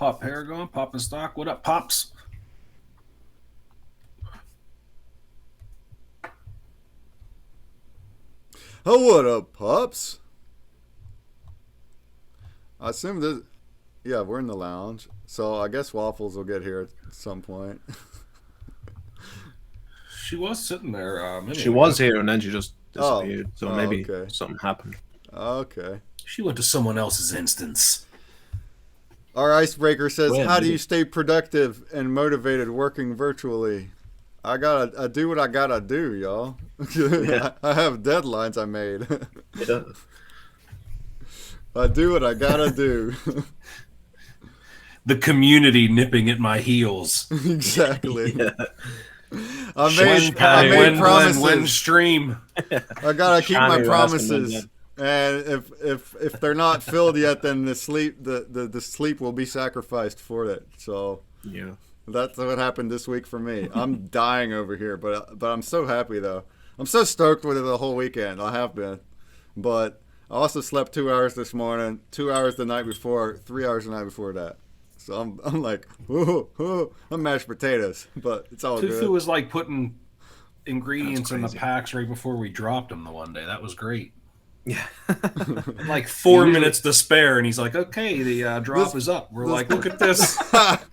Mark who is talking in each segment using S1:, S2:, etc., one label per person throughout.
S1: Pop Paragon, Pop and Stock. What up, Pops?
S2: Oh, what up, pups? I assume this. Yeah, we're in the lounge, so I guess Waffles will get here at some point.
S1: She was sitting there a minute
S3: She
S1: ago.
S3: was here and then she just
S2: Oh.
S3: disappeared. So
S2: Oh,
S3: maybe
S2: okay.
S3: something happened.
S2: Okay.
S1: She went to someone else's instance.
S2: Our icebreaker says,
S3: When?
S2: "How do you stay productive and motivated working virtually?" I do what I gotta do, y'all.
S3: Yeah.
S2: I have deadlines I made.
S3: Yeah.
S2: I do what I gotta do.
S1: The community nipping at my heels.
S2: Exactly.
S3: Yeah.
S2: I made promises.
S1: When stream.
S2: I gotta keep my
S3: Shiny
S2: promises. And if they're not filled yet, then the sleep will be sacrificed for it. So
S3: Yeah.
S2: that's what happened this week for me. I'm dying over here, but I'm so happy though. I'm so stoked with it the whole weekend. I have been, but I also slept 2 hours this morning, 2 hours the night before, 3 hours the night before that. So I'm like, ooh, I'm mashed potatoes, but it's all
S1: Tufu
S2: good.
S1: was like putting ingredients in the
S3: crazy.
S1: packs right before we dropped them the one day. That was great.
S3: Yeah.
S1: Like 4 minutes to spare, and he's like, "Okay, the drop is up." We're like, "Look at this."
S2: That's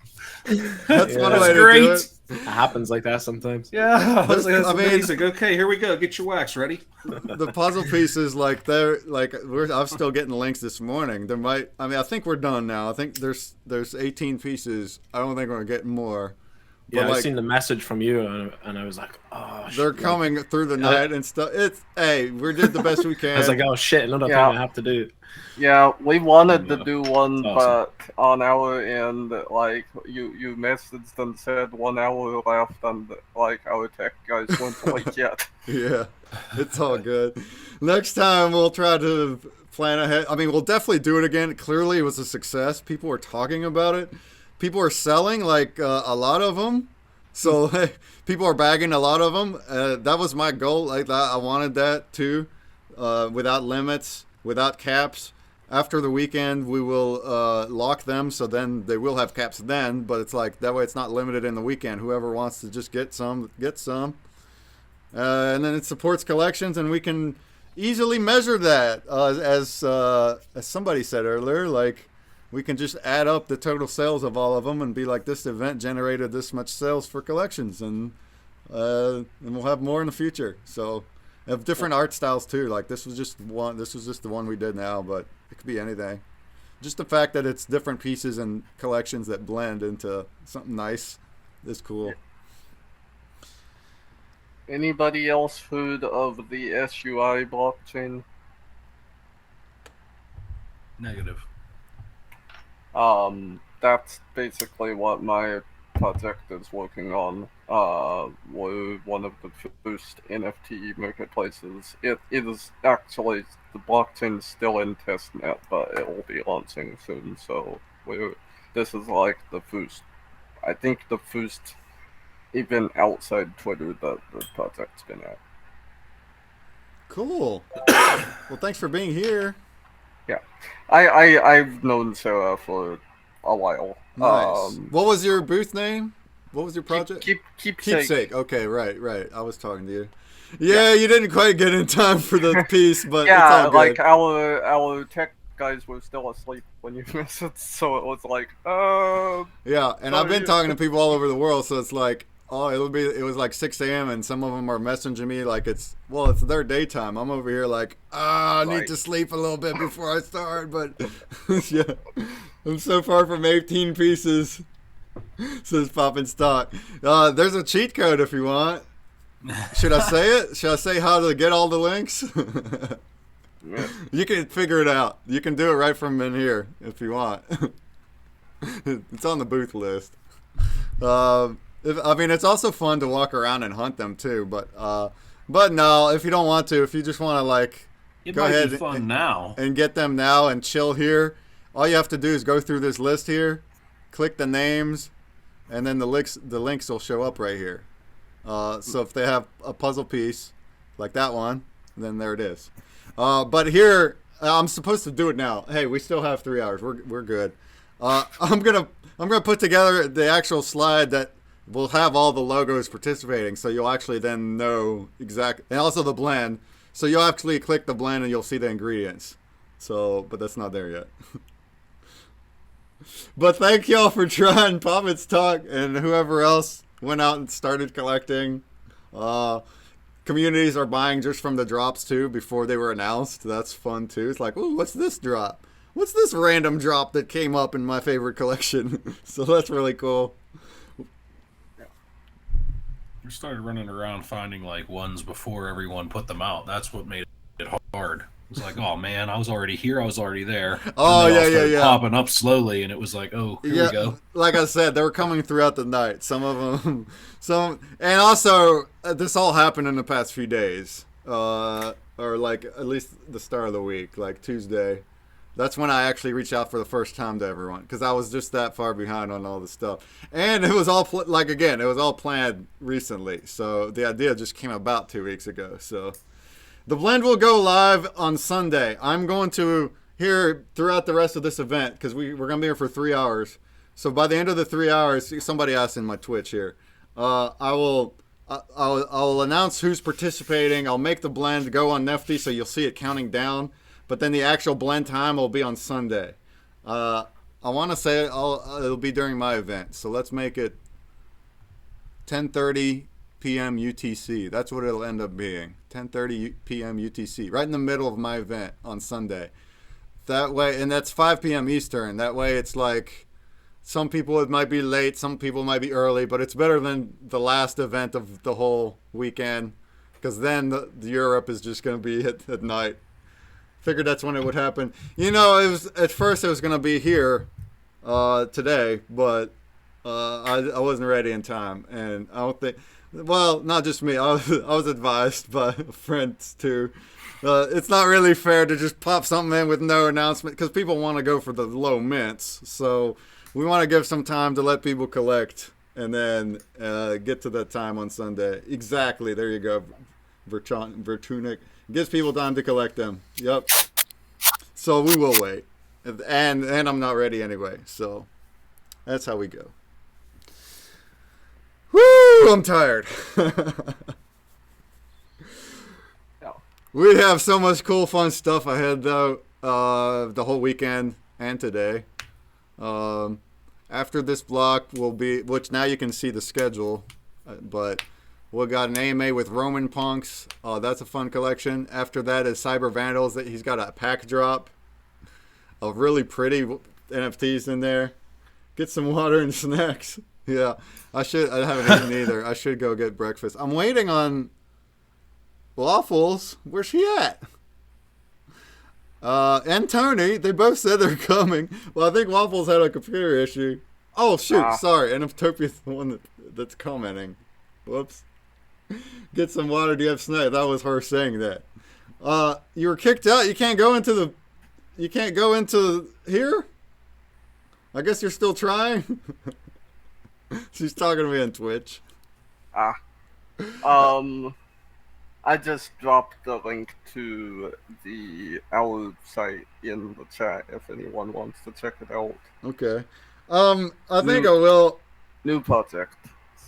S2: one
S3: That's
S2: way to do
S1: great.
S2: it.
S3: It happens like that sometimes.
S1: Yeah, I was like, that's
S2: I mean-
S1: amazing. Okay, here we go. Get your wax ready.
S2: The puzzle pieces, I'm still getting links this morning. I think we're done now. I think there's 18 pieces. I don't think we're gonna get more.
S3: Yeah,
S2: But
S3: I seen the message from you and I was like, oh, shit.
S2: they're coming through the night and stuff. We did the best we can.
S3: I was like, oh shit, another thing I have to do.
S4: Yeah, we wanted to do one,
S3: Awesome.
S4: but on our end, like you messaged and said 1 hour left, and like our tech guys weren't like yet.
S2: Yeah, it's all good. Next time we'll try to plan ahead. I mean, we'll definitely do it again. Clearly, it was a success. People are talking about it. People are selling a lot of them. So people are bagging a lot of them. That was my goal. Like that, I wanted that too, without limits, without caps. After the weekend, we will lock them, so then they will have caps then. But it's like that way, it's not limited in the weekend. Whoever wants to just get some, get some. And then it supports collections, and we can easily measure that. As somebody said earlier, like we can just add up the total sales of all of them and be like, this event generated this much sales for collections, and we'll have more in the future. So, have different art styles too. Like this was just one. This was just the one we did now, but it could be anything. Just the fact that it's different pieces and collections that blend into something nice is cool.
S4: Anybody else heard of the SUI blockchain?
S1: Negative.
S4: That's basically what my project is working on. We're one of the first NFT marketplaces. It is actually, the blockchain is still in testnet, but it will be launching soon. So this is like the first, I think the first event outside Twitter that the project's been at.
S2: Cool. Well, thanks for being here.
S4: I've known Sarah for a while.
S2: Nice. What was your booth name? What was your project?
S4: Keepsake.
S2: Okay, right. I was talking to you. Yeah, you didn't quite get in time for the piece, but
S4: Yeah,
S2: it's all good.
S4: like our tech guys were still asleep when you messaged, so it was like,
S2: Yeah, and I've been talking to people all over the world, so it's like, it was like 6 a.m. and some of them are messaging me like it's their daytime. I'm over here like, I need to sleep a little bit before I start, but yeah, I'm so far from 18 pieces. Says Pop in Stock. There's a cheat code if you want. Should I say it? Should I say how to get all the links? You can figure it out. You can do it right from in here if you want. It's on the booth list. It's also fun to walk around and hunt them too. But no, if you don't want to, if you just want to like
S1: It
S2: go
S1: might
S2: ahead
S1: be fun now.
S2: and get them now and chill here, all you have to do is go through this list here, click the names, and then the links will show up right here. So if they have a puzzle piece like that one, then there it is. But here, I'm supposed to do it now. Hey, we still have 3 hours. We're good. I'm gonna put together the actual slide that will have all the logos participating, so you'll actually then know exactly, and also the blend. So you'll actually click the blend and you'll see the ingredients. So, but that's not there yet. But thank y'all for trying Poppets Talk and whoever else went out and started collecting. Communities are buying just from the drops too before they were announced. That's fun too. It's like, ooh, what's this drop? What's this random drop that came up in my favorite collection? So that's really cool.
S1: We started running around finding like ones before everyone put them out. That's what made it hard. It was like, oh man, I was already here. I was already there.
S2: Oh
S1: yeah. Popping up slowly, and it was like, oh, here we go.
S2: Like I said, they were coming throughout the night. Some of them, and also this all happened in the past few days, or like at least the start of the week, like Tuesday. That's when I actually reached out for the first time to everyone because I was just that far behind on all the stuff. And it was all, it was all planned recently. So the idea just came about 2 weeks ago. So the blend will go live on Sunday. I'm going to here throughout the rest of this event because we're going to be here for 3 hours. So by the end of the 3 hours, somebody asked in my Twitch here, I'll announce who's participating. I'll make the blend go on NFTopia so you'll see it counting down. But then the actual blend time will be on Sunday. I want to say it'll be during my event. So let's make it 10:30 p.m. UTC. That's what it'll end up being. 10:30 p.m. UTC. Right in the middle of my event on Sunday. That way, and that's 5 p.m. Eastern. That way it's like some people it might be late, some people might be early, but it's better than the last event of the whole weekend. Because then the Europe is just going to be at night. Figured that's when it would happen. You know, it was at first it was gonna be here today, but I wasn't ready in time, and I don't think. Well, not just me. I was advised by friends too. It's not really fair to just pop something in with no announcement because people want to go for the low mints. So we want to give some time to let people collect, and then get to that time on Sunday. Exactly. There you go, Vertunic. Gives people time to collect them. Yep. So we will wait. And I'm not ready anyway. So that's how we go. Woo! I'm tired. We have so much cool, fun stuff ahead, though, the whole weekend and today. After this block will be, which now you can see the schedule, but we got an AMA with Roman Punks. That's a fun collection. After that is Cyber Vandals. He's got a pack drop of really pretty NFTs in there. Get some water and snacks. Yeah, I haven't eaten either. I should go get breakfast. I'm waiting on Waffles. Where's she at? And Tony. They both said they're coming. Well, I think Waffles had a computer issue. Oh, shoot. Sorry. NFTopia's the one that's commenting. Whoops. Get some water. Do you have snacks? That was her saying that. You were kicked out. You can't go into here? I guess you're still trying? She's talking to me on Twitch.
S4: I just dropped the link to our site in the chat if anyone wants to check it out.
S2: Okay. I think I will.
S4: New project.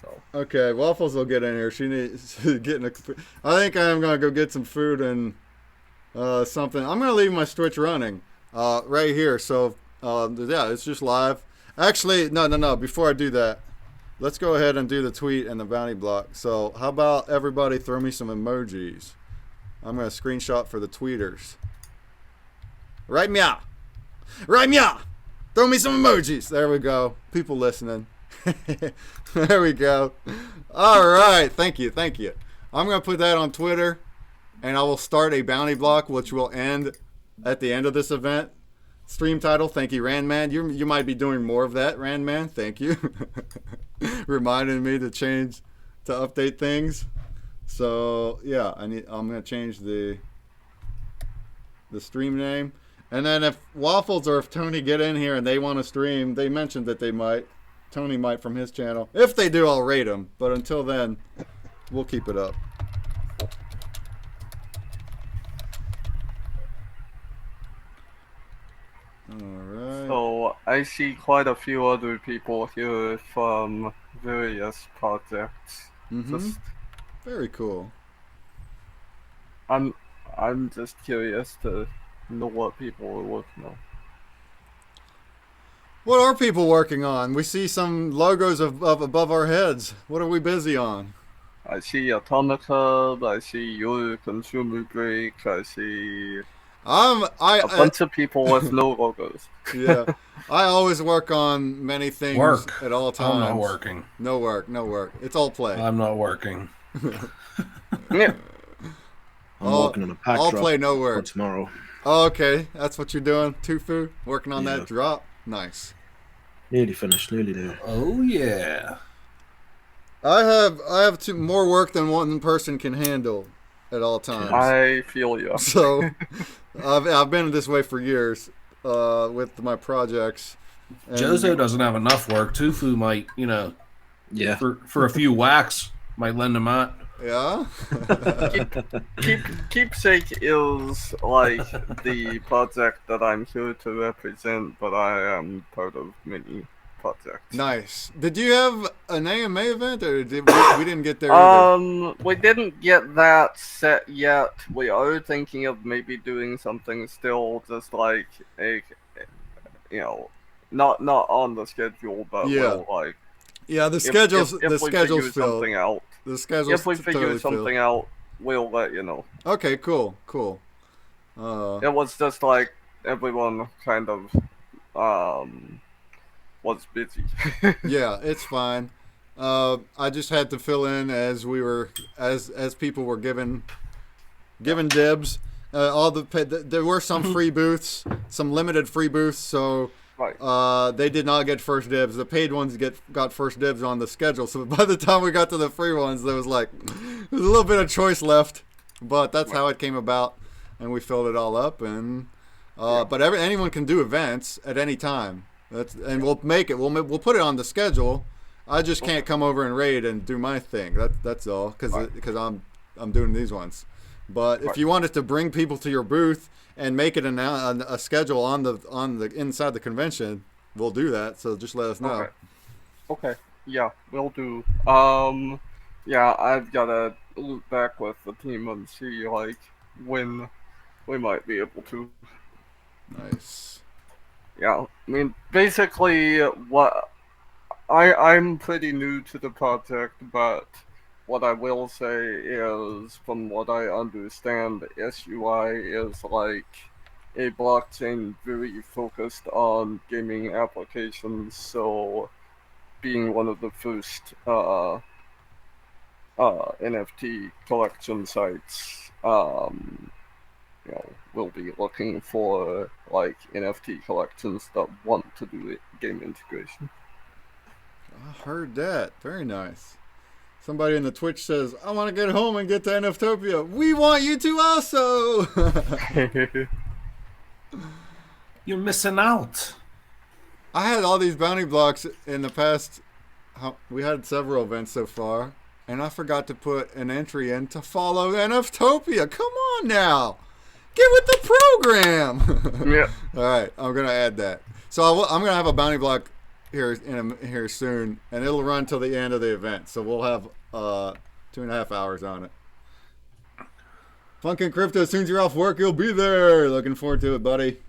S4: So.
S2: Okay, Waffles will get in here. She needs to get in I think I'm gonna go get some food and something. I'm gonna leave my Twitch running right here. So yeah, it's just live. Actually, no. Before I do that, let's go ahead and do the tweet and the bounty block. So how about everybody throw me some emojis? I'm gonna screenshot for the tweeters. Right meow. Throw me some emojis. There we go. People listening. There we go. All right. Thank you. I'm going to put that on Twitter, and I will start a bounty block, which will end at the end of this event. Stream title. Thank you, Randman. You might be doing more of that, Randman. Thank you. Reminding me to update things. So yeah, I'm going to change the stream name. And then if Waffles or if Tony get in here and they want to stream, they mentioned that they might. Tony might from his channel. If they do, I'll rate them. But until then, we'll keep it up. All right.
S4: So I see quite a few other people here from various projects. Just
S2: Very cool.
S4: I'm just curious to know what people are working on.
S2: What are people working on? We see some logos of above our heads. What are we busy on?
S4: I see Atomic Hub, I see your ConsumerBreak, I see a bunch of people with no logos.
S2: Yeah. I always work on many things
S1: Work.
S2: at all times.
S1: I'm not working.
S2: No work. It's all play.
S1: I'm not working.
S4: Yeah.
S3: I'm working on a pack
S2: all
S3: drop
S2: play, no
S3: for
S2: work.
S3: tomorrow.
S2: Oh, okay, that's what you're doing, Tofu? Working on that drop? Nice.
S3: Nearly finished, nearly there.
S1: Oh yeah.
S2: I have more work than one person can handle at all times.
S4: I feel you.
S2: So I've been this way for years with my projects. And
S1: Jozo doesn't have enough work. Tofu might,
S3: Yeah.
S1: for a few whacks, might lend him out.
S2: Yeah.
S4: Keepsake is like the project that I'm here to represent, but I am part of many projects.
S2: Nice. Did you have an AMA event, or we didn't get there either?
S4: We didn't get that set yet. We are thinking of maybe doing something still, just like not on the schedule, but we'll like.
S2: Yeah, the schedule's
S4: if we
S2: schedule's
S4: figure
S2: filled.
S4: something out.
S2: The schedule's
S4: If we figure
S2: totally
S4: something
S2: filled.
S4: out, we'll let you know.
S2: Okay, cool.
S4: It was just like everyone kind of was busy.
S2: Yeah, it's fine. I just had to fill in as people were given dibs. There were some free booths, some limited free booths, so
S4: Right.
S2: they did not get first dibs. The paid ones got first dibs on the schedule. So by the time we got to the free ones, there was a little bit of choice left. But that's how it came about, and we filled it all up. And but anyone can do events at any time. We'll make it. We'll put it on the schedule. I just can't come over and raid and do my thing. That's all because I'm doing these ones. But if you wanted to bring people to your booth and make it a schedule on the inside the convention, we'll do that. So just let us know.
S4: Okay. Yeah, we'll do. Yeah, I've gotta loop back with the team and see when we might be able to.
S2: Nice.
S4: Yeah, I mean, basically, I'm pretty new to the project, but what I will say is, from what I understand, SUI is like a blockchain very focused on gaming applications, so being one of the first NFT collection sites, we'll be looking for NFT collections that want to do game integration.
S2: I heard that. Very nice. Somebody in the Twitch says, I want to get home and get to NFTopia. We want you to also.
S1: You're missing out.
S2: I had all these bounty blocks in the past. We had several events so far, and I forgot to put an entry in to follow NFTopia. Come on now. Get with the program.
S4: Yeah.
S2: All right, I'm going to add that. So I'm going to have a bounty block here soon, and it'll run till the end of the event. So we'll have 2.5 hours on it. Funkin' Crypto, as soon as you're off work, you'll be there. Looking forward to it, buddy.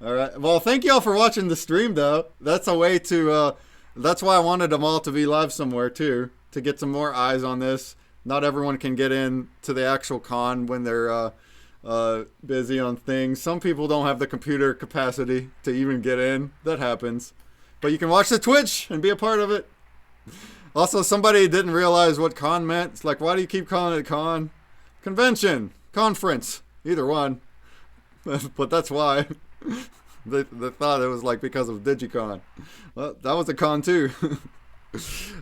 S2: All right. Well, thank you all for watching the stream, though. That's a way to. That's why I wanted them all to be live somewhere too, to get some more eyes on this. Not everyone can get in to the actual con when they're busy on things. Some people don't have the computer capacity to even get in. That happens. But you can watch the Twitch and be a part of it. Also, somebody didn't realize what con meant. It's like, why do you keep calling it con? Convention, conference, either one. But that's why. They thought it was because of Digicon. Well, that was a con too.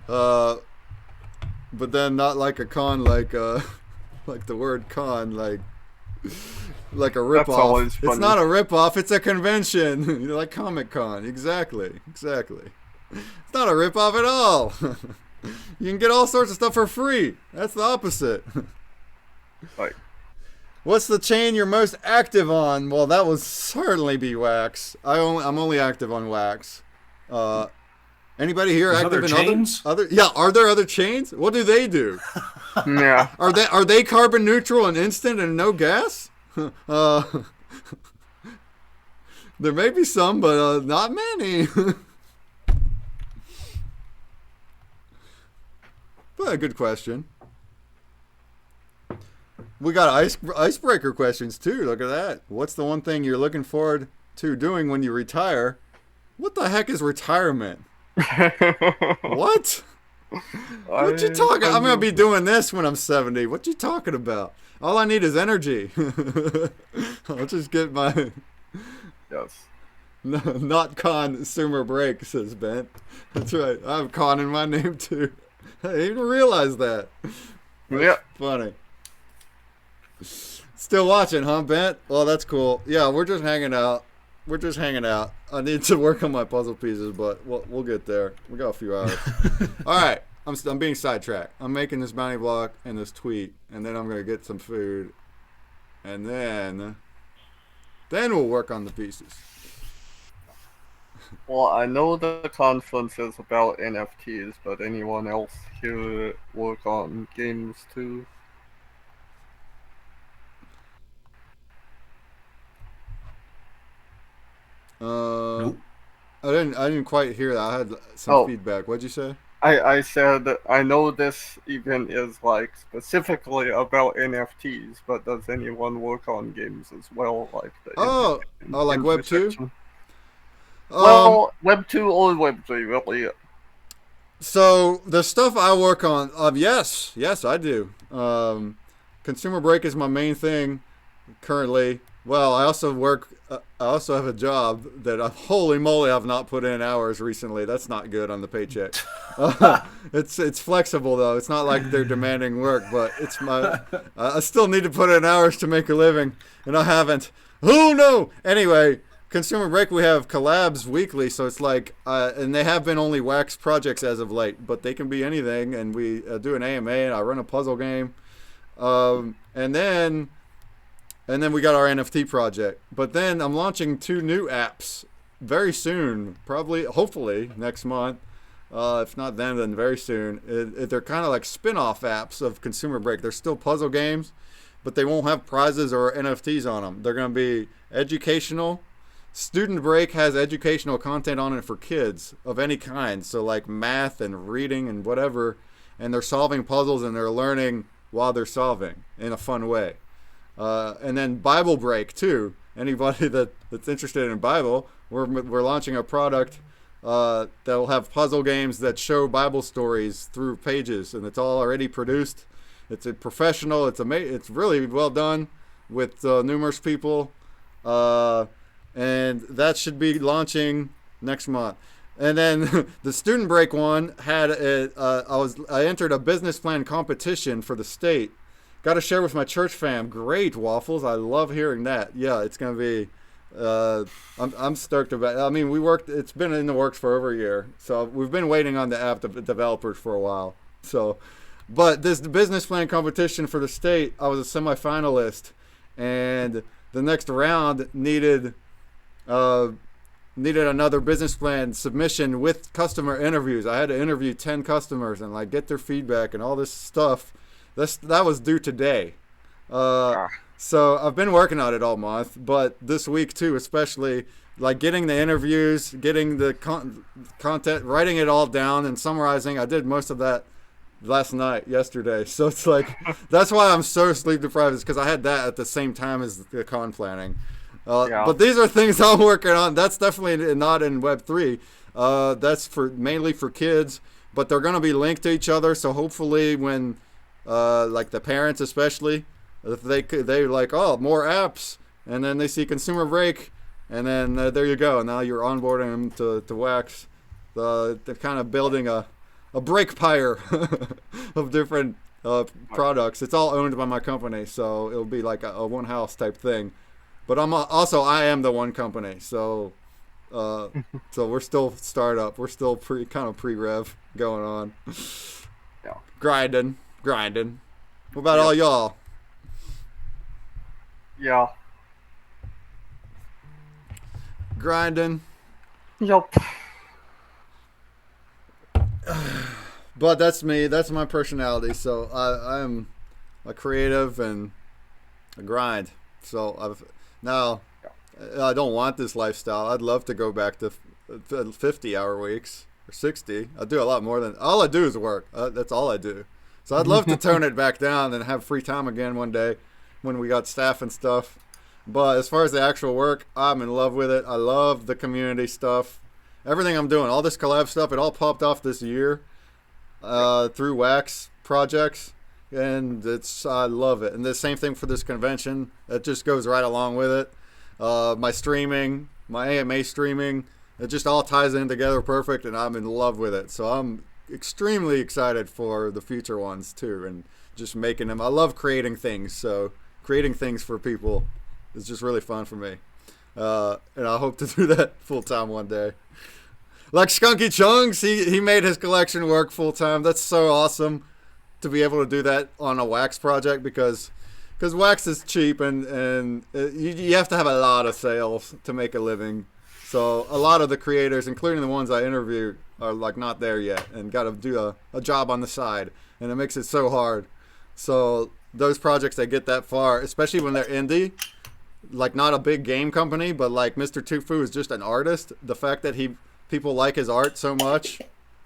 S2: But then not like a con like the word con like a ripoff. It's not a ripoff, it's a convention. Like Comic-Con. Exactly. It's not a ripoff at all. You can get all sorts of stuff for free. That's the opposite.
S4: Right.
S2: What's the chain you're most active on? Well, that would certainly be Wax. I'm only active on Wax. Anybody here
S1: There's
S2: active
S1: other
S2: in
S1: chains?
S2: other? Yeah, are there other chains? What do they do?
S4: Yeah.
S2: Are they carbon neutral and instant and no gas? There may be some, but not many. But a good question. We got icebreaker questions too. Look at that. What's the one thing you're looking forward to doing when you retire? What the heck is retirement? What? What you talking? I'm gonna be doing this when I'm 70. What you talking about? All I need is energy. I'll just get my
S4: Yes.
S2: not ConsumerBreak, says Ben. That's right. I have con in my name too. I didn't even realize that.
S4: Yeah.
S2: Funny. Still watching, huh, Bent? Well, that's cool. Yeah, we're just hanging out. I need to work on my puzzle pieces, but we'll get there. We got a few hours. All right. I'm being sidetracked. I'm making this bounty block and this tweet, and then I'm going to get some food, and then we'll work on the pieces.
S4: Well, I know the conference is about NFTs, but anyone else here work on games too?
S1: Nope.
S2: I didn't quite hear that. I had some feedback. What'd you say?
S4: I said I know this event is like specifically about NFTs, but does anyone work on games as well, like the
S2: like Web 2?
S4: intersection? Well, Web 2 or Web 3, really.
S2: So the stuff I work on, yes, I do. ConsumerBreak is my main thing currently. Well, I also have a job that holy moly, I've not put in hours recently. That's not good on the paycheck. It's flexible though. It's not like they're demanding work, but it's I still need to put in hours to make a living, and I haven't. Oh no! Anyway, ConsumerBreak, we have collabs weekly, so it's like, and they have been only Wax projects as of late, but they can be anything, and we do an AMA, and I run a puzzle game, and then we got our NFT project. But then I'm launching 2 new apps very soon, hopefully next month. If not then very soon. They're kind of like spin-off apps of ConsumerBreak. They're still puzzle games, but they won't have prizes or NFTs on them. They're going to be educational. Student Break has educational content on it for kids of any kind. So like math and reading and whatever. And they're solving puzzles and they're learning while they're solving in a fun way. And then Bible Break too. Anybody that's interested in Bible, we're launching a product that'll have puzzle games that show Bible stories through pages, and it's all already produced. It's a professional. It's really well done with numerous people, and that should be launching next month. And then the Student Break one had I entered a business plan competition for the state. Got to share with my church fam. Great, Waffles. I love hearing that. Yeah, it's going to be, I'm stoked about it. I mean, it's been in the works for over a year. So we've been waiting on the app developers for a while. So, but this business plan competition for the state, I was a semifinalist. And the next round needed another business plan submission with customer interviews. I had to interview 10 customers and like get their feedback and all this stuff. That was due today. So I've been working on it all month, but this week too, especially like getting the interviews, getting the content, writing it all down and summarizing. I did most of that yesterday. So it's like, that's why I'm so sleep deprived, is because I had that at the same time as the con planning. But these are things I'm working on. That's definitely not in Web3. That's mainly for kids, but they're going to be linked to each other. So hopefully when, like the parents especially, if they like, oh, more apps, and then they see ConsumerBreak, and then there you go. Now you're onboarding them to Wax. They're kind of building a break pyre of different products. It's all owned by my company, so it'll be like a one house type thing. But I am the one company, so so we're still startup. We're still pre-rev going on.
S4: Yeah.
S2: Grinding. What about all y'all?
S4: Yeah.
S2: grinding.
S4: Yup.
S2: But that's me. That's my personality. So I'm a creative and a grind. So now I don't want this lifestyle. I'd love to go back to 50-hour weeks or 60. I do a lot more than all I do is work. That's all I do. So I'd love to tone it back down and have free time again one day when we got staff and stuff. But as far as the actual work, I'm in love with it. I love the community stuff. Everything I'm doing, all this collab stuff, it all popped off this year through Wax projects, and I love it. And the same thing for this convention. It just goes right along with it. My streaming, my AMA streaming, it just all ties in together perfect, and I'm in love with it. So I'm extremely excited for the future ones too, and just making them. I love creating things, so creating things for people is just really fun for me. And I hope to do that full time one day. Like Skunky Chunks, he made his collection work full time. That's so awesome to be able to do that on a wax project because wax is cheap and you have to have a lot of sales to make a living. So a lot of the creators, including the ones I interviewed, are like not there yet and got to do a job on the side, and it makes it so hard. So those projects that get that far, especially when they're indie, like not a big game company, but like Mr. Tufu is just an artist. The fact that people like his art so much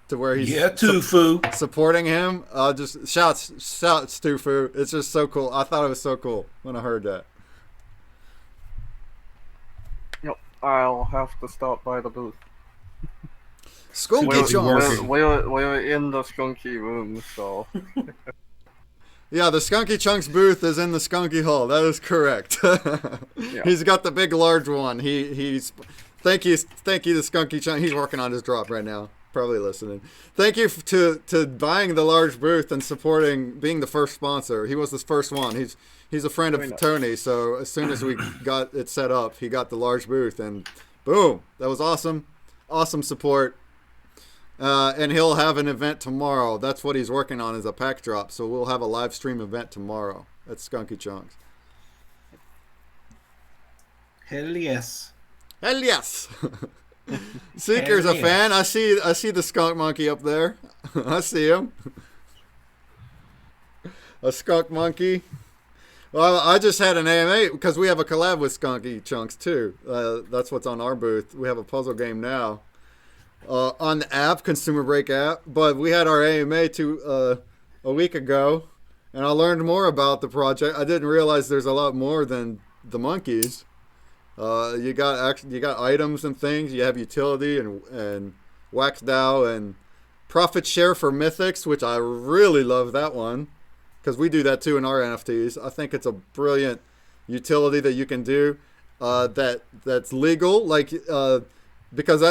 S2: to where he's
S1: Tufu
S2: supporting him, just shouts Tufu. It's just so cool. I thought it was so cool when I heard that.
S4: Yep. I'll have to stop by the booth.
S2: Skunky Chunks.
S4: We're in the skunky room, so.
S2: Yeah, the Skunky Chunks booth is in the Skunky Hall. That is correct.
S4: Yeah.
S2: He's got the big, large one. He's thank you to Skunky Chunks. He's working on his drop right now. Probably listening. Thank you to buying the large booth and supporting, being the first sponsor. He was the first one. He's a friend of Tony, so as soon as we got it set up, he got the large booth, and boom, that was awesome. Awesome support. And he'll have an event tomorrow. That's what he's working on, is a pack drop. So we'll have a live stream event tomorrow at Skunky Chunks.
S5: Hell yes.
S2: Hell yes. Seeker's
S5: Hell
S2: a fan. I see the skunk monkey up there. I see him. A skunk monkey. Well, I just had an AMA because we have a collab with Skunky Chunks too. That's what's on our booth. We have a puzzle game now. On the app, ConsumerBreak app, but we had our AMA a week ago, and I learned more about the project. I didn't realize there's a lot more than the monkeys. You got items and things. You have utility and Wax DAO and profit share for mythics, which I really love that one because we do that too in our NFTs. I think it's a brilliant utility that you can do that's legal, like. Because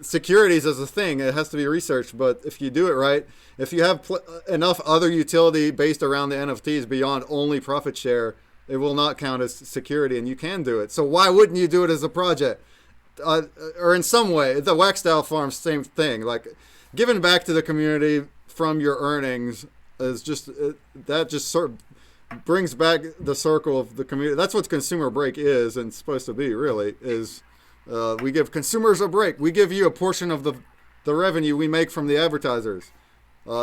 S2: securities is a thing. It has to be researched. But if you do it right, if you have enough other utility based around the NFTs beyond only profit share, it will not count as security, and you can do it. So why wouldn't you do it as a project? Or in some way, the Wax DAO Farm, same thing. Like giving back to the community from your earnings is just that just sort of brings back the circle of the community. That's what ConsumerBreak is and supposed to be, really, is. We give consumers a break. We give you a portion of the revenue we make from the advertisers.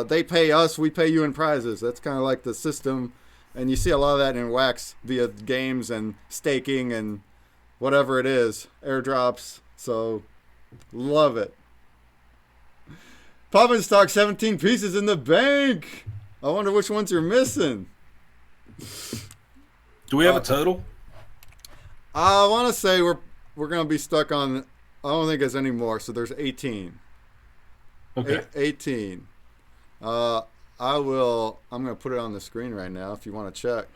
S2: They pay us, we pay you in prizes. That's kind of like the system. And you see a lot of that in Wax via games and staking and whatever it is, airdrops. So, love it. Poppin' stock 17 pieces in the bank. I wonder which ones you're missing.
S1: Do we have a total?
S2: I want to say we're going to be stuck on, I don't think there's any more, so there's 18.
S1: Okay.
S2: 18. I'm going to put it on the screen right now if you want to check.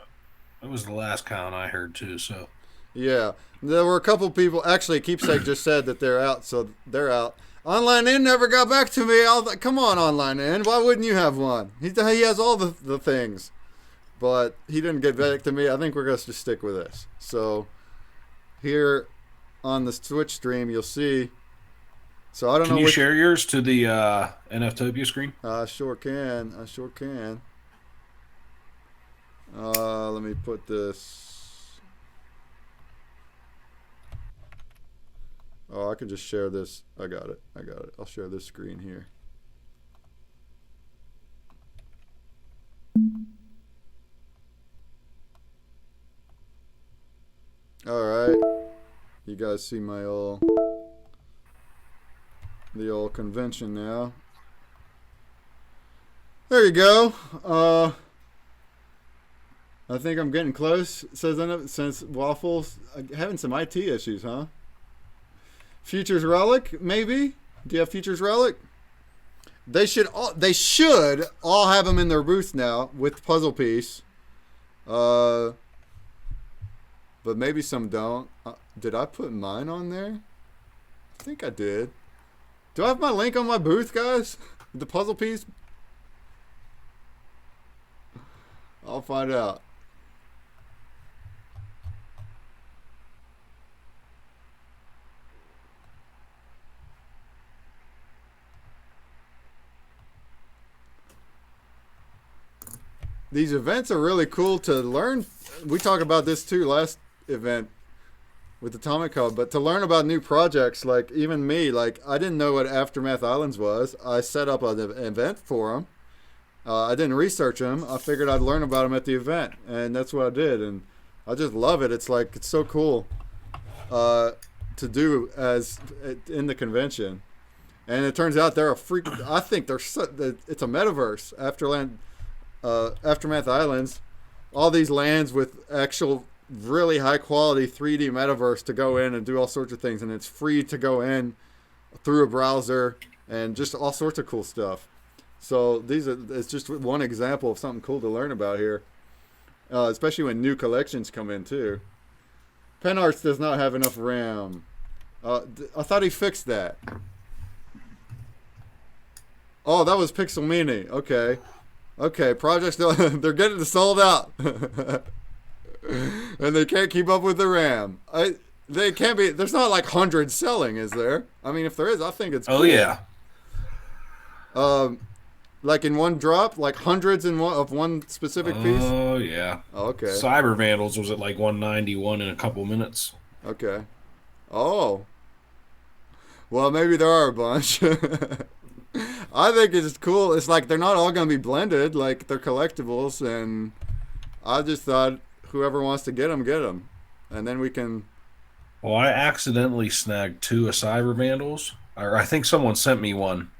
S1: That was the last count I heard too, so.
S2: Yeah. There were a couple people, actually Keepsake just said that they're out, so they're out. Online In never got back to me. Come on, Online In. Why wouldn't you have one? He has all the things. But he didn't get back to me. I think we're going to just stick with this. So here on the Twitch stream, you'll see. So I don't know.
S1: Can you share yours to the NFTopia screen?
S2: I sure can. Let me put this. Oh, I can just share this. I got it. I'll share this screen here. All right. You guys see my the old convention now. There you go. I think I'm getting close. Says since Waffles having some IT issues, huh? Futures Relic, maybe. Do you have Futures Relic? They should all have them in their booth now with puzzle piece. But maybe some don't. Did I put mine on there? I think I did. Do I have my link on my booth, guys? The puzzle piece? I'll find out. These events are really cool to learn. We talked about this too last event with Atomic Hub, but to learn about new projects, like even me, like I didn't know what Aftermath Islands was. I set up an event for them. I didn't research them. I figured I'd learn about them at the event, and that's what I did. And I just love it. It's like it's so cool to do as in the convention. And it turns out they're a freak. I think it's a metaverse. Aftermath Islands, all these lands with actual really high quality 3D metaverse to go in and do all sorts of things, and it's free to go in through a browser and just all sorts of cool stuff. So it's just one example of something cool to learn about here, especially when new collections come in too. Pen Arts does not have enough RAM. I thought he fixed that. Oh, that was Pixel Mini. Okay, projects, they're getting sold out. And they can't keep up with the RAM. They can't be, there's not like hundreds selling, is there? I mean, if there is, I think it's cool.
S1: Oh, yeah.
S2: Like in one drop, like hundreds of one specific piece?
S1: Oh, yeah.
S2: Okay.
S1: Cyber Vandals was at like 191 in a couple minutes.
S2: Okay. Oh. Well, maybe there are a bunch. I think it's cool. It's like they're not all going to be blended. Like they're collectibles, and I just thought whoever wants to get them, and then we can.
S1: Well, I accidentally snagged 2 of Cyber Vandals, or I think someone sent me one,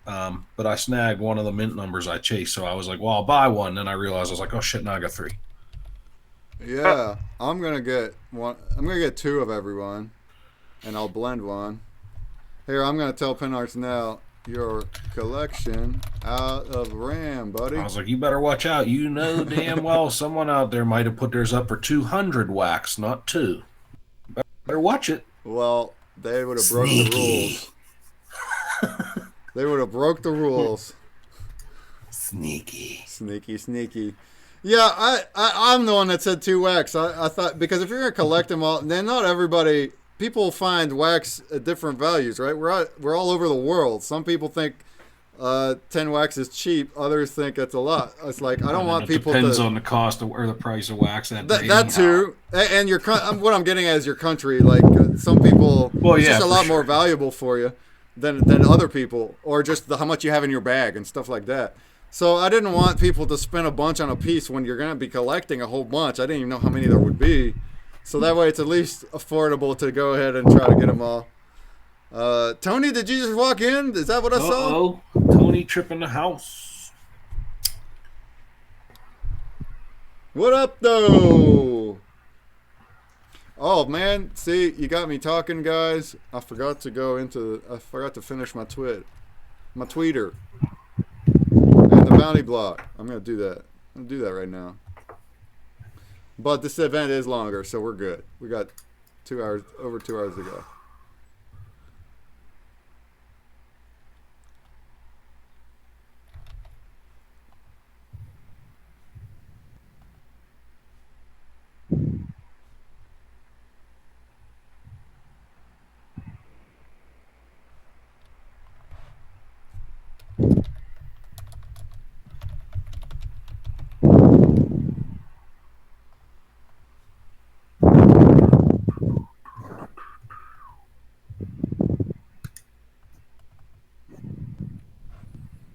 S1: but I snagged one of the mint numbers I chased. So I was like, "Well, I'll buy one." Then I realized I was like, "Oh shit! Now I got 3."
S2: Yeah, I'm gonna get one. I'm gonna get 2 of everyone, and I'll blend one. Here, I'm gonna tell Pen Arts now. Your collection out of RAM, buddy.
S1: I was like, you better watch out. You know damn well someone out there might have put theirs up for 200 wax, not 2. Better watch it.
S2: Well, they would have broke the rules. They would have broke the rules.
S1: Sneaky.
S2: Yeah, I'm the one that said 2 wax. I thought, because if you're going to collect them all, then not everybody... People find wax at different values, right? We're all over the world. Some people think 10 wax is cheap. Others think it's a lot. It's like I don't want people.
S1: Depends on the cost or the price of wax that day.
S2: That too, and your what I'm getting at is your country. Like some people, it's just a lot more valuable for you than other people, or just how much you have in your bag and stuff like that. So I didn't want people to spend a bunch on a piece when you're going to be collecting a whole bunch. I didn't even know how many there would be. So that way it's at least affordable to go ahead and try to get them all. Tony, did you just walk in? Is that what I saw?
S1: Oh, Tony tripping the house.
S2: What up, though? Oh, man. See, you got me talking, guys. I forgot to finish my tweeter. And the bounty block. I'm going to do that. I'm going to do that right now. But this event is longer, so we're good. We got over 2 hours to go.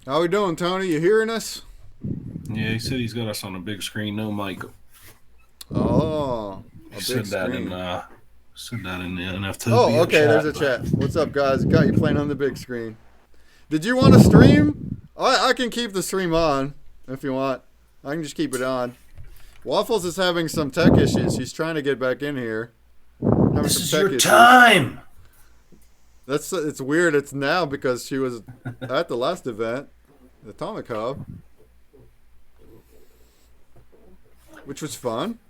S2: How we doing, Tony? You hearing us?
S1: Yeah, he said he's got us on a big screen, no mic.
S2: Oh,
S1: He
S2: a
S1: said
S2: big
S1: that
S2: screen.
S1: in the NFTopia
S2: Oh, okay.
S1: chat.
S2: There's a chat. What's up, guys? Got you playing on the big screen. Did you want to stream? I can keep the stream on if you want. I can just keep it on. Waffles is having some tech issues. He's trying to get back in here. Having
S1: This
S2: some
S1: is
S2: tech
S1: your
S2: issues.
S1: time.
S2: It's weird. It's now because she was at the last event, the Atomic Hub, which was fun.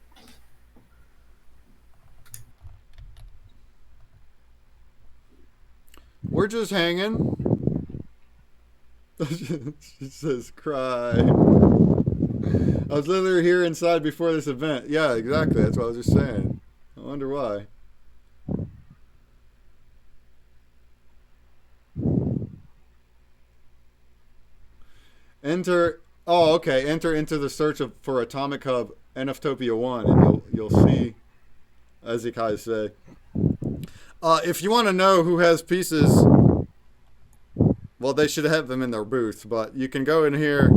S2: We're just hanging. She says, cry. I was literally here inside before this event. Yeah, exactly. That's what I was just saying. I wonder why. Enter. Oh, okay. Enter into the search for Atomic Hub NFTopia 1, and you'll see, as you guys say. If you want to know who has pieces, well, they should have them in their booth. But you can go in here,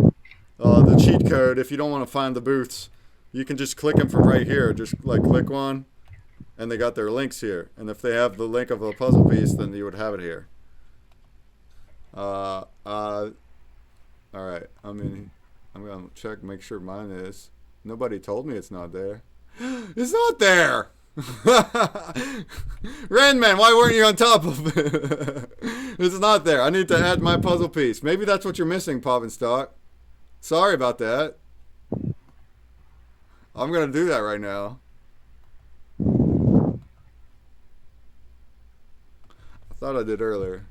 S2: the cheat code. If you don't want to find the booths, you can just click them from right here. Just like click one, and they got their links here. And if they have the link of a puzzle piece, then you would have it here. All right. I mean, I'm gonna check, make sure mine is. Nobody told me it's not there. It's not there. Randman, why weren't you on top of it? It's not there. I need to add my puzzle piece. Maybe that's what you're missing, Pop and Stock. Sorry about that. I'm gonna do that right now. I thought I did earlier.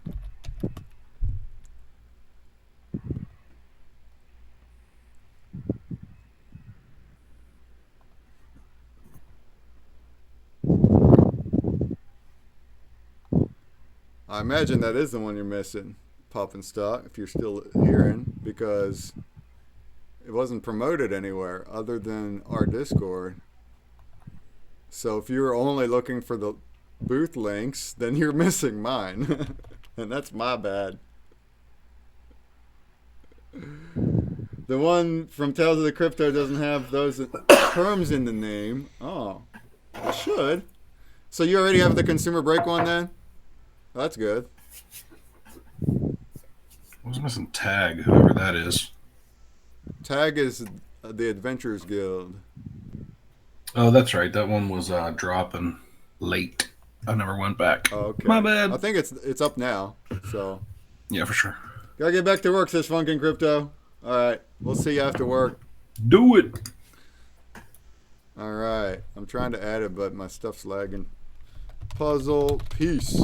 S2: I imagine that is the one you're missing, Pop and Stock, if you're still hearing, because it wasn't promoted anywhere other than our Discord. So if you were only looking for the booth links, then you're missing mine. And that's my bad. The one from Tales of the Crypto doesn't have those terms in the name. Oh, it should. So you already have the ConsumerBreak one then? That's good.
S1: I was missing Tag, whoever that is.
S2: Tag is the Adventurers Guild.
S1: Oh, that's right. That one was dropping late. I never went back.
S2: Oh, okay.
S1: My bad.
S2: I think it's up now. So
S1: Yeah, for sure.
S2: gotta get back to work, says Funkin' Crypto. All right, we'll see you after work.
S1: Do it.
S2: All right, I'm trying to add it, but my stuff's lagging. Puzzle piece.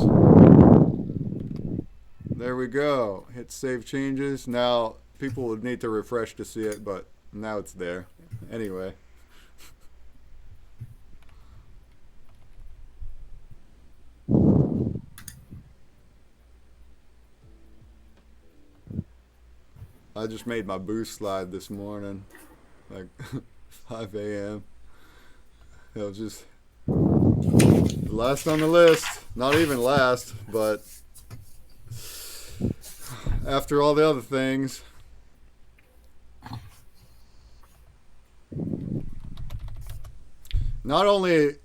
S2: There we go. Hit save changes. Now people would need to refresh to see it, but now it's there. Anyway. I just made my boost slide this morning, like 5 a.m. It was just last on the list. Not even last, but after all the other things. Not only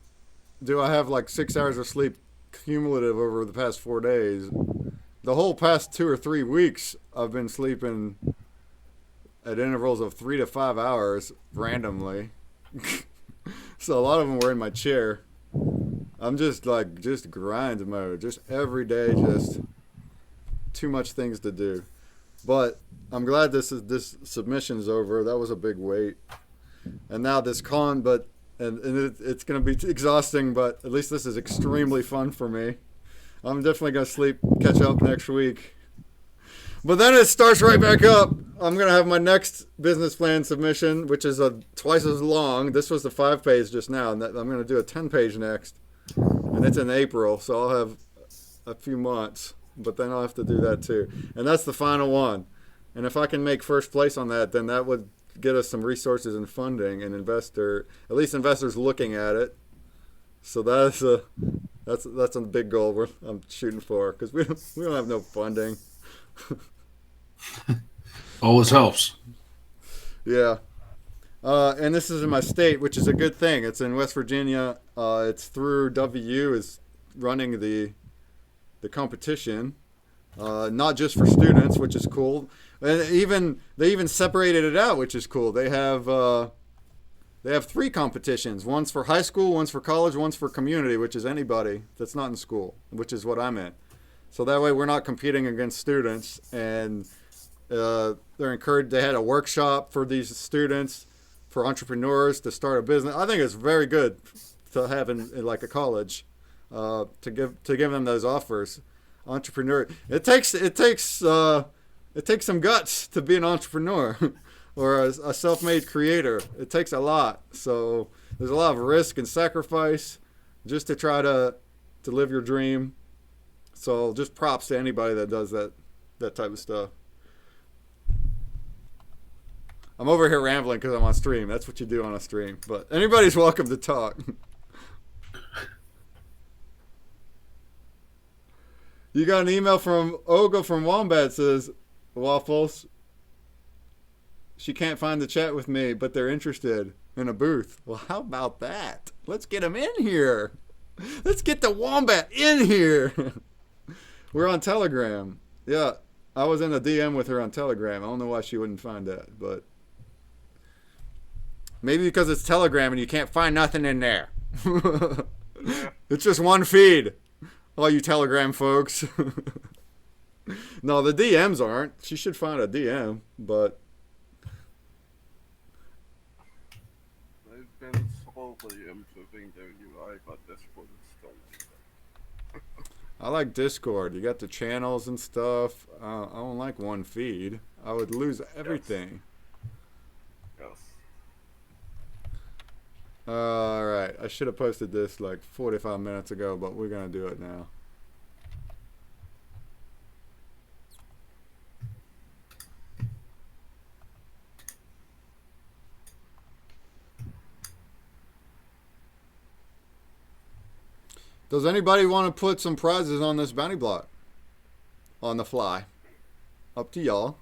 S2: do I have like 6 hours of sleep cumulative over the past 4 days, the whole past 2 or 3 weeks I've been sleeping at intervals of 3 to 5 hours randomly. So a lot of them were in my chair. I'm just grind mode, just every day, just too much things to do. But I'm glad this submission's over. That was a big wait. And now this it's going to be exhausting, but at least this is extremely fun for me. I'm definitely going to catch up next week. But then it starts right back up. I'm going to have my next business plan submission, which is twice as long. This was the 5-page just now, and I'm going to do a 10-page next. And it's in April, so I'll have a few months. But then I'll have to do that too. And that's the final one. And if I can make first place on that, then that would get us some resources and funding and at least investors looking at it. So that's a big goal I'm shooting for, because we don't have no funding.
S1: Always helps.
S2: Yeah. And this is in my state, which is a good thing. It's in West Virginia. It's through WU is running the competition, not just for students, which is cool. And they even separated it out, which is cool. They have 3 competitions. One's for high school, one's for college, one's for community, which is anybody that's not in school, which is what I'm in. So that way we're not competing against students, and they're encouraged. They had a workshop for these students, for entrepreneurs to start a business. I think it's very good to have in like a college, to give them those offers. Entrepreneur. It takes some guts to be an entrepreneur or a self-made creator. It takes a lot. So there's a lot of risk and sacrifice just to try to live your dream. So just props to anybody that does that type of stuff. I'm over here rambling because I'm on stream. That's what you do on a stream. But anybody's welcome to talk. You got an email from Olga from Wombat, says, Waffles. She can't find the chat with me, but they're interested in a booth. Well, how about that? Let's get them in here. Let's get the Wombat in here. We're on Telegram. Yeah, I was in a DM with her on Telegram. I don't know why she wouldn't find that, but maybe because it's Telegram and you can't find nothing in there. It's just one feed. All you Telegram folks. No, the DMs aren't. She should find a DM, but
S4: They've been slowly improving their UI, but Discord is still not.
S2: I like Discord. You got the channels and stuff. I don't like one feed. I would lose everything.
S4: Yes.
S2: All right. I should have posted this like 45 minutes ago, but we're going to do it now. Does anybody want to put some prizes on this bounty block? On the fly. Up to y'all.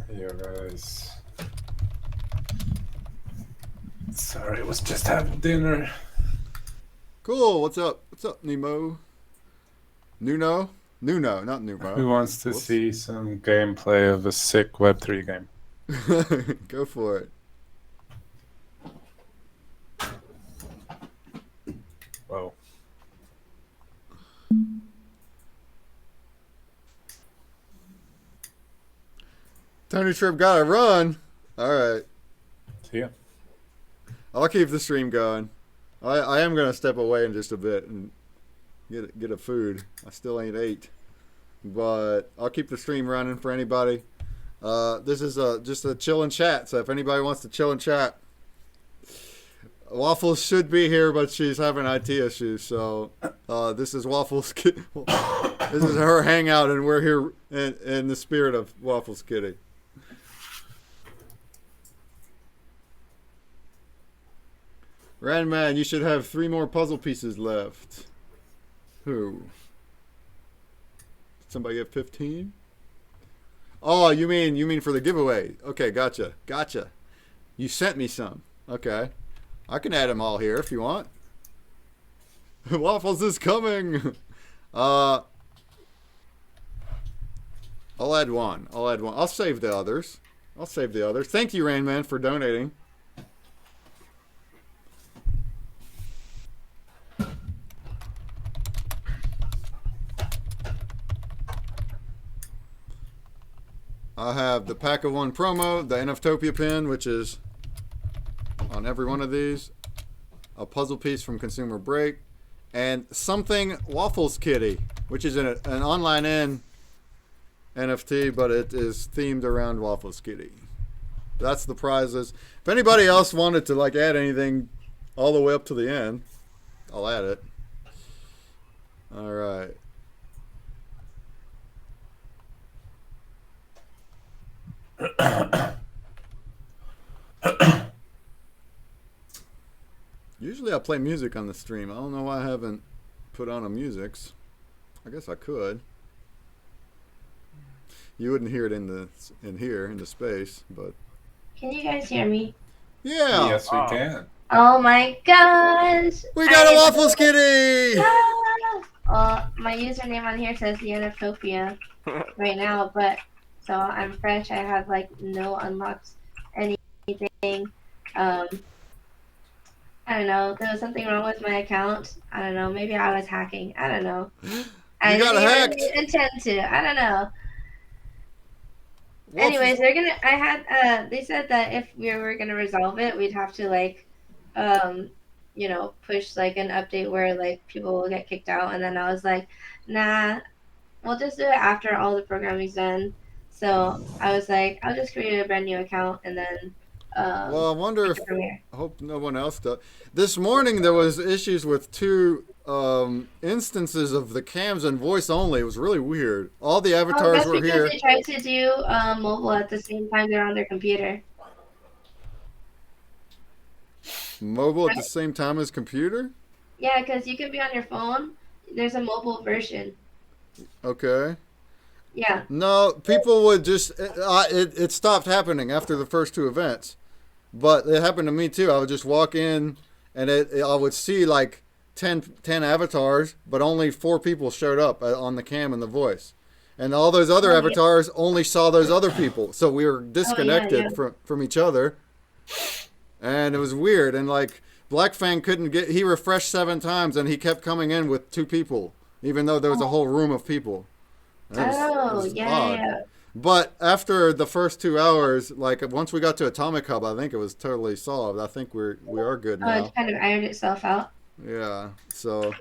S6: Hey, you guys. Sorry, I was just having dinner.
S2: Cool. What's up? What's up, Nemo? Nuno? Nuno, not Numo.
S6: Who wants to
S2: Whoops.
S6: see some gameplay of a sick Web3 game?
S2: Go for it.
S6: Whoa.
S2: Tony Trip gotta run. All right.
S6: See ya.
S2: I'll keep the stream going. I am gonna step away in just a bit and get a food. I still ain't ate, but I'll keep the stream running for anybody. This is just a chill and chat. So if anybody wants to chill and chat, Waffles should be here, but she's having IT issues. So this is Waffles. This is her hangout, and we're here in the spirit of Waffles Kitty. Randman, you should have 3 more puzzle pieces left. Who? Did somebody get 15? Oh, you mean for the giveaway? Okay, gotcha. You sent me some. Okay, I can add them all here if you want. Waffles is coming. I'll add one. I'll save the others. Thank you, Rainman, for donating. I have the Pack of One promo, the NFTopia pin, which is on every one of these, a puzzle piece from ConsumerBreak, and something Waffles Kitty, which is an online NFT, but it is themed around Waffles Kitty. That's the prizes. If anybody else wanted to like add anything all the way up to the end, I'll add it. All right. Usually I play music on the stream. I don't know why I haven't put on a musics. I guess I could. You wouldn't hear it in the space, but
S7: Can you guys hear me?
S2: yeah,
S6: Yes, we can.
S7: Oh my gosh!
S2: we got a Waffles Kitty.
S7: Ah! Well, my username on here says the NFTopia right now, but so I'm fresh. I have like no unlocks, anything. I don't know. There was something wrong with my account. I don't know. Maybe I was hacking. I don't know. I
S2: got
S7: didn't
S2: hacked.
S7: even intend to. I don't know.
S2: Waffles-
S7: Anyways, they're gonna. I had. They said that if we were gonna resolve it, we'd have to like, push like an update where like people will get kicked out, and then I was like, nah, we'll just do it after all the programming's done. So I was like, I'll just create a brand new account and then.
S2: Well, I wonder if.
S7: take it from here.
S2: I hope no one else does. This morning there was issues with two instances of the cams and voice only. It was really weird. All the avatars
S7: that's
S2: were
S7: because
S2: here.
S7: they tried to do mobile at the same time they're on their computer.
S2: Mobile at the same time as computer?
S7: Yeah, because you can be on your phone. There's a mobile version.
S2: Okay.
S7: Yeah.
S2: No, people would just. It stopped happening after the first two events. But it happened to me too. I would just walk in and I would see like 10 avatars, but only 4 people showed up on the cam and the voice. And all those other avatars only saw those other people. So we were disconnected from each other. And it was weird. And like Black Fang couldn't get, he refreshed 7 times and he kept coming in with 2 people, even though there was a whole room of people. That was odd.
S7: Yeah.
S2: But after the first 2 hours, like once we got to Atomic Hub, I think it was totally solved. I think we are good
S7: Oh,
S2: now.
S7: it kind of ironed itself out.
S2: Yeah. So,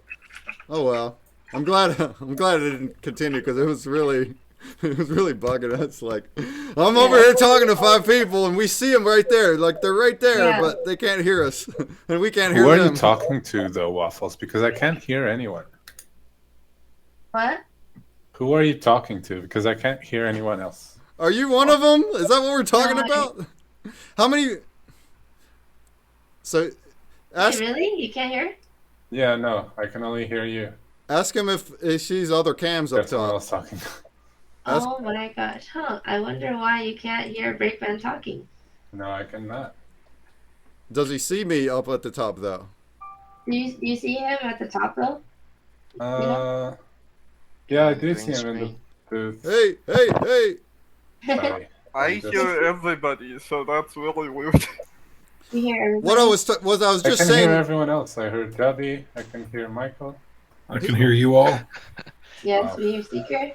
S2: oh well. I'm glad it didn't continue because it was really bugging us. Like, I'm over here talking to 5 people and we see them right there. Like they're right there, but they can't hear us, and we can't hear
S6: Who are
S2: them.
S6: you talking to, though, Waffles? Because I can't hear anyone.
S7: What?
S6: Who are you talking to? Because I can't hear anyone else.
S2: Are you one of them? Is that what we're talking
S7: No,
S2: about? How many? So, ask
S7: Really? You can't hear?
S6: Yeah, no, I can only hear you.
S2: ask him if she's other cams up
S6: That's someone
S2: top.
S6: else talking.
S2: Ask-
S7: Oh my gosh. Huh. I wonder why you can't hear Breakman talking.
S6: No, I cannot.
S2: Does he see me up at the top though?
S7: Do you see him at the top though?
S6: Yeah, I do see him in the booth.
S2: Hey!
S6: Sorry.
S4: I hear everybody, so that's really weird.
S7: You hear everybody?
S2: What I was
S6: I
S2: just
S6: can
S2: saying.
S6: hear everyone else. I heard Debbie. I can hear Michael.
S1: I can hear you all.
S7: Yes, we hear Seeker.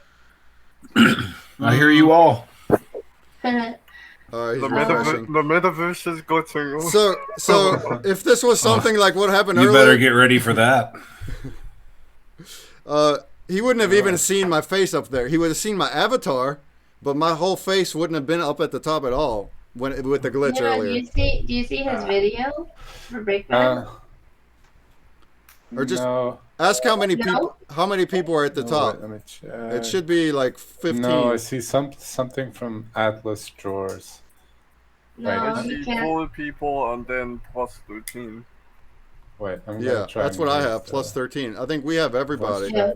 S1: I hear you all.
S2: All right, he's
S4: The
S2: refreshing.
S4: metaverse is glitching.
S2: So if this was something like what happened
S1: You
S2: earlier,
S1: better get ready for that.
S2: he wouldn't have even seen my face up there. He would have seen my avatar, but my whole face wouldn't have been up at the top at all with the glitch
S7: Do
S2: earlier.
S7: you see his video for Breakman?
S2: Or just
S6: no.
S2: ask how many
S7: No?
S2: people are at the
S6: No,
S2: top.
S6: wait, let me check.
S2: It should be like 15.
S6: No, I see something from Atlas Drawers.
S7: No,
S4: I
S7: he
S4: see
S7: can't.
S4: 4 people and then plus 13.
S6: Wait, I'm
S2: Yeah,
S6: gonna try.
S2: that's
S6: and
S2: what I
S6: use
S2: have.
S6: the-
S2: Plus 13. I think we have everybody.
S7: Yeah.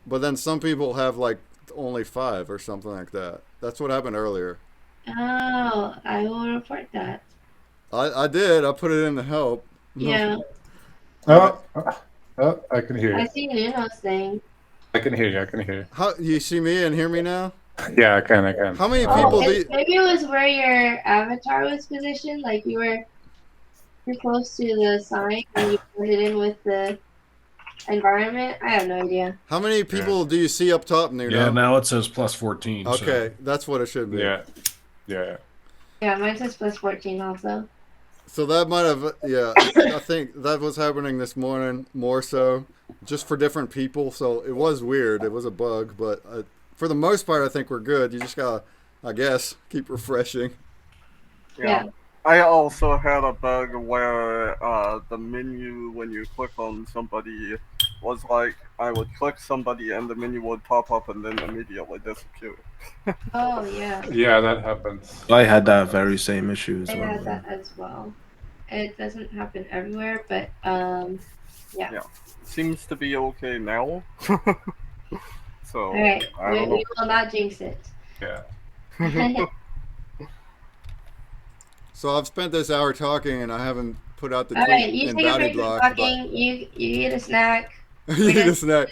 S2: But then some people have like only 5 or something like that. That's what happened earlier.
S7: Oh, I will report that.
S2: I did. I put it in the help.
S7: Yeah,
S6: Oh, I can hear
S7: I
S6: you.
S7: see Nuno's thing.
S6: I can hear you. I can hear you.
S2: How you see me and hear me now?
S6: Yeah, I can. I can.
S2: How many people do you,
S7: Maybe it was where your avatar was positioned, like you were too close to the sign and you blended in with the environment. I have no idea.
S2: how many people do you see up top, Nuno?
S1: Yeah, now it says plus 14.
S2: Okay, that's what it should be.
S6: Yeah. Yeah.
S7: Yeah, mine says plus 14 also.
S2: So that might have, yeah, I think that was happening this morning more so, just for different people. So it was weird. It was a bug, but for the most part, I think we're good. You just gotta, I guess, keep refreshing.
S7: Yeah.
S4: I also had a bug where the menu, when you click on somebody, was like I would click somebody and the menu would pop up and then immediately disappear.
S7: Oh, yeah.
S6: Yeah, that happens.
S3: I had that very same issue as
S7: I
S3: well.
S7: had that as well. it doesn't happen everywhere, but yeah.
S4: Seems to be okay now. So
S7: All right,
S4: I
S7: we
S4: don't know.
S7: will not jinx it.
S6: Yeah.
S2: So I've spent this hour talking, and I haven't put out the
S7: All
S2: tweet
S7: right, you
S2: in
S7: take a
S2: bounty
S7: break from
S2: block.
S7: talking. You eat a snack.
S2: But you need a snack.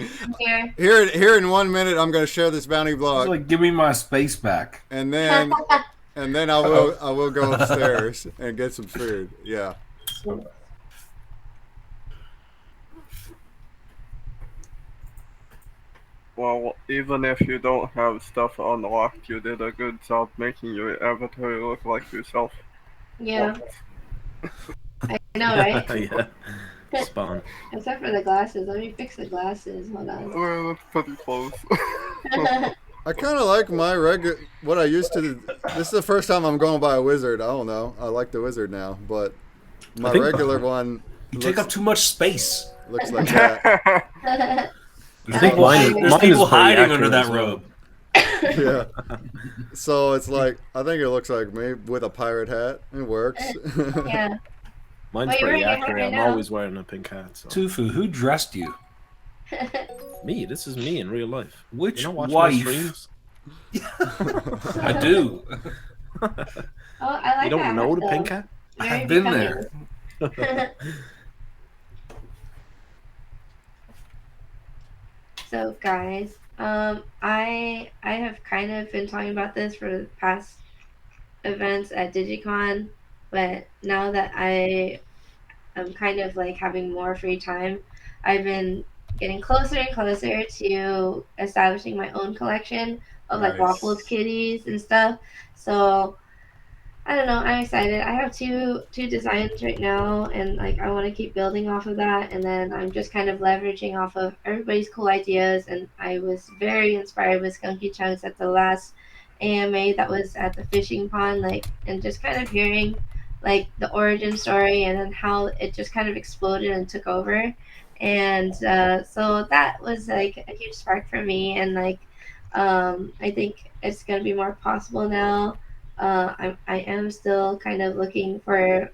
S7: Here.
S2: Here in 1 minute, I'm going to share this bounty
S1: It's
S2: block,
S1: like, give me my space back.
S2: and then I will go upstairs and get some food. Yeah.
S4: Well, even if you don't have stuff unlocked, you did a good job making your avatar look like yourself.
S7: Yeah, I know, right?
S3: Yeah. Spot on.
S7: Except for the glasses. Let me fix the glasses. Hold on.
S4: Well, that's pretty close.
S2: I kind of like my regular. What I used to. This is the first time I'm going by a wizard. I don't know. I like the wizard now, but my
S3: I think-
S2: regular one
S1: You take up too much space.
S2: looks like that.
S1: There's
S7: I think
S1: people,
S7: mine-
S1: there's
S3: mine
S1: people
S3: is pretty
S1: hiding under
S3: accurate
S1: that
S3: as well.
S1: robe.
S2: Yeah. So it's like I think it looks like me with a pirate hat. It works.
S7: Yeah.
S3: Mine's
S7: Well, you're
S3: pretty
S7: wearing a hat
S3: accurate.
S7: right
S3: I'm
S7: now.
S3: always wearing a pink hat. So.
S1: Tufu, who dressed you?
S3: Me, this is me in real life.
S1: Which
S3: You don't watch my
S1: wife?
S3: streams?
S1: I do.
S7: Oh, I like
S3: You don't
S7: that
S3: know
S7: hat,
S3: the
S7: though.
S3: pink hat?
S7: Very
S1: I've been
S7: becoming.
S1: there.
S7: So guys, I have kind of been talking about this for the past events at DigiCon, but now that I am kind of like having more free time, I've been getting closer and closer to establishing my own collection of like
S6: Nice.
S7: Waffles Kitties and stuff. So I don't know. I'm excited. I have two designs right now, and like I want to keep building off of that. And then I'm just kind of leveraging off of everybody's cool ideas. And I was very inspired with Skunky Chunks at the last AMA that was at the fishing pond, like, and just kind of hearing like the origin story and then how it just kind of exploded and took over. And so that was like a huge spark for me. And like I think it's gonna be more possible now. I am still kind of looking for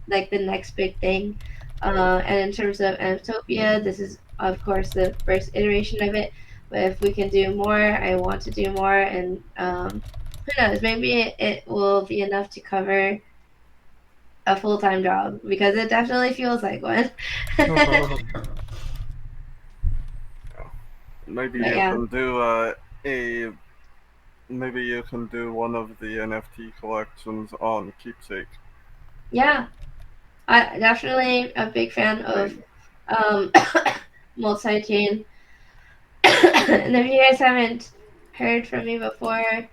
S7: like the next big thing. And in terms of NFTopia, this is of course the first iteration of it. But if we can do more, I want to do more. And who knows? Maybe it will be enough to cover a full-time job because it definitely feels like one.
S4: Maybe
S7: But
S4: you
S7: yeah.
S4: can do maybe you can do one of the NFT collections on Keepsake.
S7: Yeah, I definitely a big fan of multi-chain. And if you guys haven't heard from me before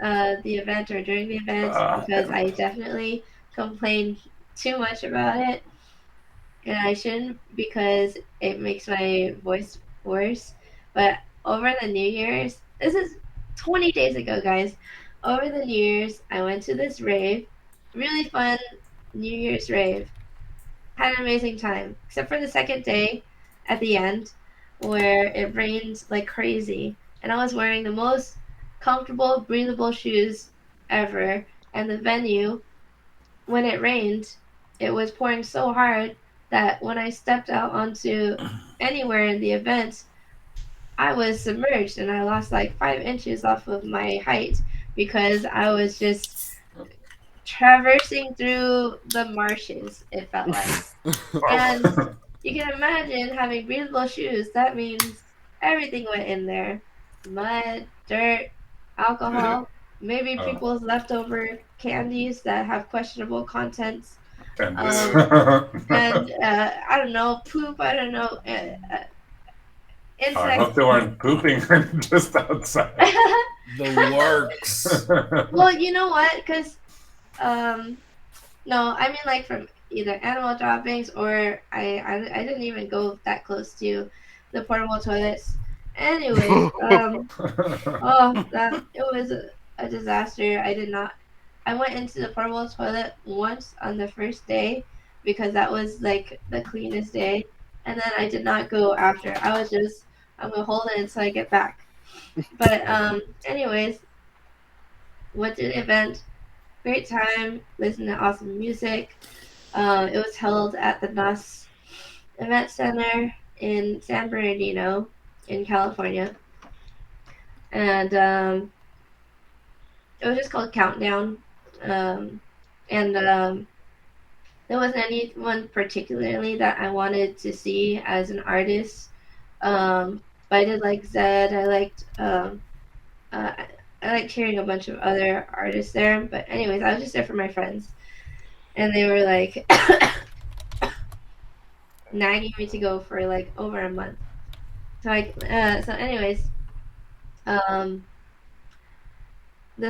S7: the event or during the event, because I definitely complain too much about it, and I shouldn't because it makes my voice worse. But over the New Year's, this is 20 days ago, guys. Over the New Year's, I went to this rave, really fun New Year's rave. Had an amazing time, except for the second day at the end where it rained like crazy. And I was wearing the most comfortable, breathable shoes ever. And the venue, when it rained, it was pouring so hard that when I stepped out onto anywhere in the event, I was submerged and I lost like 5 inches off of my height because I was just traversing through the marshes, it felt like. And you can imagine having breathable shoes. That means everything went in there. Mud, dirt, alcohol, maybe people's leftover candies that have questionable contents. And I don't know, poop, I don't know,
S6: I
S7: insects.
S6: hope they weren't pooping just outside.
S1: The works.
S7: Well, you know what? Because, no, I mean like from either animal droppings or I didn't even go that close to the portable toilets. Anyways, that it was a disaster. I went into the portable toilet once on the first day because that was like the cleanest day, and then I did not go after. I was just I'm gonna hold it until I get back. But anyways, went to the event. Great time, listening to awesome music. It was held at the NAS Event Center in San Bernardino in California. And it was just called Countdown. And there wasn't anyone particularly that I wanted to see as an artist. But I did like Zed. I liked hearing a bunch of other artists there. But anyways, I was just there for my friends, and they were like nagging me to go for like over a month. So anyways, the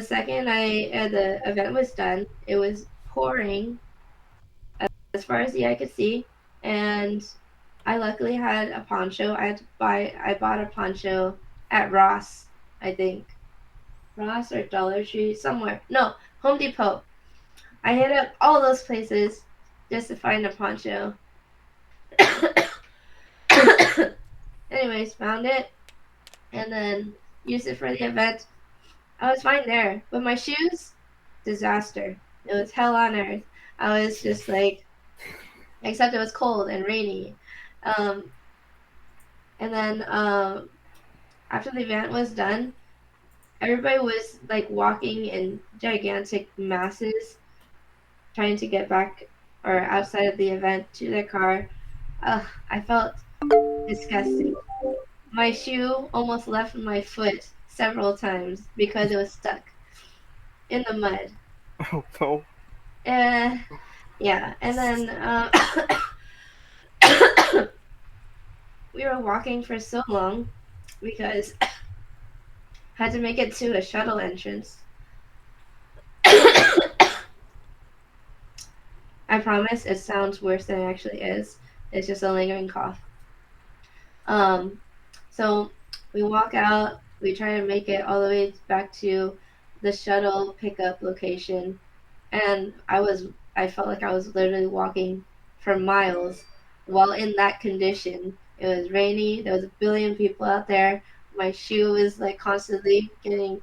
S7: second the event was done, it was pouring as far as the eye could see, and I luckily had a poncho. I bought a poncho at Ross, I think. Ross or Dollar Tree, somewhere. No, Home Depot. I hit up all those places just to find a poncho. Anyways, found it and then used it for the event. I was fine there, but my shoes, disaster. It was hell on earth. I was just like, except it was cold and rainy. And then after the event was done, everybody was like walking in gigantic masses, trying to get back or outside of the event to their car. I felt disgusting. My shoe almost left my foot several times because it was stuck in the mud.
S4: Oh no.
S7: Yeah, and then we were walking for so long because I had to make it to a shuttle entrance. I promise it sounds worse than it actually is. It's just a lingering cough. So we walk out, we try to make it all the way back to the shuttle pickup location, and I felt like I was literally walking for miles while in that condition. It was rainy, there was a billion people out there, my shoe was like constantly getting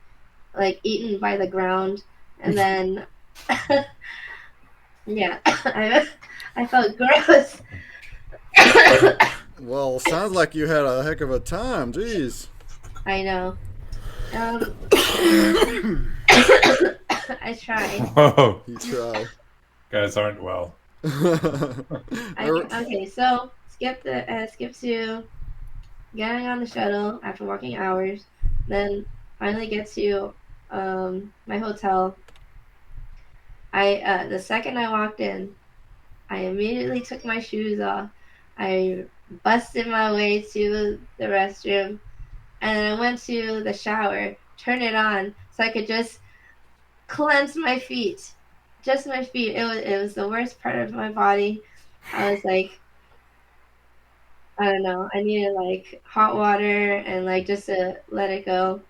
S7: like eaten by the ground, and then yeah, I felt gross.
S2: Well, sounds like you had a heck of a time. Jeez.
S7: I know. I tried.
S6: Whoa,
S2: You try.
S6: guys aren't well.
S7: Okay, so skip to getting on the shuttle after working hours, then finally get to my hotel. The second I walked in, I immediately took my shoes off. I busted my way to the restroom, and I went to the shower, turned it on so I could just cleanse my feet. Just my feet. It was the worst part of my body. I was like, I don't know. I needed like hot water and like just to let it go.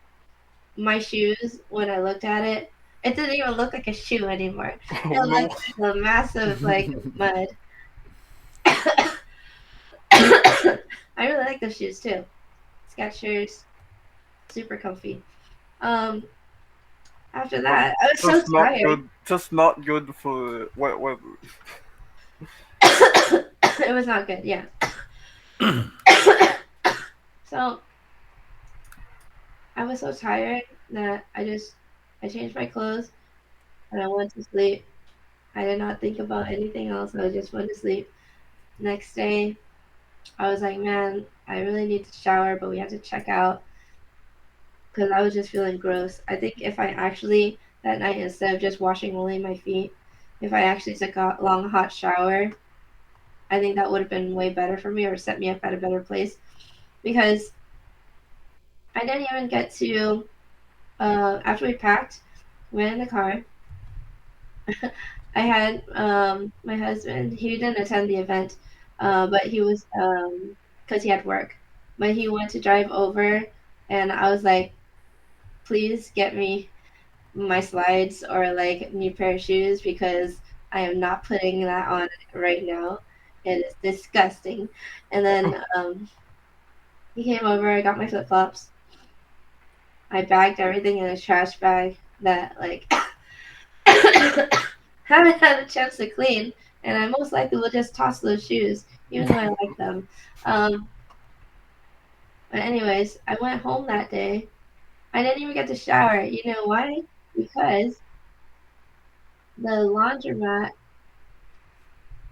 S7: My shoes, when I looked at it, it didn't even look like a shoe anymore. It
S4: Oh no.
S7: looked like a massive like mud. I really like those shoes too. Skechers, super comfy. After that, I was so
S4: Just not
S7: tired.
S4: good. Just not good for wet weather.
S7: It was not good, yeah. So I was so tired that I changed my clothes and I went to sleep. I did not think about anything else. I just went to sleep. Next day, I was like, man, I really need to shower, but we have to check out because I was just feeling gross. I think if I actually, that night, instead of just washing only my feet, if I actually took a long hot shower, I think that would have been way better for me or set me up at a better place because I didn't even get to, after we packed, went in the car. I had my husband, he didn't attend the event, but he was, because he had work, but he went to drive over, and I was like, please get me my slides or like a new pair of shoes because I am not putting that on right now. It is disgusting. And then he came over, I got my flip flops. I bagged everything in a trash bag that like haven't had a chance to clean and I most likely will just toss those shoes, even though I like them. But anyways, I went home that day. I didn't even get to shower. You know why? Because the laundromat,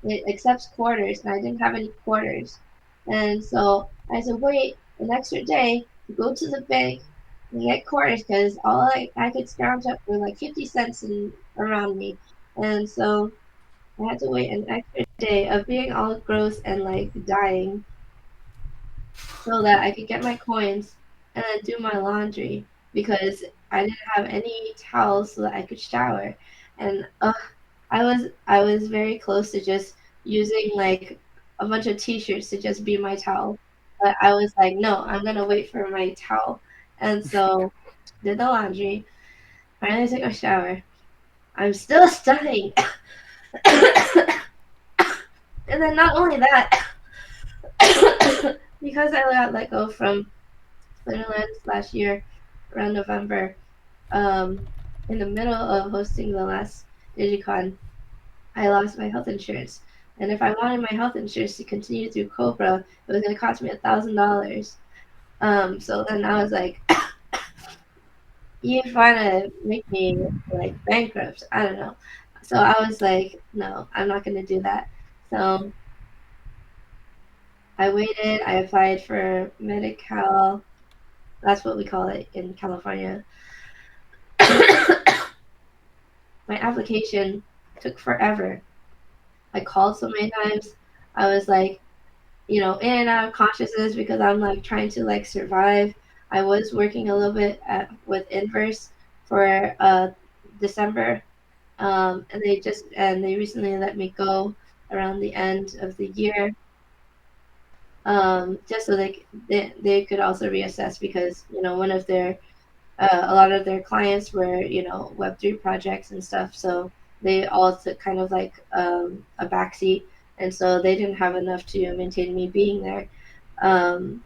S7: it accepts quarters, and I didn't have any quarters. And so I had to wait an extra day to go to the bank and get quarters because all I could scrounge up were like 50 cents around me. And so I had to wait an extra day of being all gross and like dying so that I could get my coins and then do my laundry because I didn't have any towels so that I could shower. And I was very close to just using like a bunch of t-shirts to just be my towel. But I was like, no, I'm gonna wait for my towel. And so did the laundry, finally took a shower. I'm still studying. And then not only that, because I got let go from Splinterlands last year around November, in the middle of hosting the last Digicon, I lost my health insurance. And if I wanted my health insurance to continue through Cobra, it was going to cost me $1,000. So then I was like, you trying to make me like bankrupt? I don't know. So I was like, no, I'm not going to do that. So I waited. I applied for Medi-Cal. That's what we call it in California. My application took forever. I called so many times. I was like, in and out of consciousness because I'm like trying to like survive. I was working a little bit with Inverse for December, and they recently let me go around the end of the year, just so they could also reassess because one of their a lot of their clients were Web3 projects and stuff, so they all took kind of like a backseat, and so they didn't have enough to maintain me being there.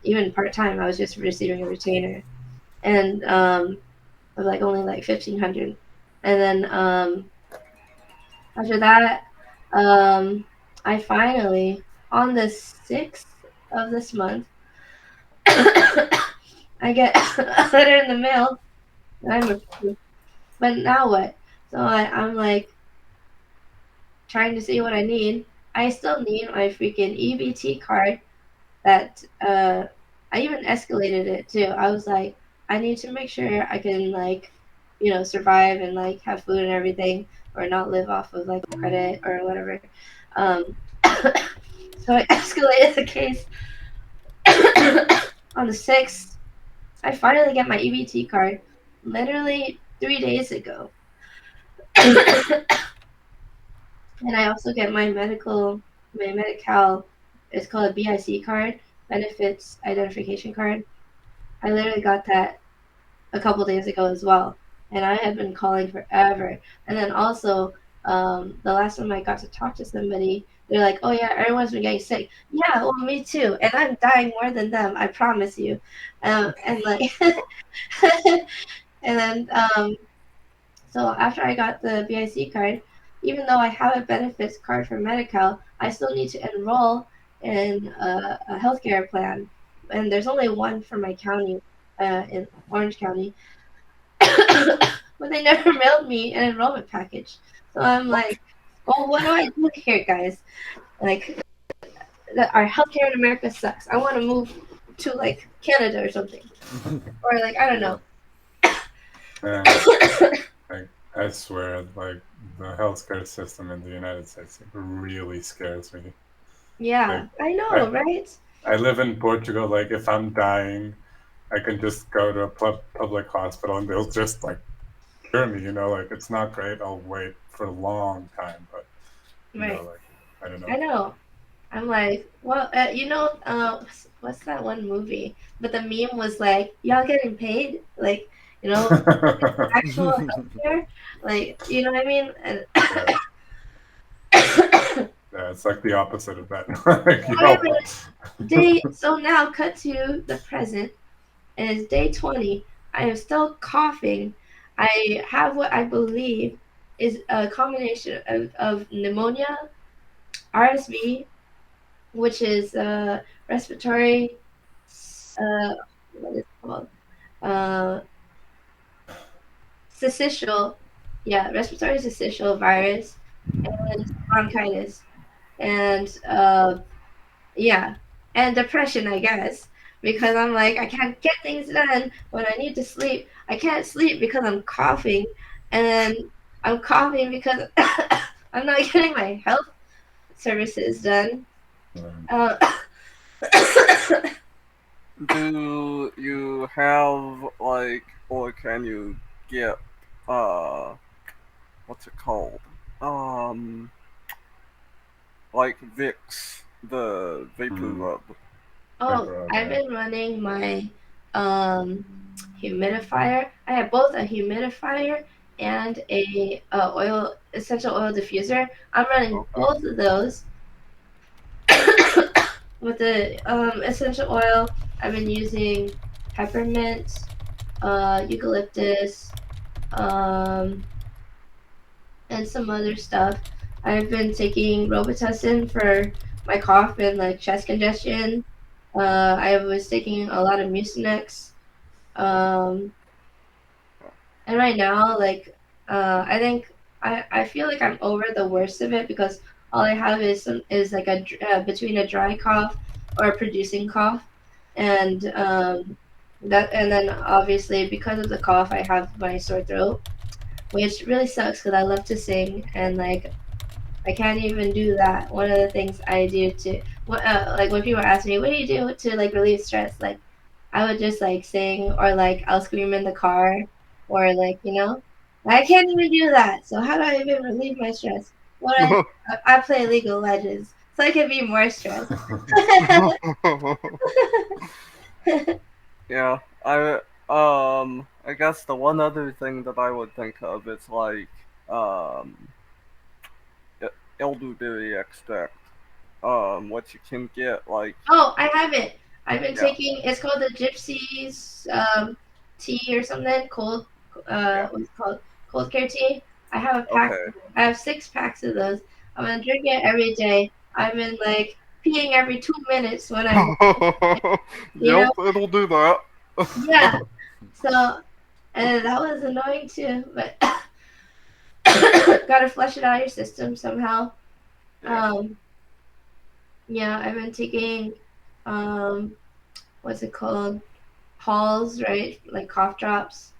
S7: Even part-time, I was just receiving a retainer, and of like only like 1,500. And then after that, I finally, on the 6th of this month, I get a letter in the mail and I'm approved. But now what? So I'm like trying to see what I need. I still need my freaking EBT card that I even escalated it too. I was like, I need to make sure I can like, survive and like have food and everything, or not live off of like credit or whatever. So I escalated the case on the 6th. I finally get my EBT card, literally 3 days ago. And I also get my Medi-Cal, it's called a BIC card, Benefits Identification Card. I literally got that a couple days ago as well. And I have been calling forever. And then also, the last time I got to talk to somebody, they're like, oh yeah, everyone's been getting sick. Yeah, well, me too. And I'm dying more than them, I promise you. And like, and then, so after I got the BIC card, even though I have a benefits card for Medi-Cal, I still need to enroll in a healthcare plan. And there's only one for my county, in Orange County. But they never mailed me an enrollment package. So I'm like, well, what do I do here, guys? Like, our healthcare in America sucks. I want to move to, like, Canada or something. Or, like, I don't know.
S6: I swear, like, the healthcare system in the United States really scares me.
S7: Yeah, I know, right?
S6: I live in Portugal. Like, if I'm dying, I can just go to a public hospital and they'll just, like, cure me, like, it's not great. I'll wait for a long time, but,
S7: Right.
S6: like, I don't know.
S7: I know. I'm like, well, what's that one movie? But the meme was like, y'all getting paid? Like, actual healthcare? Like, you know what I mean? And
S6: Yeah, it's like the opposite of that.
S7: So now cut to the present, and it's day 20. I am still coughing. I have what I believe is a combination of pneumonia RSV, which is respiratory, what is it called? Syncytial, yeah, respiratory syncytial virus, and bronchitis, and yeah, and depression, I guess, because I'm like, I can't get things done when I need to sleep. I can't sleep because I'm coughing, and I'm coughing because I'm not getting my health services done. Uh,
S4: Do you have like, or can you get what's it called? Like Vicks, the vapor rub.
S7: Oh, I've been running my humidifier. I have both a humidifier and a essential oil diffuser. I'm running both of those. With the essential oil, I've been using peppermint, eucalyptus, and some other stuff. I've been taking Robitussin for my cough and like chest congestion. I was taking a lot of Mucinex. And right now, like, I think I feel like I'm over the worst of it because all I have is like between a dry cough or a producing cough, and and then obviously because of the cough, I have my sore throat, which really sucks because I love to sing and like I can't even do that. One of the things I do to, like when people ask me, what do you do to like relieve stress? Like, I would just like sing or like I'll scream in the car or like, I can't even do that. So how do I even relieve my stress? I play League of Legends so I can be more stressed.
S4: Yeah, I guess the one other thing that I would think of is like elderberry extract. What you can get like.
S7: Oh, I have it. I've been taking. It's called the Gypsies tea or something. What's it called? Cold care tea. I have a pack.
S4: Okay.
S7: I have 6 packs of those. I'm gonna drink it every day. I've been like peeing every 2 minutes when I'm.
S4: Yep, it'll do that.
S7: Yeah. So, and that was annoying too, but gotta flush it out of your system somehow.
S4: Yeah.
S7: Yeah, I've been taking, what's it called? Halls, right? Like cough drops.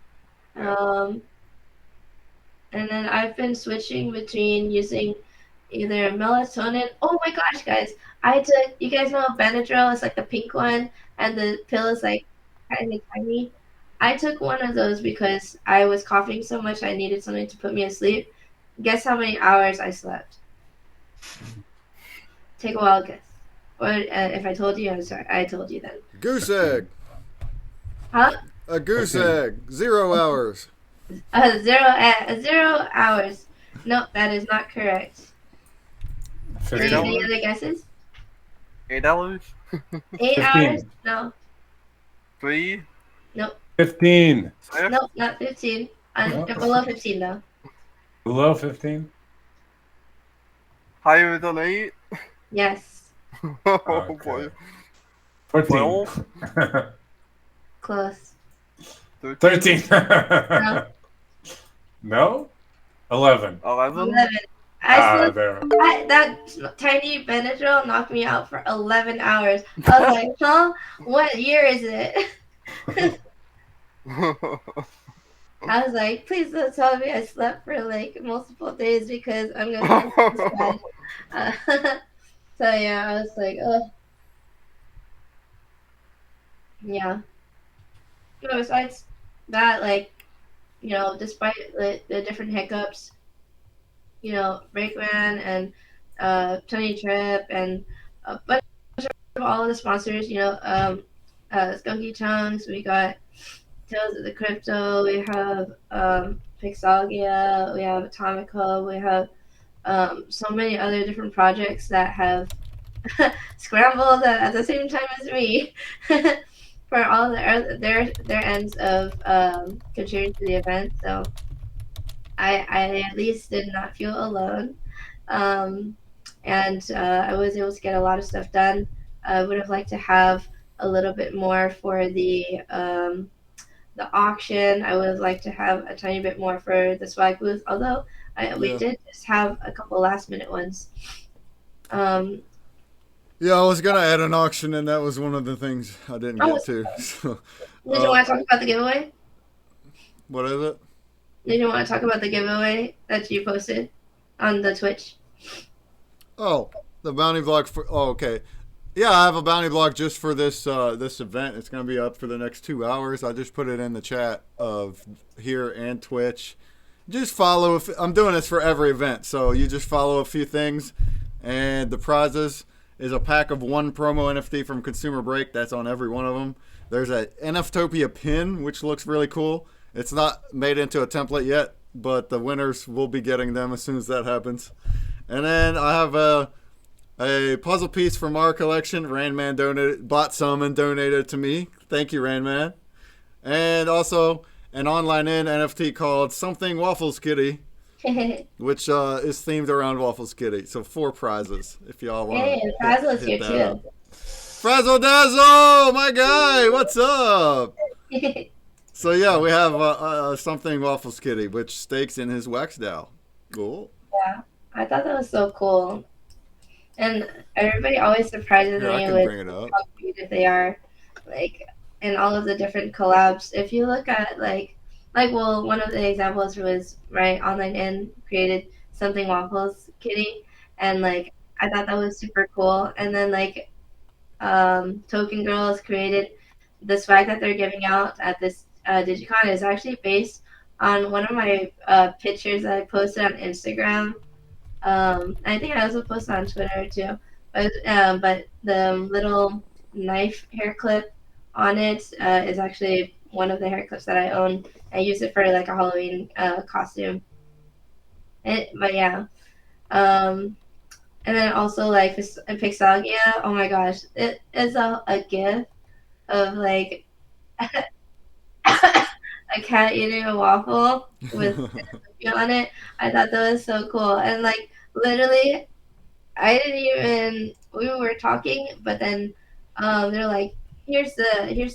S7: And then I've been switching between using either melatonin. Oh my gosh, guys! You guys know Benadryl? It's like the pink one, and the pill is like tiny, tiny. I took one of those because I was coughing so much I needed something to put me to sleep. Guess how many hours I slept? Take a wild guess. Or if I told you, I'm sorry. I told you then.
S2: Goose egg.
S7: Huh?
S2: A goose egg. 0 hours.
S7: 0 hours. No, that is not correct.
S6: 15.
S7: Any other guesses?
S4: 8 hours?
S7: 8
S6: 15.
S7: hours? No.
S4: 3?
S7: Nope.
S6: 15.
S4: 6?
S7: Nope, not 15. Below 15 though.
S6: Below 15?
S4: Higher than 8?
S7: Yes.
S4: Oh
S6: Okay.
S4: boy.
S6: 14.
S4: 12?
S7: Close.
S6: 13.
S7: No.
S6: No? 11.
S4: 11?
S7: 11. I slept.
S6: There.
S7: That tiny Benadryl knocked me out for 11 hours. I was like, huh? What year is it? I was like, please don't tell me I slept for like multiple days because I'm gonna feel this bad. So yeah, I was like, oh, yeah. No, besides that, like, despite the different hiccups, Breakman and Tony Tripp and a bunch of all of the sponsors, Skunky Chunks, we got Tales of the Crypto, we have Pixelgia, we have Atomic Hub, we have so many other different projects that have scrambled at the same time as me for all their ends of contributing to the event. So I at least did not feel alone. and I was able to get a lot of stuff done. I would have liked to have a little bit more for the auction. I would have liked to have a tiny bit more for the swag booth, although we
S2: Yeah.
S7: did just have a couple last minute ones. Um,
S2: Yeah, I was gonna add an auction, and that was one of the things I didn't
S7: oh,
S2: get to. So,
S7: did you want to talk about the giveaway?
S2: what is it?
S7: Did you want to talk about the giveaway that you posted on the Twitch?
S2: Oh, the bounty block for. Oh, okay. Yeah, I have a bounty block just for this this event. It's gonna be up for the next 2 hours. I just put it in the chat of here and Twitch. Just follow. I'm doing this for every event, so you just follow a few things, and the prizes is a pack of 1 promo NFT from ConsumerBreak. That's on every one of them. There's a NFTopia pin, which looks really cool. It's not made into a template yet, but the winners will be getting them as soon as that happens. And then I have a puzzle piece from our collection. Randman bought some and donated it to me. Thank you, Randman. And also an online NFT called Something Waffles Kitty, which is themed around Waffles Kitty. So 4 prizes if y'all want.
S7: Hey, Frazzle's here too.
S2: Frazzle Dazzle, my guy, what's up? So yeah, we have Something Waffles Kitty, which stakes in his wax doll. Cool.
S7: Yeah, I thought that was so cool. And everybody always surprises
S2: Here, I
S7: me
S2: can
S7: with
S2: bring it up.
S7: how creative they are, like, in all of the different collabs. If you look at well, one of the examples was right online in created Something Waffles Kitty, and like I thought that was super cool. And then like Token Girls created the swag that they're giving out at this Digicon is actually based on one of my pictures that I posted on Instagram. I think I also posted on Twitter too. But the little knife hair clip on it is actually one of the hair clips that I own. I use it for like a Halloween costume. But yeah. And then also like Pixelgia, oh my gosh, it is a gif of like a cat eating a waffle with on it. I thought that was so cool. And like literally I didn't even we were talking, but then they're like, here's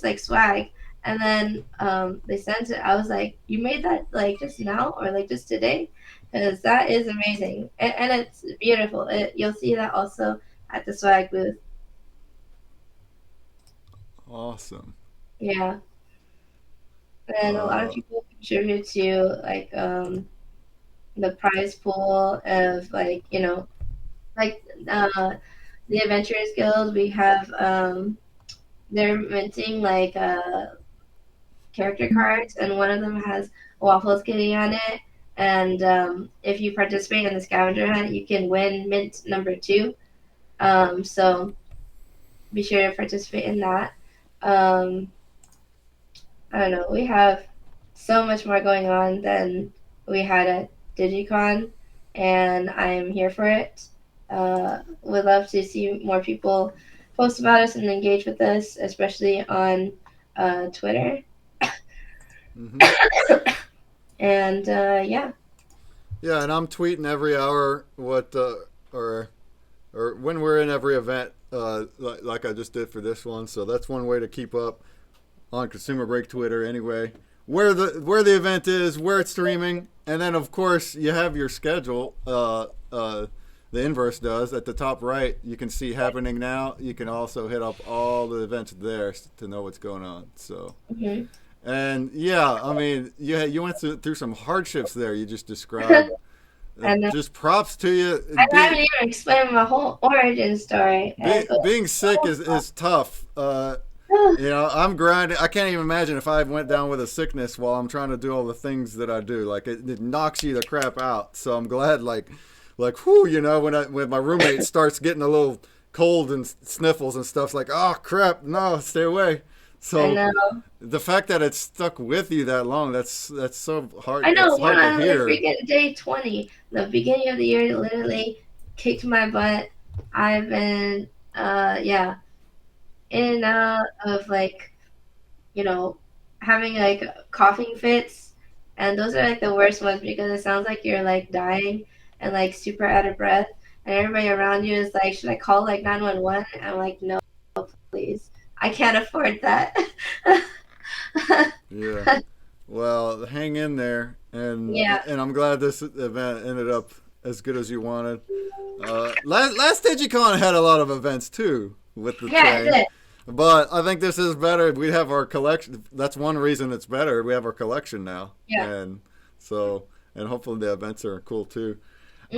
S7: like swag, and then they sent it. I was like, you made that like just now or like just today? Because that is amazing, and it's beautiful. You'll see that also at the swag booth.
S2: Awesome.
S7: Yeah, and a lot of people contribute to like the prize pool of like like the Adventurers Guild. We have they're minting like character cards, and one of them has a Waffles Kitty on it. And if you participate in the scavenger hunt, you can win mint number 2. So be sure to participate in that. I don't know. We have so much more going on than we had at Digicon, and I'm here for it. Would love to see more people post about us and engage with us, especially on Twitter.
S2: Mm-hmm.
S7: And yeah.
S2: Yeah, and I'm tweeting every hour what or when we're in every event, like I just did for this one. So that's one way to keep up on Consumer Break Twitter. Anyway, where the event is, where it's streaming, and then of course you have your schedule. The inverse does at the top right. You can see happening now. You can also hit up all the events there to know what's going on. So.
S7: Mm-hmm.
S2: And yeah, I mean, you went through some hardships there. You just described. Just props to you.
S7: I haven't even explained my whole origin story.
S2: Being sick is tough. I'm grinding. I can't even imagine if I went down with a sickness while I'm trying to do all the things that I do. Like it knocks you the crap out. So I'm glad, like, whew, when my roommate starts getting a little cold and sniffles and stuff, it's like, oh crap, no, stay away. So the fact that it's stuck with you that long, that's so hard.
S7: I know.
S2: Hard to hear.
S7: Freaking day 20, the beginning of the year, it literally kicked my butt. I've been, in and out of like, having like coughing fits, and those are like the worst ones because it sounds like you're like dying and like super out of breath. and everybody around you is like, should I call like 911? I'm like, no, please. I can't afford that.
S2: Yeah. Well, hang in there,
S7: Yeah.
S2: and I'm glad this event ended up as good as you wanted. Last DigiCon had a lot of events too with the
S7: Yeah, it
S2: train,
S7: did.
S2: but I think this is better. We have our collection. That's one reason it's better. We have our collection now,
S7: Yeah.
S2: and so and hopefully the events are cool too.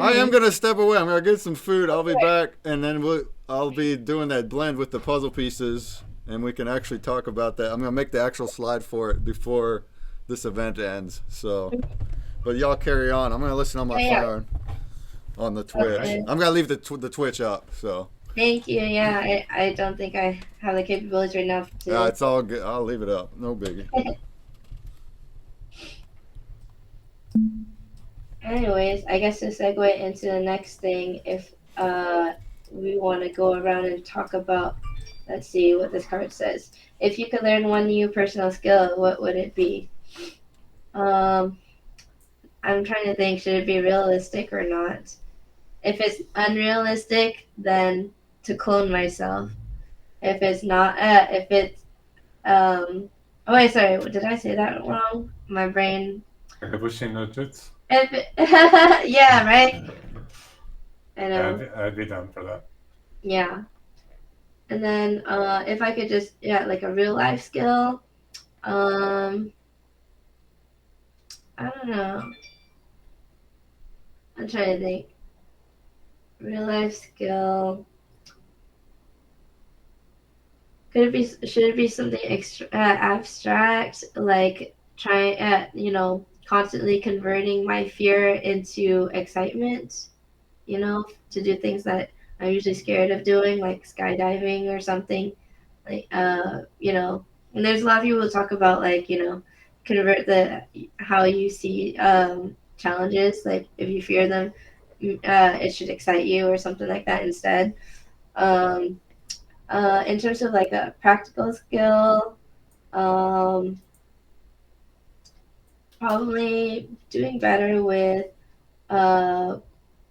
S2: I am
S7: Mhm.
S2: gonna step away. I'm gonna get some food. I'll be back, and then I'll be doing that blend with the puzzle pieces, and we can actually talk about that. I'm gonna make the actual slide for it before this event ends. So, but y'all carry on. I'm gonna listen on my
S7: Yeah.
S2: phone on the Twitch.
S7: Okay.
S2: I'm gonna leave the Twitch up. So
S7: Thank you. Yeah, I don't think I have the capabilities right now to.
S2: it's all good. I'll leave it up. No biggie.
S7: Anyways, I guess to segue into the next thing, if we want to go around and talk about, let's see what this card says. If you could learn one new personal skill, what would it be? Um, I'm trying to think, should it be realistic or not? If it's unrealistic, then to clone myself. If it's not, if it's, oh wait, sorry, did I say that wrong? My brain.
S6: Kabushi no Jutsu.
S7: If it, yeah, right. I know.
S6: I'd be down for that.
S7: Yeah. And then if I could just like a real life skill, I don't know. I'm trying to think. Real life skill. Could it be? Should it be something abstract, like trying constantly converting my fear into excitement? To do things that I'm usually scared of doing, like skydiving or something. Like, and there's a lot of people who talk about like, convert how you see challenges. Like if you fear them, it should excite you or something like that instead. Um, in terms of like a practical skill, um, probably doing better with uh,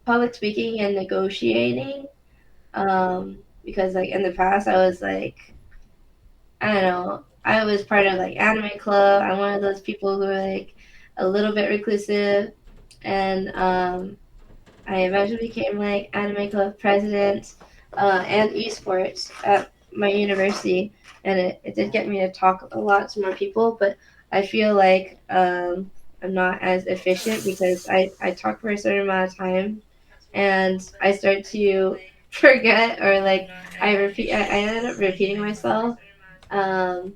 S7: public speaking and negotiating. Because like in the past, I was like, I don't know, I was part of like anime club. I'm one of those people who are like a little bit reclusive, and I eventually became like anime club president and esports at my university, and it did get me to talk a lot to more people. But I feel like I'm not as efficient because I talk for a certain amount of time, and I start to forget or like I ended up repeating myself um,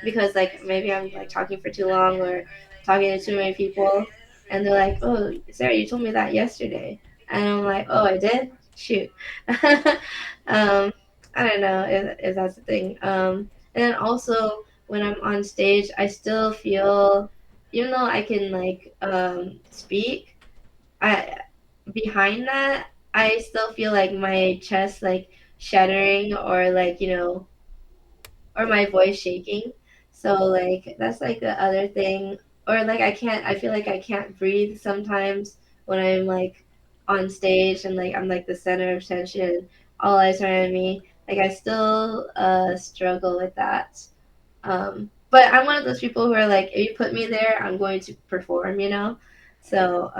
S7: because like maybe I'm like talking for too long or talking to too many people, and they're like, "Oh, Sarah, you told me that yesterday," and I'm like, "Oh, I did? Shoot." um, I don't know if that's the thing. And then also when I'm on stage, I still feel, even though I can like speak, I behind that I still feel like my chest like shattering or like or my voice shaking. So like that's like the other thing. Or like I feel like I can't breathe sometimes when I'm like on stage and like I'm like the center of attention. All eyes are on me. Like I still struggle with that. But I'm one of those people who are like, if you put me there, I'm going to perform. So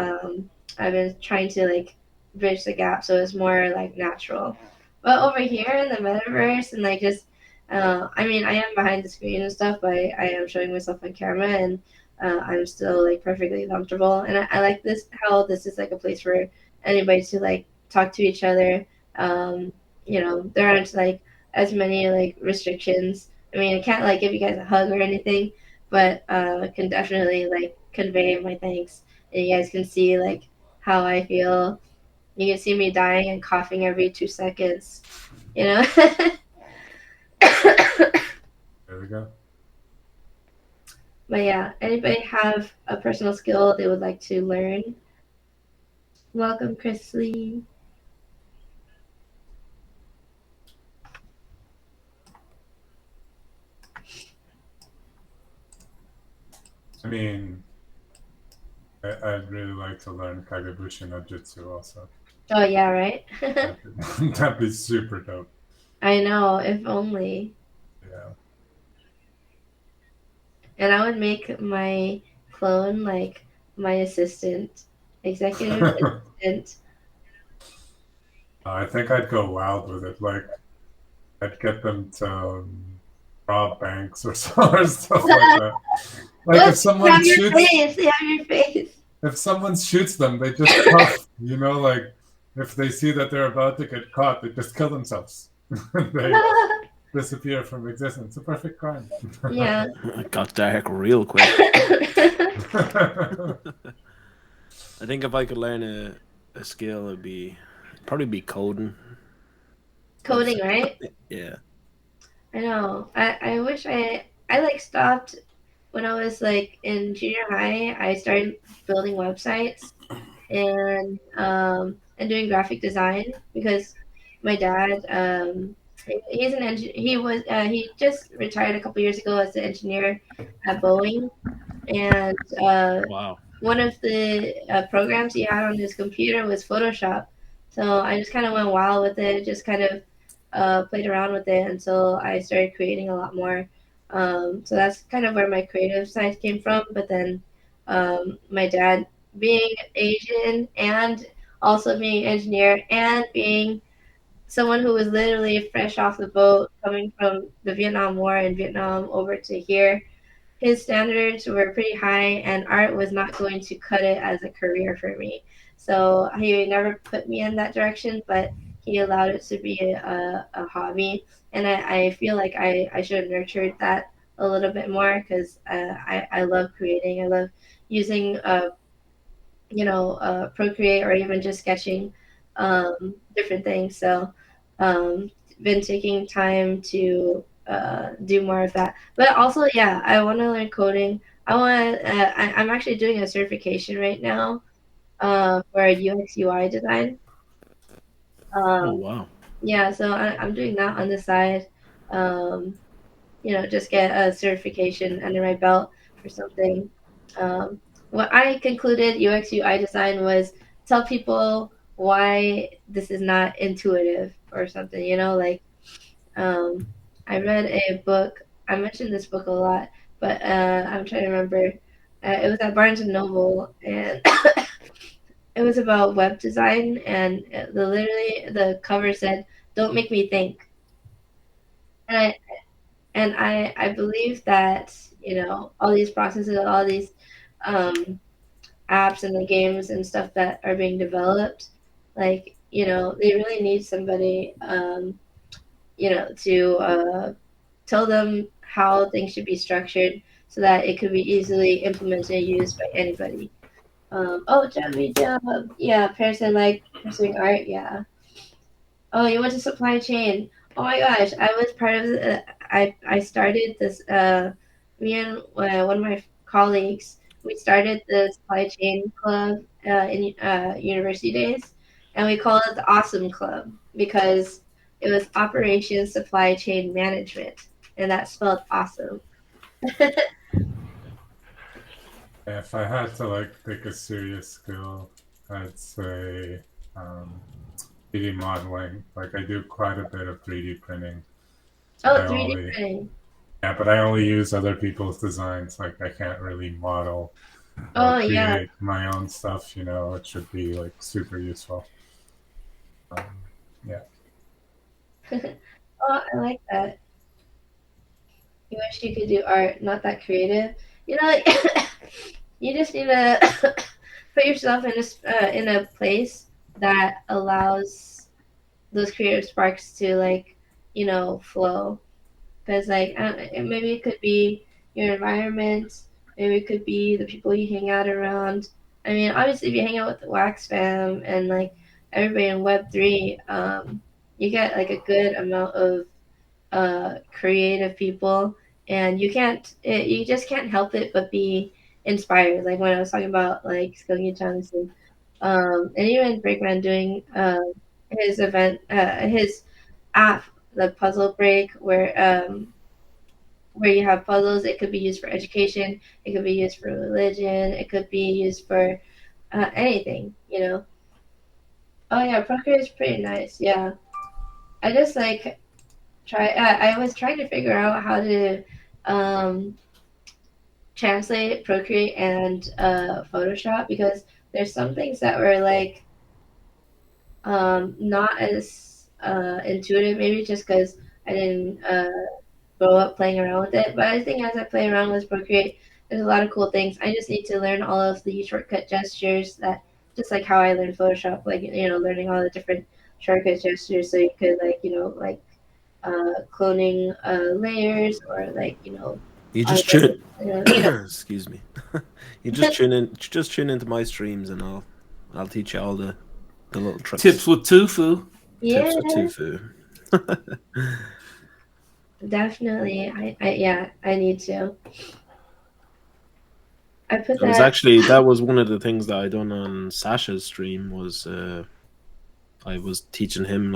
S7: I've been trying to like bridge the gap so it's more like natural. But over here in the metaverse and like just, I mean, I am behind the screen and stuff, but I am showing myself on camera and I'm still like perfectly comfortable. And I like this, how this is like a place for anybody to like talk to each other. There aren't like as many like restrictions. I mean, I can't like give you guys a hug or anything, but I can definitely like convey my thanks, and you guys can see like how I feel. You can see me dying and coughing every 2 seconds, you know.
S6: There we go.
S7: But yeah, anybody have a personal skill they would like to learn? Welcome, Chrisley.
S6: I mean, I'd really like to learn Kagebushi no Jutsu also.
S7: Oh yeah, right.
S6: That'd be super dope.
S7: I know, if only.
S6: Yeah.
S7: And I would make my clone like my assistant, executive assistant.
S6: I think I'd go wild with it. Like, I'd get them to rob banks or, or stuff like that. Like,
S7: Look, they have your face. They have your face.
S6: if someone shoots them, they just puff. You know, like if they see that they're about to get caught, they just kill themselves. They disappear from existence. A perfect crime.
S7: Yeah.
S3: It got dark real quick. I think if I could learn a skill, it'd probably be coding.
S7: Coding, right?
S3: Yeah.
S7: I know. I wish I like stopped when I was like in junior high. I started building websites and doing graphic design because my dad he's an engineer. He just retired a couple years ago as an engineer at Boeing, and
S3: Wow.
S7: one of the programs he had on his computer was Photoshop. So I just kind of went wild with it, just kind of played around with it until I started creating a lot more. So that's kind of where my creative side came from. But then my dad, being Asian and also being an engineer and being someone who was literally fresh off the boat coming from the Vietnam War and Vietnam over to here, his standards were pretty high, and art was not going to cut it as a career for me. So he never put me in that direction, but he allowed it to be a hobby. And I feel like I should have nurtured that a little bit more because I love creating. I love using Procreate or even just sketching different things. So, been taking time to do more of that. But also, yeah, I want to learn coding. I'm actually doing a certification right now for UX UI design.
S3: Oh
S7: Um,
S3: wow.
S7: yeah, so I'm doing that on the side. Um, just get a certification under my belt for something. Um, what I concluded UX UI design was tell people why this is not intuitive or something, like um, I read a book. I mentioned this book a lot, but I'm trying to remember. It was at Barnes and Noble, and it was about web design. And the cover said, "Don't make me think." And I believe that all these processes, all these um, apps and the games and stuff that are being developed, like they really need somebody to tell them how things should be structured so that it could be easily implemented and used by anybody. Oh, Jabby Job, yeah, person like pursuing art, yeah. Oh, you went to supply chain. Oh my gosh, I was part of the. I started this. Me and one of my colleagues, we started the supply chain club in university days, and we called it the Awesome Club because it was Operations Supply Chain Management, and that spelled awesome.
S6: If I had to like pick a serious skill, I'd say 3D modeling. Like I do quite a bit of 3D printing.
S7: Oh,
S6: I
S7: 3D
S6: only
S7: printing.
S6: Yeah, but I only use other people's designs. Like I can't really model or
S7: Oh yeah.
S6: create my own stuff. You know, it should be like super useful. Um, yeah.
S7: Oh, I like that. You wish you could do art, not that creative. Like, you just need to put yourself in a place that allows those creative sparks to flow. Because maybe it could be your environment, maybe it could be the people you hang out around. I mean, obviously, if you hang out with the Wax fam and like everybody in Web3, you get like a good amount of creative people, and you just can't help it but be inspired. Like when I was talking about like Skilly Johnson, and even Breakman doing his event, his app, the Puzzle Break, where you have puzzles. It could be used for education. It could be used for religion. It could be used for anything. You know. Oh yeah, Procreate is pretty nice. Yeah, I just like try. I was trying to figure out how to um, translate Procreate and Photoshop because there's some things that were like not as intuitive, maybe just because I didn't grow up playing around with it. But I think as I play around with Procreate, there's a lot of cool things. I just need to learn all of the shortcut gestures that, just like how I learned Photoshop, like learning all the different shortcut gestures, so you could like cloning layers or
S3: You
S7: all
S3: just
S7: the,
S3: tune.
S7: you know.
S3: Excuse me. You just tune into my streams, and I'll teach you all the little tricks.
S5: Tips with Tofu.
S7: Yeah,
S3: Tips with Tofu.
S7: definitely. I need to. I put
S3: It was
S7: that.
S3: actually that was one of the things that I done on Sasha's stream was I was teaching him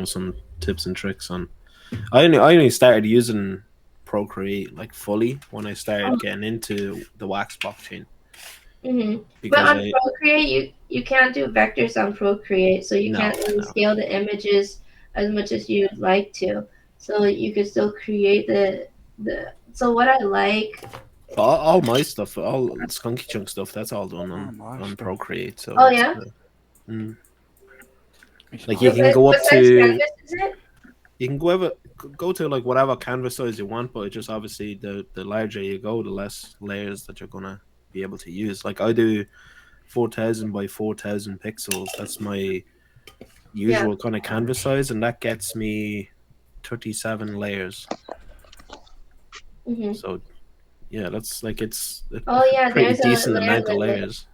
S3: some tips and tricks on. I only started using Procreate like fully when I started getting into the Wax blockchain
S7: But
S3: because
S7: on Procreate, you can't do vectors on Procreate, so you can't really
S3: no.
S7: scale the images as much as you'd like to. So you could still create the. So what I like.
S3: All my stuff, all Skunky Chunk stuff, that's all done on Procreate. So
S7: Oh yeah.
S3: Like you can go up
S7: What size
S3: to
S7: canvas is it?
S3: you can go to like whatever canvas size you want, but it just obviously the larger you go, the less layers that you're gonna be able to use. Like I do 4,000 by 4,000 pixels. That's my usual kind of canvas size, and that gets me 37 layers. So yeah, that's like it's pretty
S7: there's
S3: decent
S7: a layer
S3: amount of
S7: limit.
S3: layers.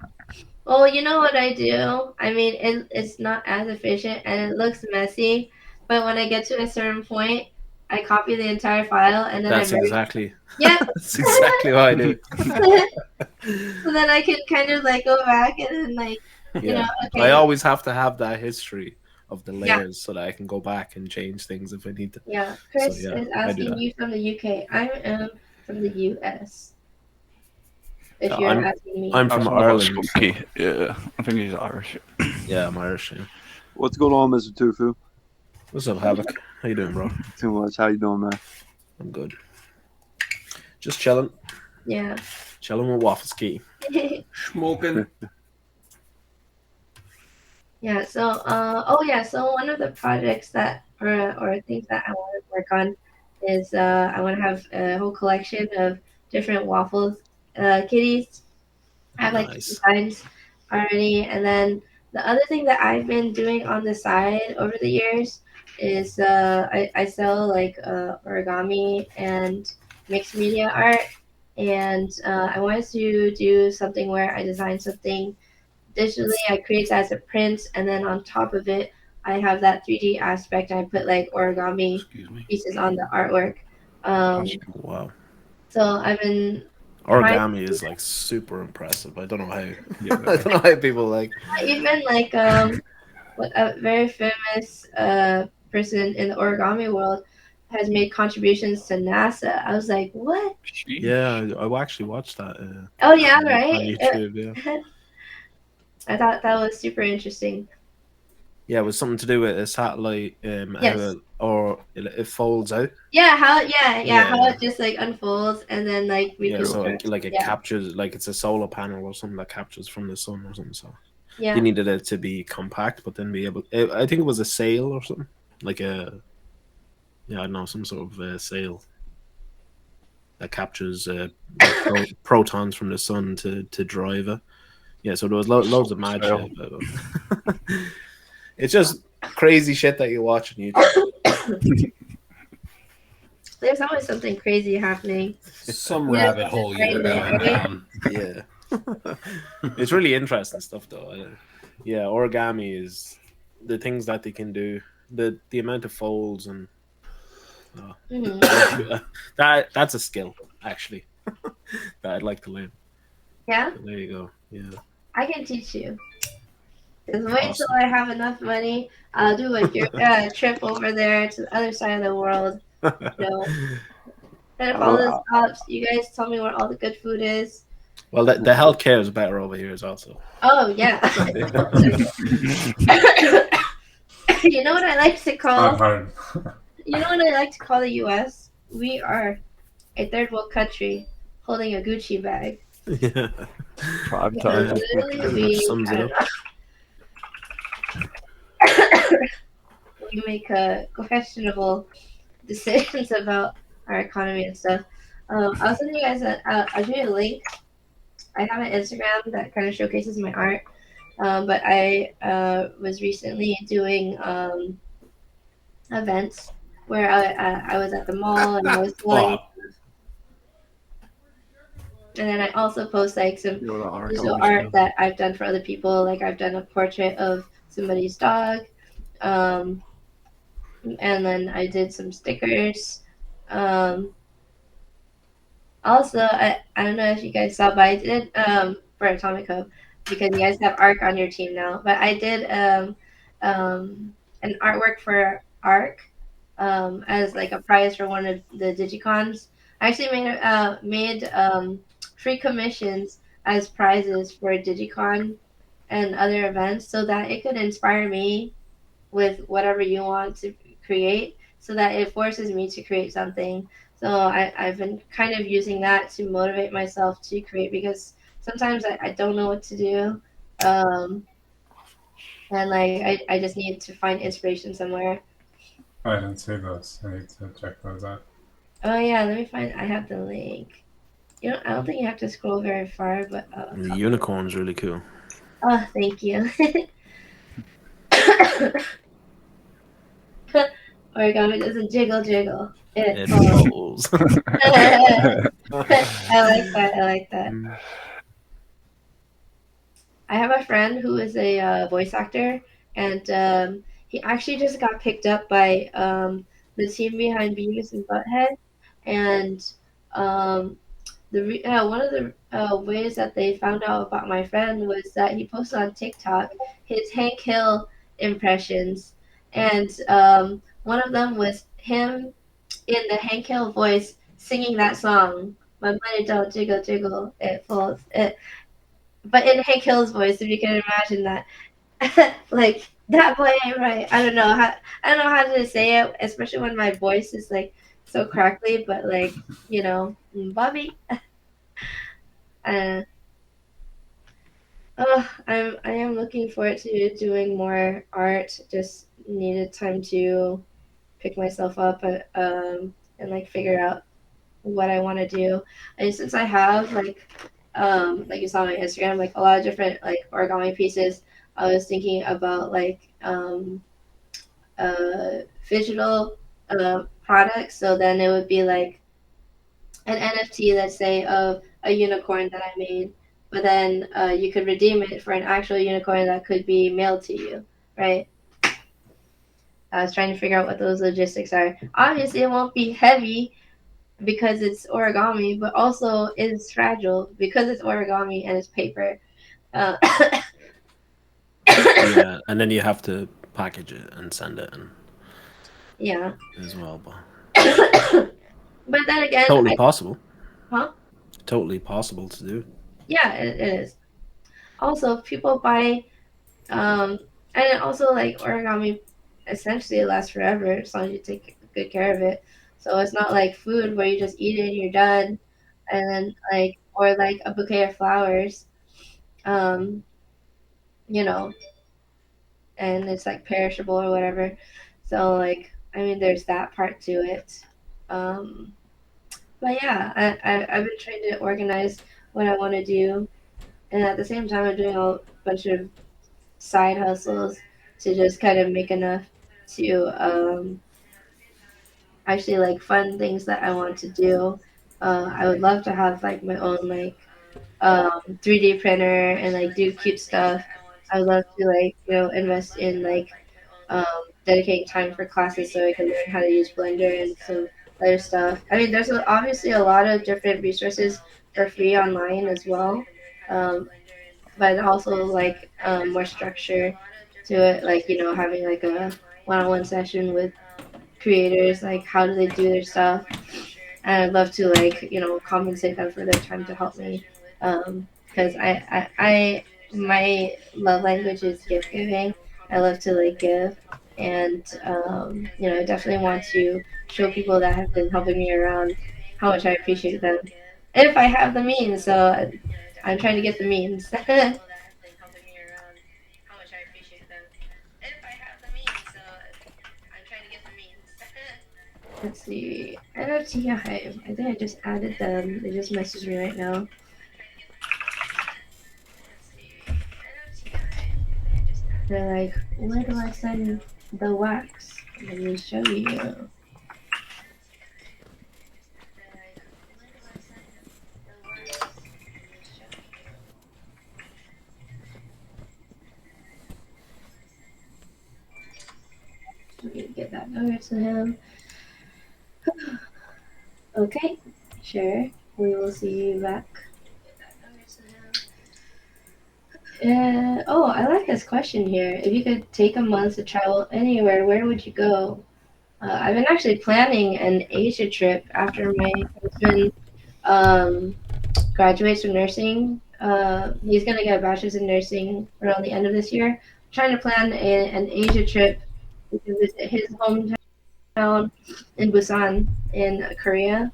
S7: Well, you know what I do? I mean, it's not as efficient and it looks messy, but when I get to a certain point, I copy the entire file and then
S3: That's exactly
S7: that's
S3: exactly what I do.
S7: So then I can kind of like go back and then
S3: I always have to have that history of the
S7: Yeah.
S3: layers so that I can go back and change things if I need to.
S7: Yeah, Chris
S3: So, yeah,
S7: is
S3: I do
S7: asking
S3: that.
S7: you from the UK. I am from the US. If
S3: So
S7: you're asking me.
S3: I'm from Ireland.
S8: Skunky. Yeah, I think he's Irish.
S3: Yeah, I'm Irish. Yeah.
S9: What's going on, Mr. Tofu?
S3: What's up, Havoc? How you doing, bro?
S9: Too much. How you doing, man?
S3: I'm good. Just chilling.
S7: Yeah.
S3: Chilling with Waffles Kitty.
S5: Smoking.
S7: Yeah, so so one of the projects that or things that I want to work on is I want to have a whole collection of different waffles kitties. I have like
S3: Nice.
S7: designs already, and then the other thing that I've been doing on the side over the years is I sell like origami and mixed media art, and I wanted to do something where I design something digitally. I create that as a print, and then on top of it, I have that 3D aspect. And I put like origami pieces on the artwork.
S3: Wow.
S7: So I've been
S3: origami is like super impressive. I don't know how. I don't know how people like.
S7: Even like what a very famous person in the origami world has made contributions to NASA. I was like, what?
S3: Yeah, I actually watched that.
S7: Oh yeah,
S3: on
S7: right.
S3: YouTube, yeah.
S7: I thought that was super interesting.
S3: Yeah, it was something to do with a satellite,
S7: Yes.
S3: it folds out.
S7: Yeah, how it just like unfolds and then like
S3: it captures, like it's a solar panel or something that captures from the sun or something. So
S7: Yeah.
S3: you needed it to be compact, but then be able. I think it was a sail or something, like a I don't know, some sort of sail that captures protons from the sun to drive it. Yeah, so there was loads of mad shit. It's just crazy shit that you watch on YouTube.
S7: There's always something crazy happening.
S1: Some rabbit hole you're going down.
S3: Yeah. It's really interesting stuff, though. Yeah, origami is the things that they can do, the amount of folds and that's a skill actually that I'd like to learn.
S7: Yeah.
S3: So there you go. Yeah.
S7: I can teach you. Just wait till I have enough money. I'll do a trip over there to the other side of the world. And if all this stops, you guys tell me where all the good food is,
S3: Well, the healthcare is better over here as also.
S7: Oh yeah. You know what I like to call?
S6: Not hard.
S7: You know what I like to call the U.S.? We are a third world country holding a Gucci bag.
S3: Yeah.
S8: Prime
S7: Because
S8: time.
S7: literally, we
S3: Sums it up.
S7: we make questionable decisions about our economy and stuff. I'll send you guys I'll give you a link. I have an Instagram that kind of showcases my art. But I was recently doing events where I was at the mall and I was selling. And then I also post like some digital art that I've done for other people. Like I've done a portrait of somebody's dog. And then I did some stickers. Also, I don't know if you guys saw, but I did for Atomic Hub because you guys have Arc on your team now. But I did an artwork for Arc as like a prize for one of the Digicons. I actually made free commissions as prizes for Digicon and other events so that it could inspire me with whatever you want to create, so that it forces me to create something. So I've been kind of using that to motivate myself to create because sometimes I don't know what to do. And like I just need to find inspiration somewhere.
S6: I didn't see those. I need to check those out.
S7: Oh yeah, let me find. I have the link. I don't think you have to scroll very far, but
S3: The unicorn's really cool.
S7: oh, thank you. Origami doesn't jiggle. It
S3: falls.
S7: I like that. I have a friend who is a voice actor, and he actually just got picked up by the team behind Beavis and Butthead, and one of the ways that they found out about my friend was that he posted on TikTok his Hank Hill impressions, and one of them was him in the Hank Hill voice singing that song. My money don't jiggle, it falls. But in Hank Hill's voice, if you can imagine that, like that boy ain't right. I don't know how to say it, especially when my voice is like so crackly. But like Bobby. I am looking forward to doing more art. Just needed time to pick myself up and like figure out what I want to do. And since I have like you saw on my Instagram, like a lot of different like origami pieces, I was thinking about like digital products. So then it would be like an NFT, let's say, of a unicorn that I made, but then you could redeem it for an actual unicorn that could be mailed to you, right? I was trying to figure out what those logistics are. Obviously, it won't be heavy because it's origami, but also it's fragile because it's origami and it's paper.
S3: Yeah, and then you have to package it and send it in.
S7: Yeah.
S3: As well, but
S7: but then again,
S3: totally possible.
S7: Huh?
S3: Totally possible to do.
S7: Yeah, it is. Also, people buy, and also like origami, essentially lasts forever as long as you take good care of it. So it's not like food where you just eat it and you're done, and then or like a bouquet of flowers, you know, and it's like perishable or whatever. So there's that part to it. But yeah, I've been trying to organize what I want to do, and at the same time, I'm doing a bunch of side hustles to just kind of make enough to actually like fun things that I want to do. I would love to have like my own 3D printer and like do cute stuff. I would love to invest in dedicating time for classes so I can learn how to use Blender and some other stuff. I mean, there's obviously a lot of different resources for free online as well, but also more structure to it, having like a one-on-one session with creators, like how do they do their stuff, and I'd love to compensate them for their time to help me Because my love language is gift giving. I love to like give, and I definitely want to show people that have been helping me around how much I appreciate them, if I have the means. So I'm trying to get the means. Let's see. NFT Hive. I think I just added them. They just messaged me right now. They're like, where do I send the wax? Let me show you. Let me get that over to him. Okay, sure. We will see you back. Oh, I like this question here. If you could take a month to travel anywhere, where would you go? I've been actually planning an Asia trip after my husband graduates from nursing. He's gonna get a bachelor's in nursing around the end of this year. I'm trying to plan an Asia trip to visit his hometown in Busan in Korea.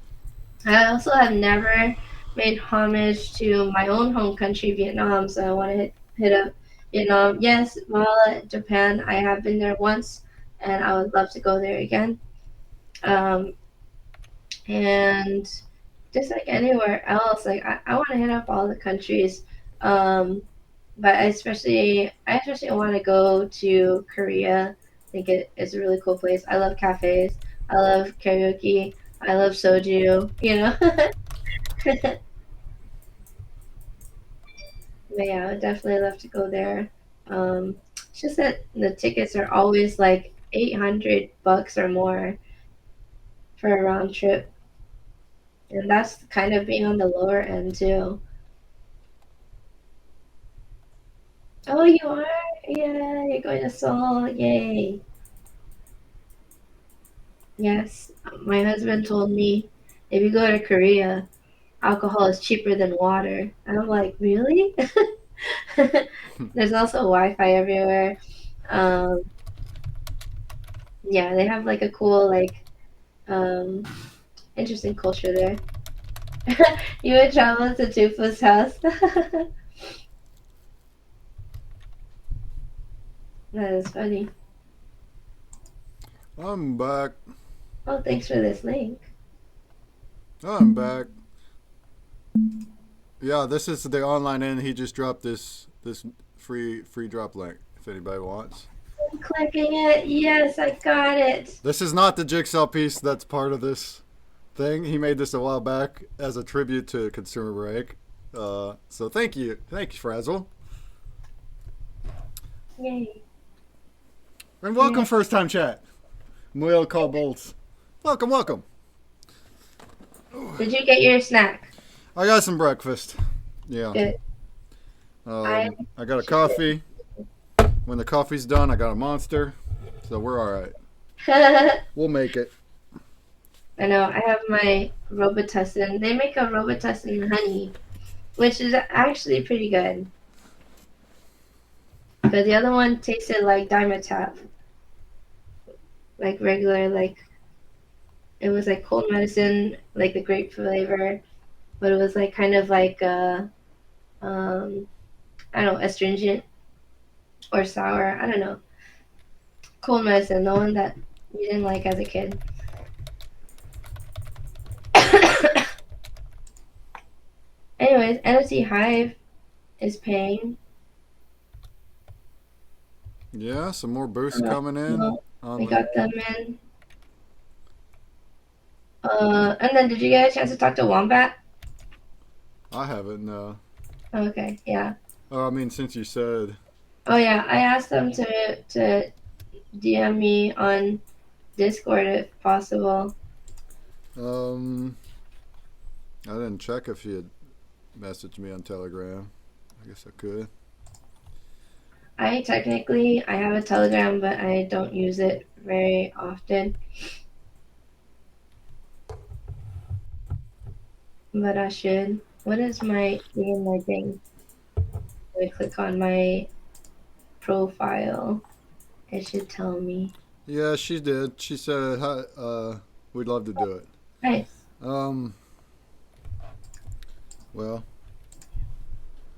S7: I also have never made homage to my own home country, Vietnam, so I want to hit up Vietnam. Yes, while Japan, I have been there once, and I would love to go there again. And just like anywhere else, like I want to hit up all the countries. But I especially want to go to Korea. I think it's a really cool place. I love cafes. I love karaoke. I love soju. But yeah, I would definitely love to go there. It's just that the tickets are always like $800 or more for a round trip, and that's kind of being on the lower end too. Oh, you are? Yeah, you're going to Seoul. Yay. Yes, my husband told me if you go to Korea, alcohol is cheaper than water. And I'm like, really? There's also Wi-Fi everywhere. Um, yeah, they have like a cool, like, um, interesting culture there. You would travel to Tufu's house. That is funny.
S2: I'm back.
S7: Oh, thanks for this link.
S2: I'm back. Yeah, this is the online end. He just dropped this free drop link if anybody wants.
S7: I'm clicking it. Yes, I got it.
S2: This is not the jigsaw piece that's part of this thing. He made this a while back as a tribute to ConsumerBreak. So thank you, Frazzle,
S7: Yay.
S2: and welcome
S7: Yeah.
S2: first time chat. Muel call bolts. Welcome.
S7: Did you get your snack?
S2: I got some breakfast. Yeah.
S7: Good.
S2: I got a coffee. When the coffee's done, I got a monster. So we're all right. We'll make it.
S7: I know. I have my Robitussin. They make a Robitussin honey, which is actually pretty good. But the other one tasted like Dimetapp, like regular, like it was like cold medicine, like the grape flavor, but it was like kind of like I don't know, astringent or sour. I don't know. Cold medicine, the one that you didn't like as a kid. Anyways, NFT Hive is paying.
S2: Yeah, some more boosts coming in.
S7: Well, we got them in. And then did you get a chance to talk to Wombat?
S2: I haven't. No.
S7: Okay, yeah.
S2: Oh, I mean, since you said.
S7: Oh yeah, I asked them to DM me on Discord if possible.
S2: I didn't check if he had messaged me on Telegram. I guess I could.
S7: I have a Telegram, but I don't use it very often. But I should. What is my thing? I click on my profile. It should tell me.
S2: Yeah, she did. She said, "Hi, we'd love to do it."
S7: Nice.
S2: Well,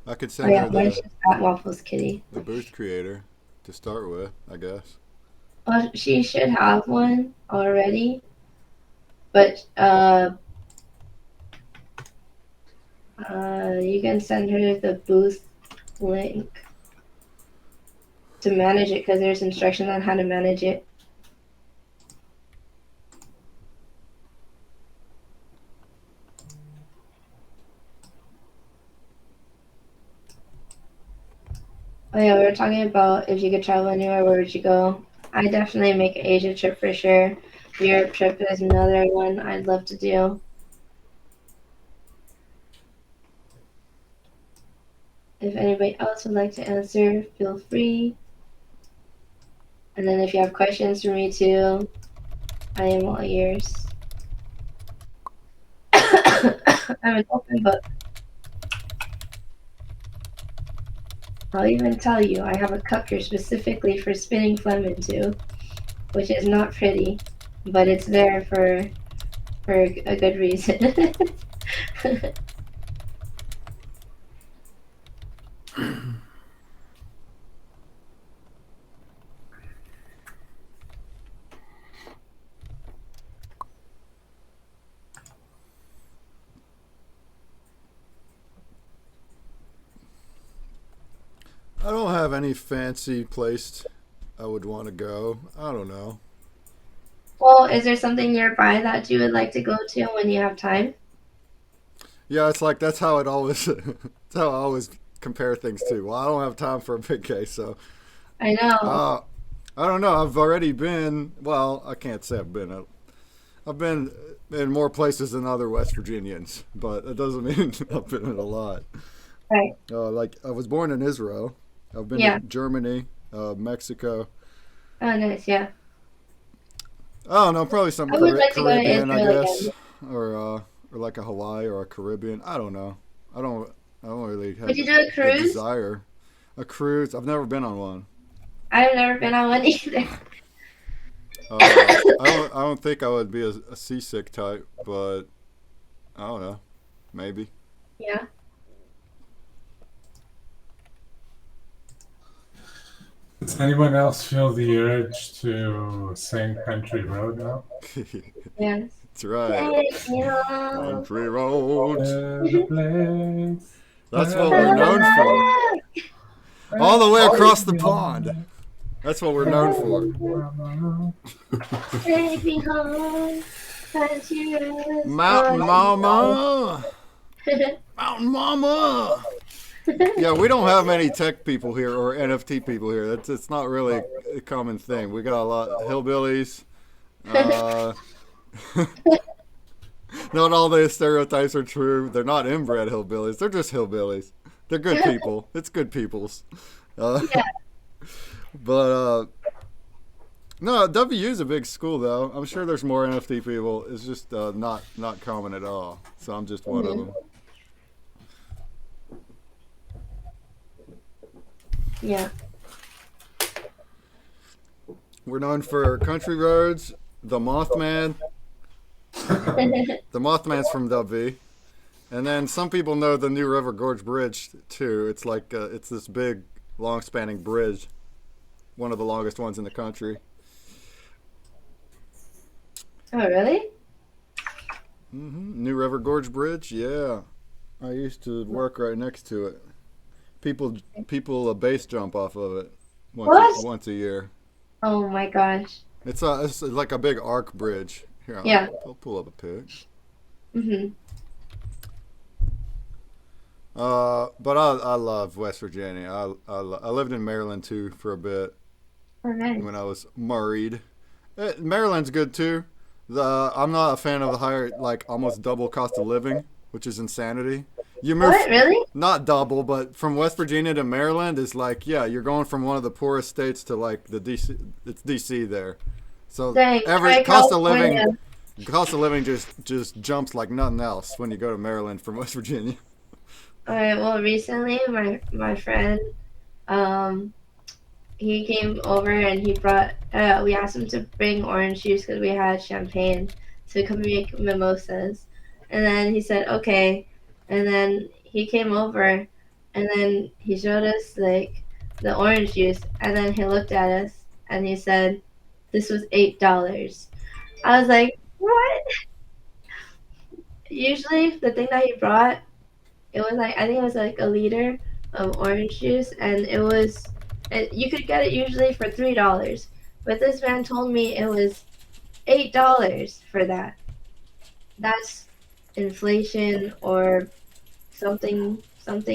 S2: I could
S7: Oh
S2: send
S7: yeah,
S2: her
S7: mine's just at Waffles Kitty.
S2: the booth creator to start with, I guess.
S7: Well, she should have one already, but you can send her the booth link to manage it because there's instructions on how to manage it. Oh yeah, we were talking about if you could travel anywhere, where would you go? I definitely make an Asia trip for sure. Europe trip is another one I'd love to do. If anybody else would like to answer, feel free. And then if you have questions for me too, I am all ears. I'm an open book. I'll even tell you, I have a cup here specifically for spinning phlegm into, which is not pretty, but it's there for a good reason.
S2: I don't have any fancy place I would want to go. I don't know.
S7: Well, is there something nearby that you would like to go to when you have time?
S2: Yeah, it's like that's how it always. That's how I always compare things to. Well, I don't have time for a big case, so.
S7: I know.
S2: I don't know. I've already been. Well, I can't say I've been. I've been in more places than other West Virginians, but it doesn't mean I've been in a lot.
S7: Right.
S2: Like I was born in Israel. I've been
S7: Yeah.
S2: to Germany, Mexico.
S7: Oh, nice. Yeah.
S2: I don't know, probably some
S7: I would like to go to
S2: Caribbean, I
S7: Israel
S2: guess,
S7: again.
S2: or like a Hawaii or a Caribbean. I don't know. I don't really have
S7: Would you do a
S2: the
S7: cruise?
S2: desire. A cruise? I've never been on one.
S7: I've never been on one either.
S2: I don't think I would be a seasick type, but I don't know. Maybe.
S7: Yeah.
S6: Does anyone else feel the urge to sing Country Road now?
S7: Yes.
S2: That's right.
S7: Take me home.
S2: Country roads.
S6: The place
S2: That's what we're known for. All the way across the pond. That's what we're known for.
S7: Take me home. Country roads.
S2: Mountain Mama. Mountain Mama. Yeah, we don't have many tech people here or NFT people here. It's not really a common thing. We got a lot of hillbillies. Not all the stereotypes are true. They're not inbred hillbillies. They're just hillbillies. They're good people. It's good peoples.
S7: Yeah.
S2: But no, WU is a big school though. I'm sure there's more NFT people. It's just not common at all. So I'm just one of them.
S7: Yeah.
S2: We're known for country roads, the Mothman. The Mothman's from W. And then some people know the New River Gorge Bridge too. It's like it's this big, long-spanning bridge, one of the longest ones in the country.
S7: Oh, really?
S2: New River Gorge Bridge, yeah. I used to work right next to it. People base jump off of it once a year.
S7: Oh my gosh.
S2: It's like a big arc bridge. Here,
S7: Yeah.
S2: I'll pull up a pic.
S7: Mhm.
S2: But I love West Virginia. I lived in Maryland too for a bit
S7: Oh, nice.
S2: when I was married. Maryland's good too. I'm not a fan of the higher, like almost double cost of living, which is insanity. You move
S7: What? Really?
S2: not double, but from West Virginia to Maryland is like, yeah, you're going from one of the poorest states to like the DC. It's DC there, so
S7: Dang.
S2: every
S7: Try
S2: cost of
S7: California.
S2: living just jumps like nothing else when you go to Maryland from West Virginia.
S7: All right. Well, recently, my friend, um, he came over and he brought. We asked him to bring orange juice because we had champagne to come make mimosas, and then he said okay, and then he came over, and then he showed us like the orange juice, and then he looked at us and he said, "This was $8." I was like, "What?" Usually, the thing that he brought, it was like I think it was like a liter of orange juice, and you could get it usually for $3, but this man told me it was $8 for that. That's inflation or something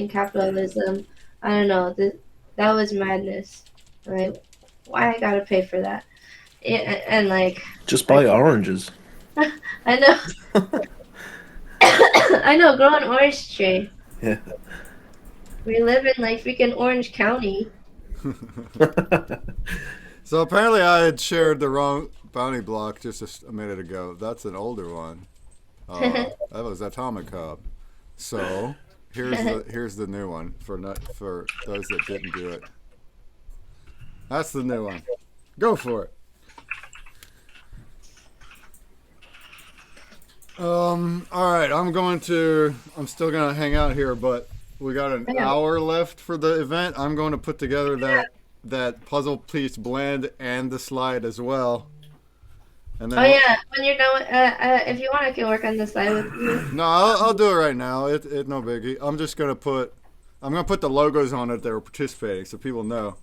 S7: capitalism. I don't know. That was madness. Like, why I gotta pay for that? And like,
S3: Just
S7: I
S3: buy
S7: can't.
S3: oranges.
S7: I know. I know. Grow an orange tree.
S3: Yeah.
S7: We live in like freaking Orange County.
S2: So apparently I had shared the wrong bounty block just a minute ago. That's an older one. That was Atomic Hub. So here's the new one for those that didn't do it. That's the new one. Go for it. All right. I'm still gonna hang out here, but we got an hour left for the event. I'm going to put together that puzzle piece blend and the slide as well. And then
S7: Oh yeah, when you're done, if you want, I can work on the slide with you.
S2: No, I'll do it right now. It no biggie. I'm gonna put the logos on it that are participating so people know.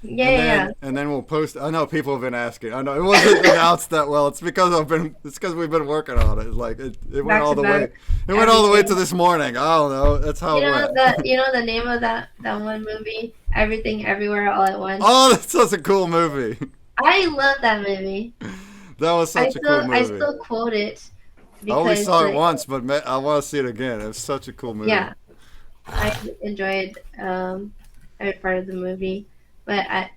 S7: Yeah.
S2: And then we'll post. I know people have been asking. I know it wasn't announced that well. It's because we've been working on it. Like it went
S7: Back
S2: all
S7: to
S2: the way.
S7: back.
S2: It went all the way to this morning. I don't know. That's how it went.
S7: You know the name of that one movie, Everything Everywhere All at Once.
S2: Oh, that's such a cool movie.
S7: I love that movie.
S2: That was such a cool movie.
S7: I still quote it.
S2: I only
S7: Because,
S2: saw it once, but I want to see it again. It was such a cool movie.
S7: Yeah, I enjoyed every part of the movie, but I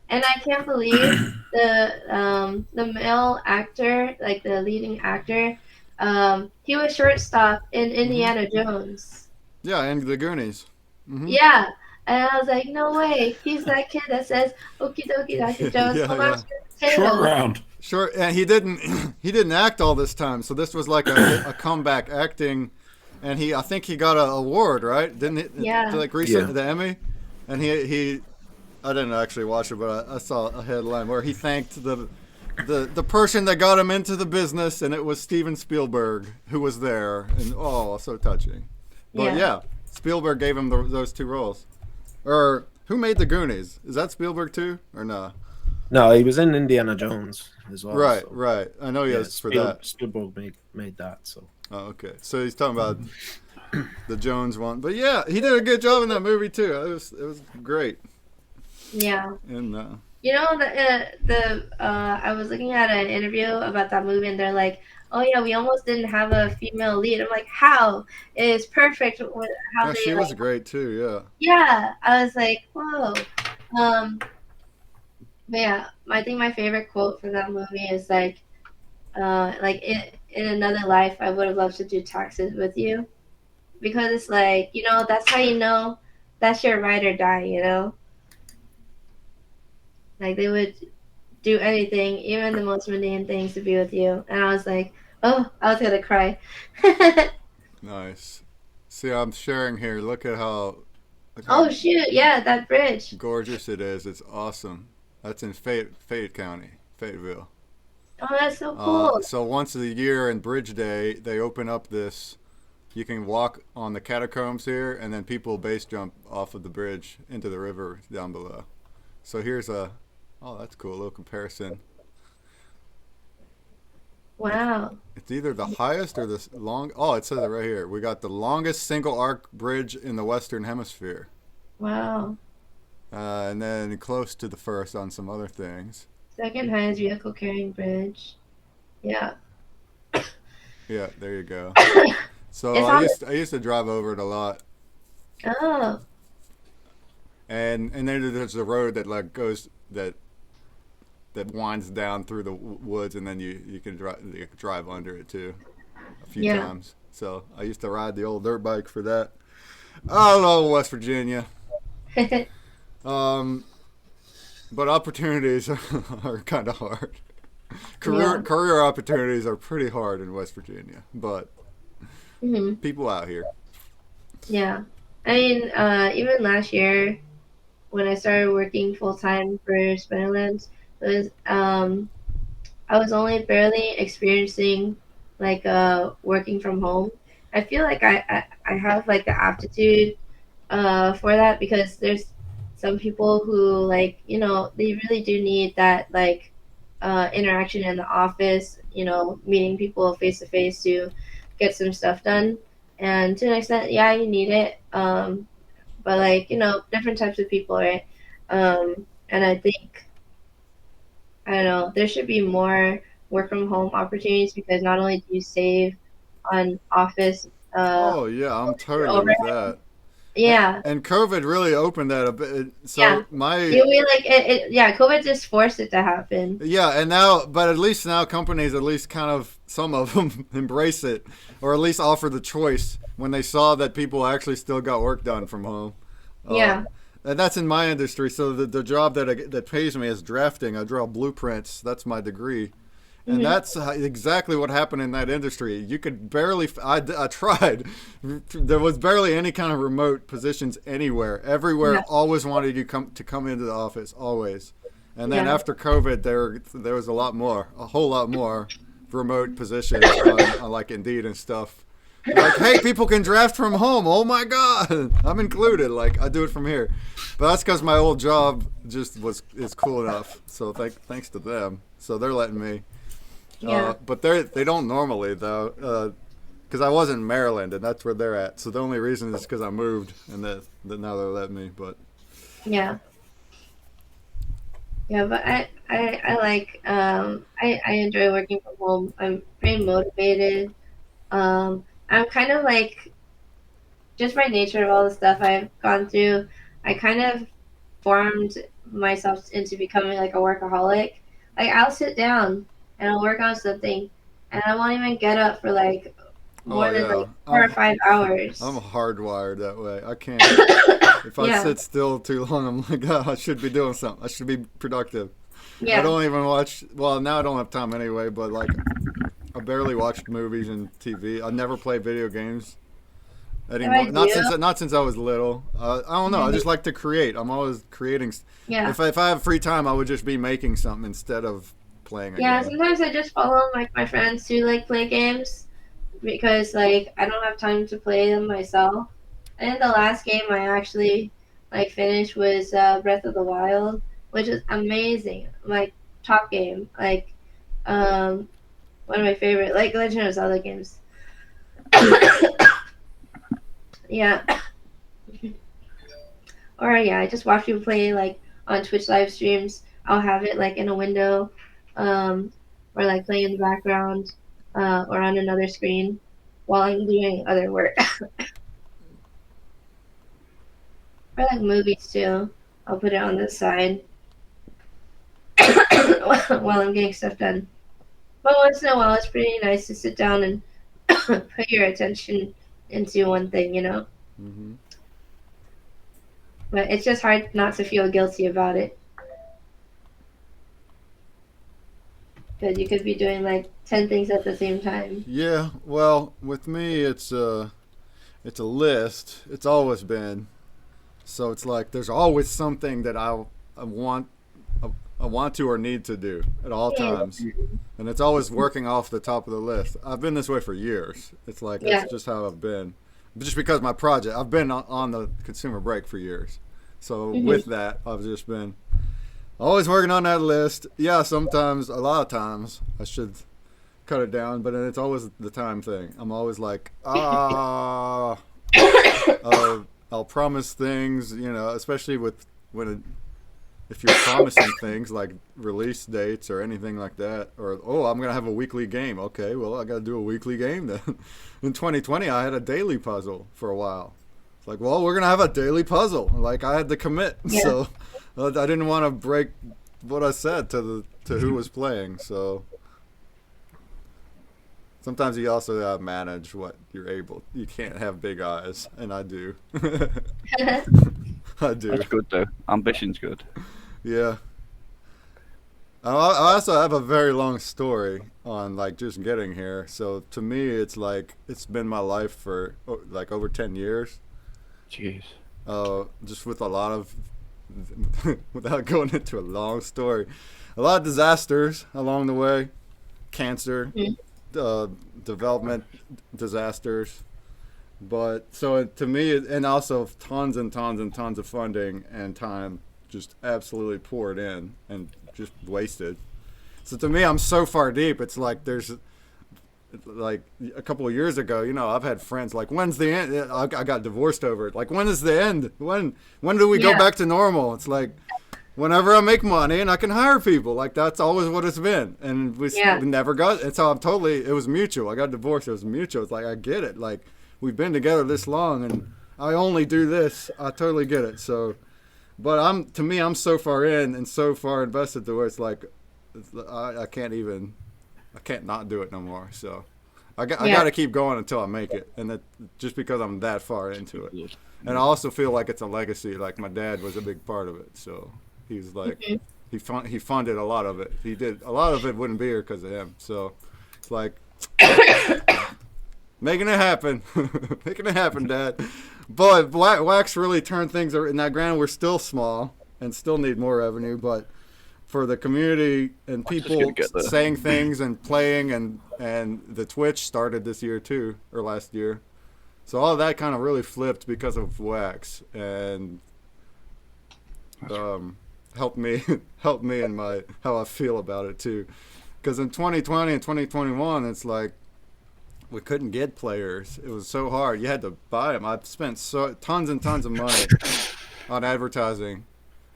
S7: can't believe the male actor, like the leading actor, he was shortstop in Indiana Jones.
S2: Yeah, and the Goonies. Mm-hmm.
S7: Yeah, and I was like, no way, he's that kid that says "Okie dokie, Dr. Jones."
S1: Short round.
S2: Sure, and he didn't act all this time, so this was like a comeback acting, and I think he got an award, right? Didn't he?
S7: Yeah.
S2: Like recently, the Emmy, and he I didn't actually watch it, but I saw a headline where he thanked the person that got him into the business, and it was Steven Spielberg who was there, and so touching. But yeah Spielberg gave him those two roles. Or who made the Goonies? Is that Spielberg too, or no?
S3: No, he was in Indiana Jones as well.
S2: Right,
S3: so.
S2: right. I know he has for that.
S3: Spielberg made that. So.
S2: Oh, okay. So he's talking about the Jones one, but yeah, he did a good job in that movie too. It was great.
S7: Yeah.
S2: And
S7: you know I was looking at an interview about that movie, and they're like, "Oh yeah, we almost didn't have a female lead." I'm like, "How? It's perfect." How
S2: she was great too. Yeah.
S7: Yeah, I was like, "Whoa." But yeah, I think my favorite quote from that movie is like in another life, I would have loved to do taxes with you, because it's like, that's how you know that's your ride or die, Like they would do anything, even the most mundane things, to be with you. And I was like, oh, I was gonna cry.
S2: Nice. See, I'm sharing here. Look at how.
S7: Oh shoot! Yeah, that bridge.
S2: Gorgeous it is. It's awesome. That's in Fayette County, Fayetteville.
S7: Oh, that's so cool.
S2: So once a year in Bridge Day, they open up this. You can walk on the catacombs here, and then people base jump off of the bridge into the river down below. So here's that's cool, a little comparison.
S7: Wow.
S2: It's either the highest or the long. Oh, it says it right here. We got the longest single arc bridge in the Western Hemisphere.
S7: Wow.
S2: And then close to the first on some other things.
S7: Second highest vehicle carrying bridge. Yeah.
S2: Yeah, there you go. So I used to drive over it a lot.
S7: Oh.
S2: And then there's a road that goes that winds down through the woods, and then you can drive under it too a few times. So I used to ride the old dirt bike for that. I don't know, West Virginia. But opportunities are kind of hard. Career opportunities are pretty hard in West Virginia, but people out here.
S7: Yeah. I mean, even last year when I started working full time for Spinnerlands, it was I was only barely experiencing like working from home. I feel like I have like the aptitude for that because there's some people who like they really do need that like interaction in the office, meeting people face to face to get some stuff done. And to an extent, yeah, you need it. But like different types of people, right? And I think I don't know, there should be more work from home opportunities because not only do you save on office
S2: Oh yeah, I'm totally with
S7: overhead,
S2: that.
S7: yeah,
S2: And COVID really opened that a bit.
S7: yeah.
S2: So my
S7: We like yeah, COVID just forced it to happen.
S2: yeah, and now, but at least now companies, at least kind of some of them embrace it, or at least offer the choice when they saw that people actually still got work done from home.
S7: Yeah.
S2: And that's in my industry. So the job that pays me is drafting. I draw blueprints. That's my degree. And that's exactly what happened in that industry. You could barely, I tried. There was barely any kind of remote positions anywhere. Everywhere always wanted you to come into the office, always. And then after COVID, there was a whole lot more remote positions on like Indeed and stuff. Like, hey, people can draft from home. Oh my God, I'm included. Like, I do it from here. But that's because my old job just is cool enough. So thanks to them. So they're letting me.
S7: Yeah.
S2: But they don't normally though, because I was in Maryland and that's where they're at. So the only reason is because I moved and that now they're letting me. But
S7: yeah, but I like I enjoy working from home. I'm pretty motivated. I'm kind of like just by nature of all the stuff I've gone through, I kind of formed myself into becoming like a workaholic. Like I'll sit down and I'll work on something, and I won't even get up for like more than like 4 or 5 hours.
S2: I'm hardwired that way. I can't. If I sit still too long, I'm like, oh, I should be doing something. I should be productive.
S7: Yeah.
S2: I don't even watch. Well, now I don't have time anyway. But like, I barely watched movies and TV. I never play video games anymore. Not since I was little. I don't know. I just like to create. I'm always creating.
S7: Yeah.
S2: If I have free time, I would just be making something instead of playing a game.
S7: Sometimes I just follow like my friends who like play games because like I don't have time to play them myself. I think the last game I actually like finished was Breath of the Wild, which is amazing. Like top game. Like one of my favorite, like Legend of Zelda games. Yeah. Or I just watch people play like on Twitch live streams. I'll have it like in a window, or like playing in the background, or on another screen while I'm doing other work. Or like movies too. I'll put it on the side while I'm getting stuff done. But once in a while, it's pretty nice to sit down and put your attention into one thing,
S2: Mm-hmm.
S7: But it's just hard not to feel guilty about it. Because you could be doing like 10 things at the same time.
S2: Yeah, well, with me, it's a list. It's always been. So it's like there's always something that I want to or need to do at all times, and it's always working off the top of the list. I've been this way for years. It's like that's just how I've been. Just because my project, I've been on the ConsumerBreak for years. So with that, I've just been always working on that list. Yeah, sometimes, a lot of times, I should cut it down, but it's always the time thing. I'm always like, I'll promise things, especially if you're promising things like release dates or anything like that, or I'm gonna have a weekly game. Okay, well I gotta do a weekly game then. In 2020, I had a daily puzzle for a while. It's like, well, we're gonna have a daily puzzle. Like I had to commit, so I didn't want to break what I said to who was playing. So sometimes you also gotta manage what you're able. You can't have big eyes, and I do. I do.
S8: That's good though. Ambition's good.
S2: Yeah. I also have a very long story on like just getting here. So to me, it's like it's been my life for like over 10 years.
S8: Jeez.
S2: Just with a lot of, without going into a long story, a lot of disasters along the way, cancer, development disasters. But so to me, and also tons and tons and tons of funding and time just absolutely poured in and just wasted. So to me, I'm so far deep. It's like there's like a couple of years ago, you know, I've had friends like, when's the end? I got divorced over it. Like, when is the end? When do we go back to normal? It's like whenever I make money and I can hire people. Like, that's always what it's been. And we never got it. So it was mutual. I got divorced. It was mutual. It's like, I get it. Like, we've been together this long and I only do this. I totally get it. So, but to me, I'm so far in and so far invested to where it's like, I can't not do it no more. So I got to keep going until I make it. And that just because I'm that far into it. And I also feel like it's a legacy. Like, my dad was a big part of it. So he's like, he funded a lot of it. He did a lot of it wouldn't be here because of him. So it's like, making it happen. Making it happen, Dad. But Wax really turned things around. Now, granted, we're still small and still need more revenue, but for the community and people saying things and playing, and the Twitch started this year too, or last year. So all of that kind of really flipped because of Wax, and helped me in how I feel about it too. Because in 2020 and 2021, it's like, we couldn't get players. It was so hard. You had to buy them. I've spent tons and tons of money on advertising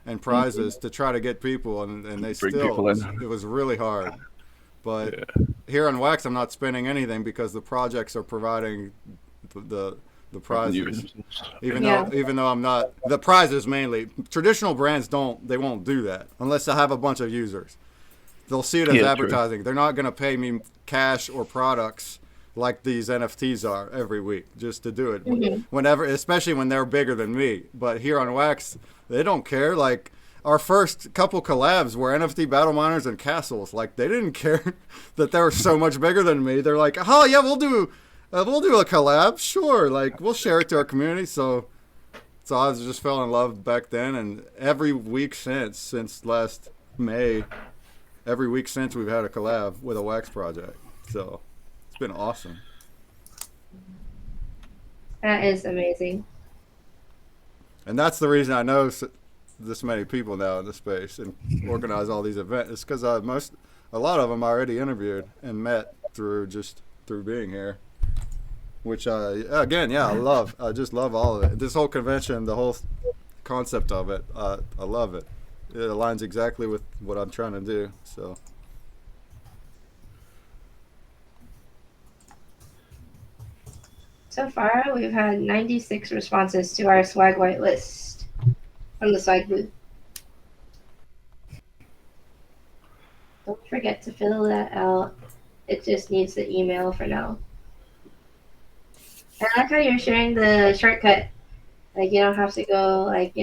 S2: and prizes to try to get people, and they still, it was really hard. But here on Wax, I'm not spending anything because the projects are providing the prizes. Even though I'm not, the prizes mainly. Traditional brands won't do that unless they have a bunch of users. They'll see it as advertising. True. They're not going to pay me cash or products like these NFTs are every week just to do it whenever, especially when they're bigger than me. But here on Wax, they don't care. Like, our first couple collabs were NFT battle miners and castles. Like, they didn't care that they were so much bigger than me. They're like, oh yeah, we'll do a collab, sure. Like, we'll share it to our community. So I just fell in love back then, and every week since last May, every week since, we've had a collab with a Wax project. So it's been awesome.
S7: That is amazing.
S2: And that's the reason I know this many people now in the space and organize all these events. It's because a lot of them I already interviewed and met through being here. Which I love. I just love all of it. This whole convention, the whole concept of it, I love it. It aligns exactly with what I'm trying to do.
S7: So far, we've had 96 responses to our swag white list from the swag booth. Don't forget to fill that out. It just needs the email for now. I like how you're sharing the shortcut. Like, you don't have to go, like,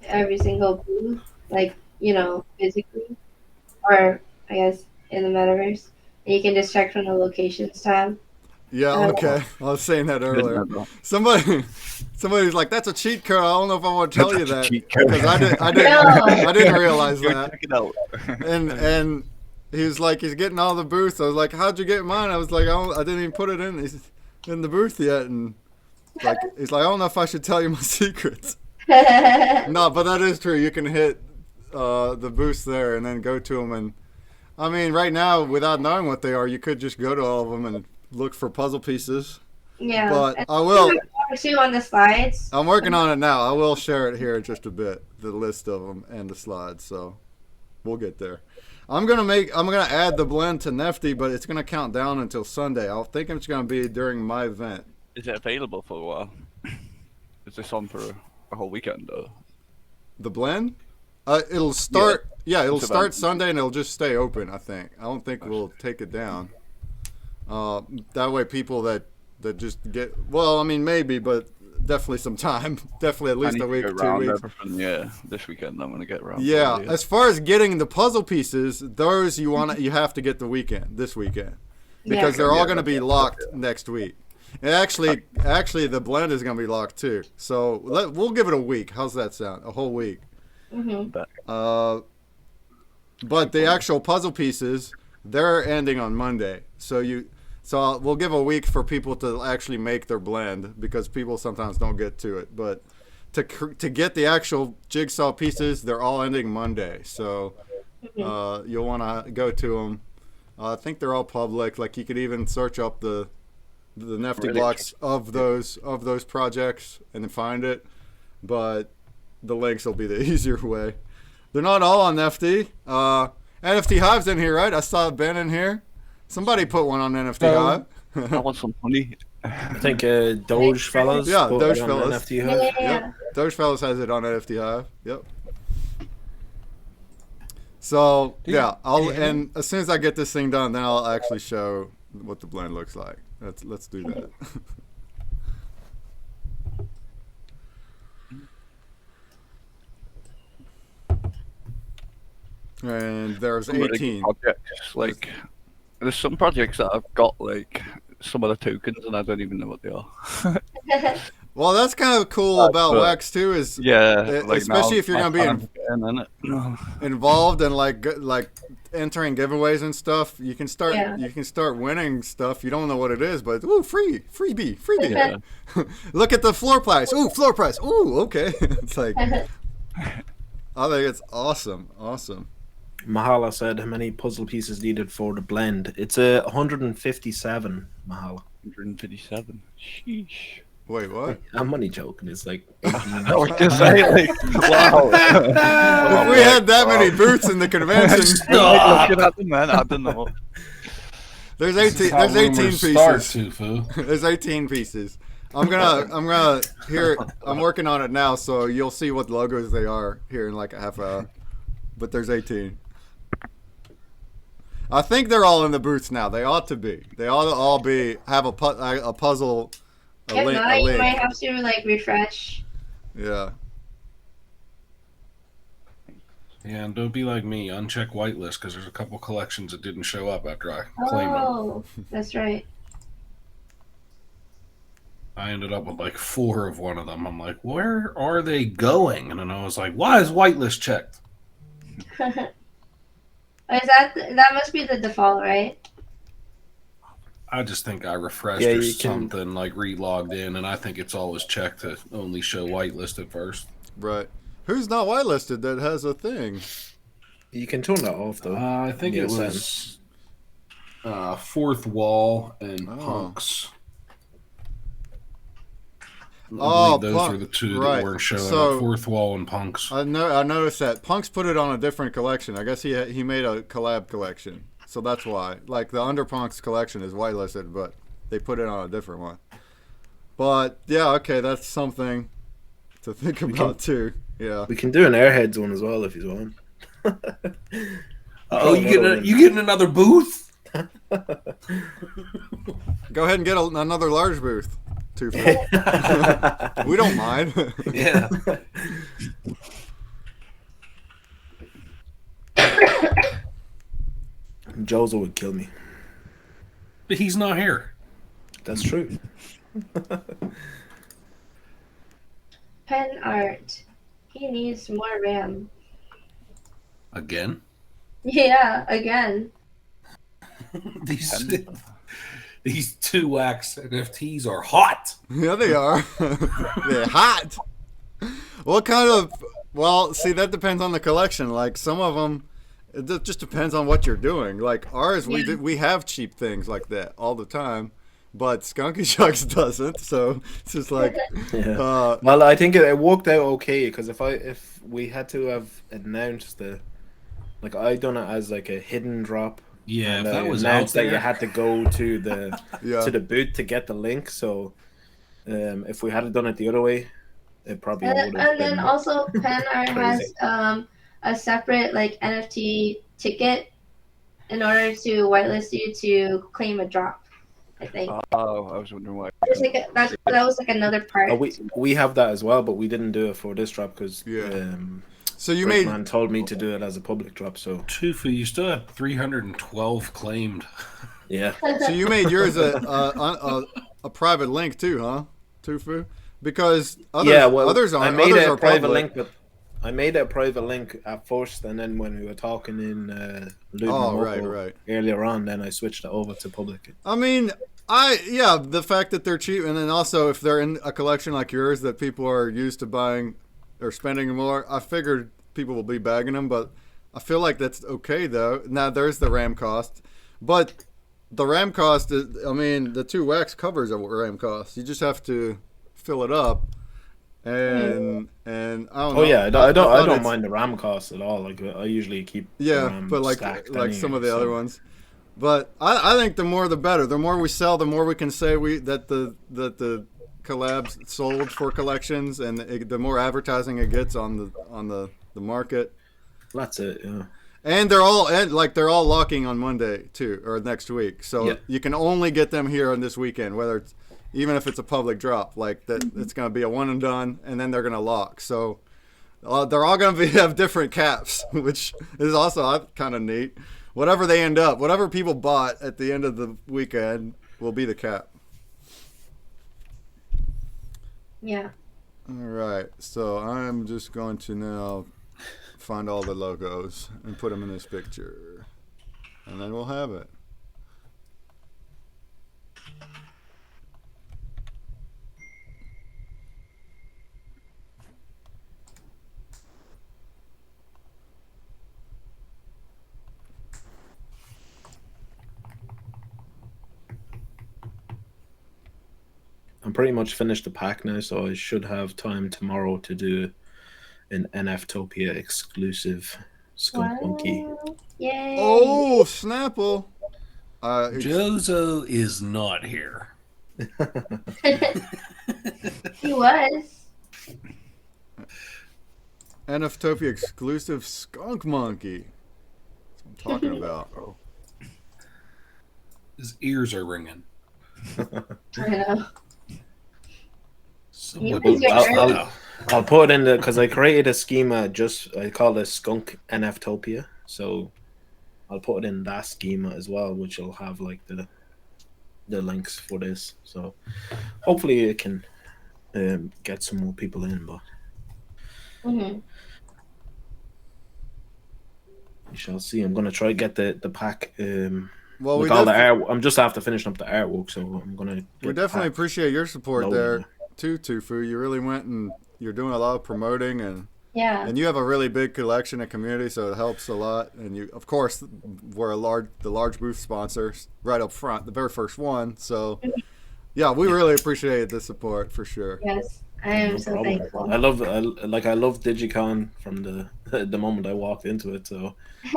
S7: every single booth, like, physically, or I guess in the metaverse. And you can just check from the locations tab.
S2: Yeah, okay. I was saying that earlier. Somebody's like, "That's a cheat code." I don't know if I want to tell you that because I didn't realize that.
S8: Check it out.
S2: And he was like, he's getting all the booths. I was like, "How'd you get mine?" I was like, I didn't even put it in the booth yet. And he's like, "I don't know if I should tell you my secrets." No, but that is true. You can hit the booths there and then go to them. And I mean, right now, without knowing what they are, you could just go to all of them and look for puzzle pieces.
S7: Yeah,
S2: but I will.
S7: Two on the slides.
S2: I'm working on it now. I will share it here in just a bit, the list of them and the slides. So we'll get there. I'm gonna add the blend to Nefty, but it's gonna count down until Sunday. I think it's gonna be during my event.
S8: Is it available for a while? Is this on for a whole weekend though?
S2: The blend? It'll start. Yeah, it'll start Sunday and it'll just stay open. I think. I don't think we'll take it down. That way, people that just get maybe, but definitely some time. Definitely at
S8: I
S2: least
S8: need
S2: a
S8: to
S2: week,
S8: go
S2: 2
S8: round
S2: weeks.
S8: everything. Yeah, this weekend I'm gonna get around.
S2: Yeah,
S8: to it,
S2: as far as getting the puzzle pieces, those you have to get this weekend, because they're all going to be locked next week. And actually, the blend is going to be locked too. So we'll give it a week. How's that sound? A whole week.
S7: Mm-hmm.
S2: But the actual puzzle pieces, they're ending on Monday. So we'll give a week for people to actually make their blend, because people sometimes don't get to it. But to get the actual jigsaw pieces, they're all ending Monday. So you'll want to go to them. I think they're all public. Like, you could even search up the NFT blocks of those projects and then find it. But the links will be the easier way. They're not all on NFT. NFT Hive's in here, right? I saw Ben in here. Somebody put one on NFT Hive.
S8: I want some honey.
S3: I think Doge Fellas.
S2: Yeah,
S3: put
S2: Doge
S3: it on
S2: Fellas.
S3: NFT Hive.
S2: Yep. Doge Fellas has it on NFT Hive. Yep. So yeah, and as soon as I get this thing done, then I'll actually show what the blend looks like. Let's do that. And there's 18.
S8: Projects, like, there's some projects that I've got like some of the tokens and I don't even know what they are.
S2: Well, that's kind of cool about Wax too, is especially if you're gonna be involved and like entering giveaways and stuff. You can start winning stuff. You don't know what it is, but freebie.
S8: Yeah.
S2: Look at the floor price. Ooh, floor price. Ooh, okay. It's like, I think it's awesome.
S3: Mahala said how many puzzle pieces needed for the blend. It's 157, Mahala.
S8: 157. Sheesh.
S2: Wait, what?
S3: I'm only joking. It's like
S8: I was just saying, like, wow.
S2: If we had that many booths in the convention,
S8: looking at them, man, I don't know.
S2: There's 18. There's 18 pieces. There's 18 pieces. I'm gonna here. I'm working on it now, so you'll see what logos they are here in like a half hour. But there's 18. I think they're all in the booths now. They ought to be. They ought to all have a puzzle.
S7: If not, you might have to like refresh.
S2: Yeah.
S1: Yeah, and don't be like me. Uncheck whitelist, because there's a couple collections that didn't show up after I claimed them.
S7: Oh, that's right.
S1: I ended up with like 4 of one of them. I'm like, where are they going? And then I was like, why is whitelist checked?
S7: Is that must be the default, right?
S1: I just think I refreshed or something, like re-logged in, and I think it's always checked to only show whitelisted first.
S2: Right. Who's not whitelisted that has a thing?
S3: You can turn that off, though.
S1: I think it was Fourth Wall and Punks. Those were the two that weren't showing up. Fourth Wall and Punks.
S2: I noticed that Punks put it on a different collection. I guess he made a collab collection, so that's why. Like the Under Punks collection is whitelisted, but they put it on a different one. But yeah, okay, that's something to think about too. Yeah,
S3: we can do an Airheads one as well if you want.
S1: Oh, you getting another booth?
S2: Go ahead and get another large booth. We don't mind.
S1: Yeah.
S3: Jozo would kill me.
S1: But he's not here.
S3: That's true.
S7: Pen art. He needs more RAM.
S1: Again?
S7: Yeah, again.
S1: These 2 WAXNFTs are hot.
S2: Yeah, they are. They're hot. What kind of... Well, see, that depends on the collection. Like, some of them, it just depends on what you're doing. Like, ours, we have cheap things like that all the time. But Skunky Shucks doesn't, so it's just like...
S3: Yeah. Well, I think it worked out okay, because if we had to have announced like, I done it as like a hidden drop.
S1: Yeah,
S3: and
S1: if that was
S3: announced
S1: out
S3: that
S1: there.
S3: you had to go to the to the booth to get the link. So, if we had done it the other way, it probably would have been.
S7: And then also, Pen Art has a separate like NFT ticket in order to whitelist you to claim a drop. I think.
S8: Oh, I was wondering why.
S7: There's like that was like another part.
S3: We have that as well, but we didn't do it for this drop because
S2: so you
S3: man told me to do it as a public drop. So
S1: Tufu, you still have 312 claimed.
S3: Yeah.
S2: So you made yours a private link too, huh, Tufu? Because others aren't.
S3: I made
S2: others
S3: it a
S2: are
S3: private
S2: public.
S3: link, but I made it a private link at first, and then when we were talking in
S2: right.
S3: earlier on, then I switched it over to public.
S2: I mean, the fact that they're cheap, and then also if they're in a collection like yours that people are used to buying or spending more, I figured people will be bagging them, but I feel like that's okay though. Now there's the RAM cost, but the RAM cost is, I mean, the 2 wax covers a RAM cost. You just have to fill it up, and I don't know.
S3: Oh yeah, I don't mind the RAM cost at all. Like I usually keep
S2: but like
S3: anyway,
S2: some of the other ones. But I think the more the better. The more we sell, the more we can say that the collabs sold for collections, and the more advertising it gets on the market.
S3: That's it. Yeah.
S2: And they're all locking on Monday too, or next week. So you can only get them here on this weekend, even if it's a public drop. Like that, it's going to be a one and done, and then they're going to lock. So they're all going to have different caps, which is also kind of neat. Whatever they end up, whatever people bought at the end of the weekend will be the cap.
S7: Yeah.
S2: All right. So I'm just going to now find all the logos and put them in this picture, and then we'll have it.
S3: I'm pretty much finished the pack now, so I should have time tomorrow to do an NFTopia exclusive skunk monkey.
S7: Yay!
S2: Oh, Snapple!
S1: Jozo is not here.
S7: He was.
S2: NFTopia exclusive skunk monkey. That's what I'm talking about.
S1: His ears are ringing.
S7: I know.
S3: I'll put it in because I created a schema. I call it skunk NFTopia. So I'll put it in that schema as well, which will have like the links for this. So hopefully it can get some more people in. But we shall see. I'm gonna try to get the pack. I'm just after finishing up the artwork, so I'm gonna.
S2: We definitely appreciate your support there too, Tufu. You really went and you're doing a lot of promoting, and you have a really big collection and community, so it helps a lot. And you, of course, were the large booth sponsors right up front, the very first one. So yeah, we really appreciate the support for sure.
S7: Yes, I am so thankful.
S3: I love Digicon from the moment I walked into it. So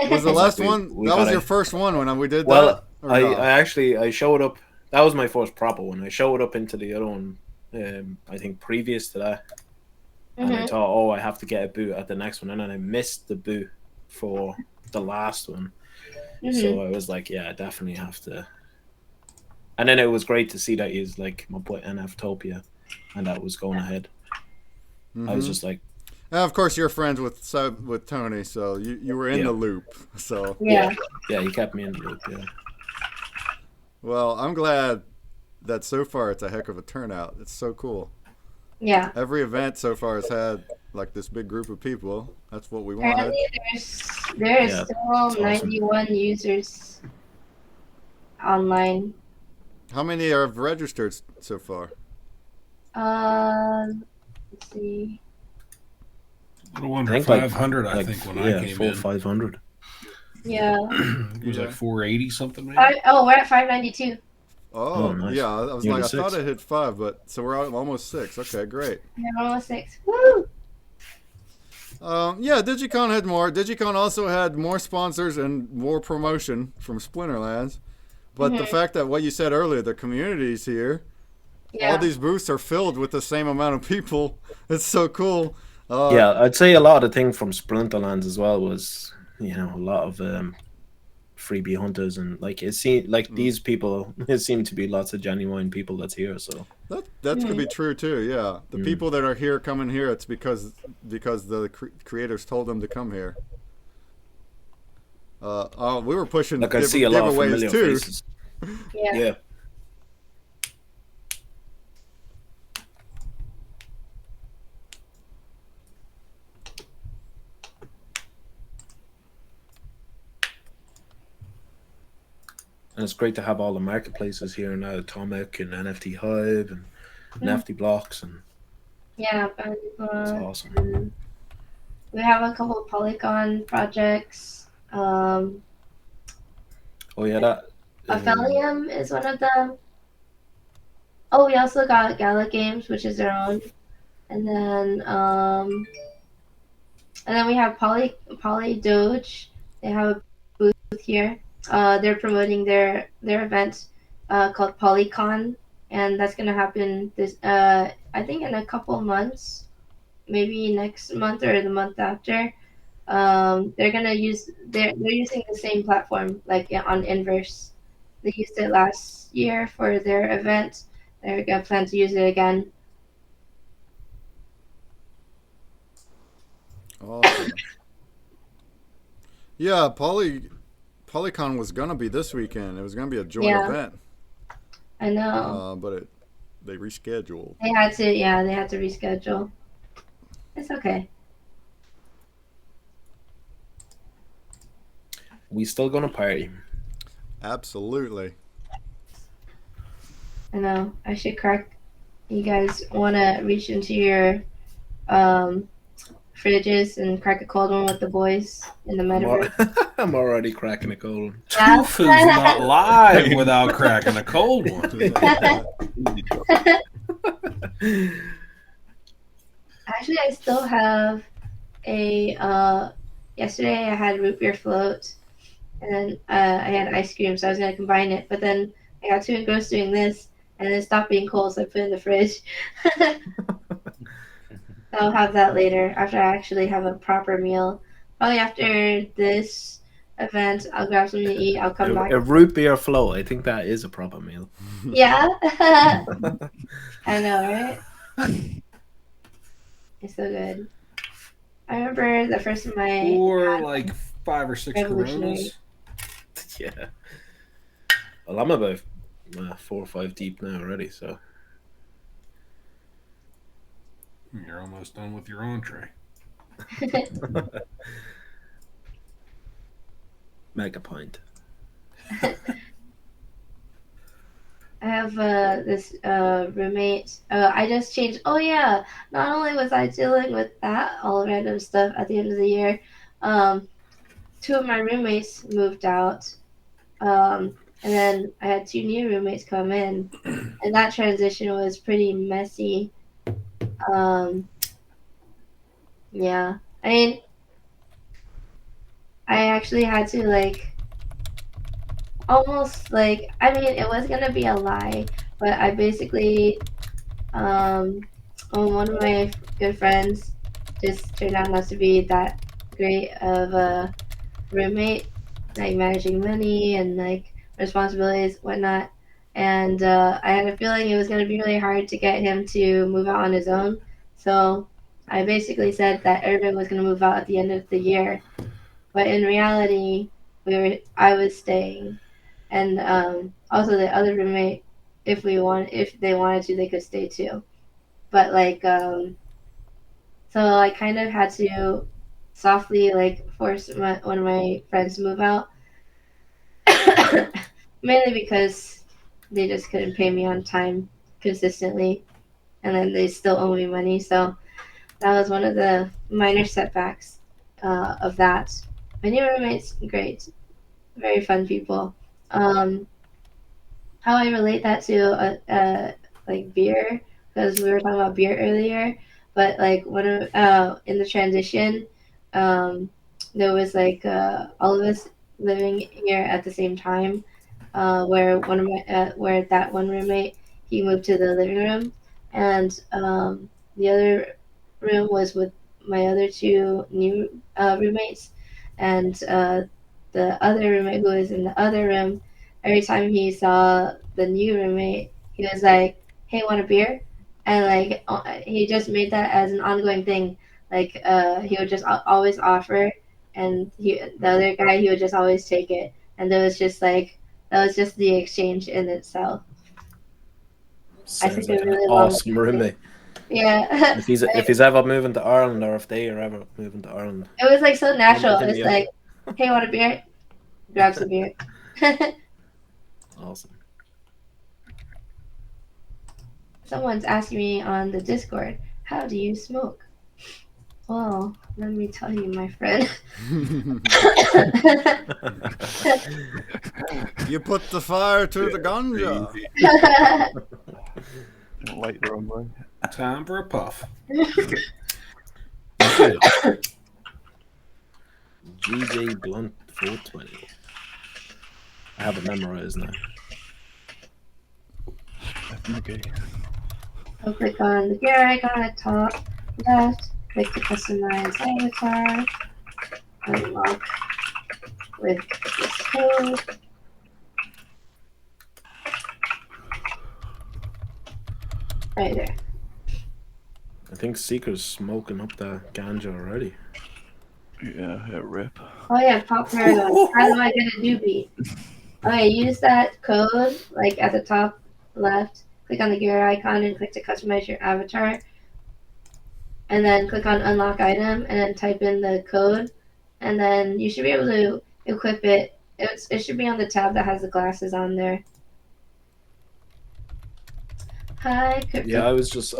S2: was the last one? That was your first one when we did that.
S3: Well, I showed up. That was my first proper one. I showed up into the other one. I think previous to that, and I thought, I have to get a boot at the next one, and then I missed the boot for the last one. So I was like, I definitely have to. And then it was great to see that he's like my boy NFTopia, and that was going ahead. I was just like,
S2: and of course you're friends with Tony, so you were in the loop. So
S3: yeah, he kept me in the loop. Yeah.
S2: Well, I'm glad that so far it's a heck of a turnout. It's so cool.
S7: Yeah.
S2: Every event so far has had like this big group of people. That's what we wanted.
S7: There's still 91 users online.
S2: How many have registered so far?
S7: Let's see.
S1: I wonder 500. I think when I came in,
S3: 500.
S7: Yeah.
S1: It was like 480 something. Maybe?
S7: We're at 592.
S2: Oh,
S3: nice.
S2: Yeah. I was I thought it hit 5, but so we're almost 6. Okay, great.
S7: Yeah, almost 6. Woo!
S2: Digicon had more. Digicon also had more sponsors and more promotion from Splinterlands. But the fact that what you said earlier, the communities here, all these booths are filled with the same amount of people. It's so cool.
S3: I'd say a lot of the thing from Splinterlands as well was, a lot of freebie hunters, and like it seemed like these people. It seemed to be lots of genuine people that's here. So
S2: that could be true too. Yeah, the people that are here coming here, it's because the creators told them to come here. We were pushing
S3: like I see a lot of familiar
S2: too.
S3: faces.
S7: Yeah.
S3: Yeah. And it's great to have all the marketplaces here now, Atomic and NFT Hive and NFT Blocks, and
S7: Yeah,
S3: it's awesome.
S7: We have a couple of Polygon projects.
S3: Oh yeah, that
S7: Aphelium is one of them. Oh, we also got Gala Games, which is their own, and then we have Poly Doge. They have a booth here. They're promoting their event called PolyCon, and that's gonna happen this I think in a couple months, maybe next month or the month after. They're using the same platform like on Inverse. They used it last year for their event. They're gonna plan to use it again.
S2: Awesome. Yeah, Polycon was gonna be this weekend. It was gonna be a joint event.
S7: I know.
S2: But they rescheduled.
S7: They had to reschedule. It's okay.
S3: We still gonna party.
S2: Absolutely.
S7: I know. I should crack. You guys want to reach into your fridges and crack a cold one with the boys in the metaverse?
S3: I'm already cracking a cold one.
S1: Tofu's not live without cracking a cold one.
S7: Actually, I still have a. Yesterday, I had root beer float, and then I had ice cream, so I was gonna combine it. But then I got too engrossed doing this, and it stopped being cold, so I put it in the fridge. I'll have that later after I actually have a proper meal. Probably after this event, I'll grab something to eat. I'll come back.
S3: A root beer float. I think that is a proper meal.
S7: Yeah. I know, right? It's so good. I remember the first time I
S1: or like 5 or 6 Coronas.
S3: Yeah. Well, I'm about 4 or 5 deep now already, so.
S1: You're almost done with your entree.
S3: Mega pint.
S7: I have this roommate. I just changed. Oh yeah! Not only was I dealing with that all random stuff at the end of the year, 2 of my roommates moved out, and then I had 2 new roommates come in, and that transition was pretty messy. Yeah, I mean, I actually had to almost I mean, it was gonna be a lie, but I basically one of my good friends just turned out not to be that great of a roommate, like managing money and like responsibilities, whatnot. And I had a feeling it was gonna be really hard to get him to move out on his own. So I basically said that everyone was gonna move out at the end of the year, but in reality, I was staying. And also the other roommate, if they wanted to, they could stay too. But so I kind of had to softly force one of my friends to move out, mainly because they just couldn't pay me on time consistently, and then they still owe me money. So that was one of the minor setbacks of that. My new roommate's great, very fun people. How I relate that to beer, because we were talking about beer earlier, but in the transition, there was all of us living here at the same time, where where that one roommate, he moved to the living room, and the other room was with my other 2 new roommates, and the other roommate who was in the other room, every time he saw the new roommate, he was like, "Hey, want a beer?" And like he just made that as an ongoing thing. Like he would just always offer, and the other guy, he would just always take it, and that was just the exchange in itself. I
S3: Sounds
S7: think
S3: like
S7: it
S3: an
S7: really
S3: awesome
S7: long.
S3: roommate.
S7: Yeah.
S3: If he's ever moving to Ireland, or if they are ever moving to Ireland,
S7: It was like so natural.
S3: hit
S7: It's
S3: me up.
S7: like, "Hey, want a beer?" Grabs a beer.
S3: Awesome.
S7: Someone's asking me on the Discord, "How do you smoke?" Well, let me tell you, my friend.
S2: You put the fire to the ganja.
S8: Light the wrong way.
S1: Time for a puff.
S3: GJ Blunt 420. I have it memorized now.
S8: Okay.
S7: I'll click on the gear icon at top left, click the customize avatar, unlock with this code. Right there.
S3: I think Seeker's smoking up that ganja already.
S8: Yeah, hit rip.
S7: Oh yeah, pop paragon. How do I get a doobie? Okay, use that code like at the top left. Click on the gear icon and click to customize your avatar. And then click on unlock item and then type in the code. And then you should be able to equip it. It should be on the tab that has the glasses on there. Hi,
S3: Yeah,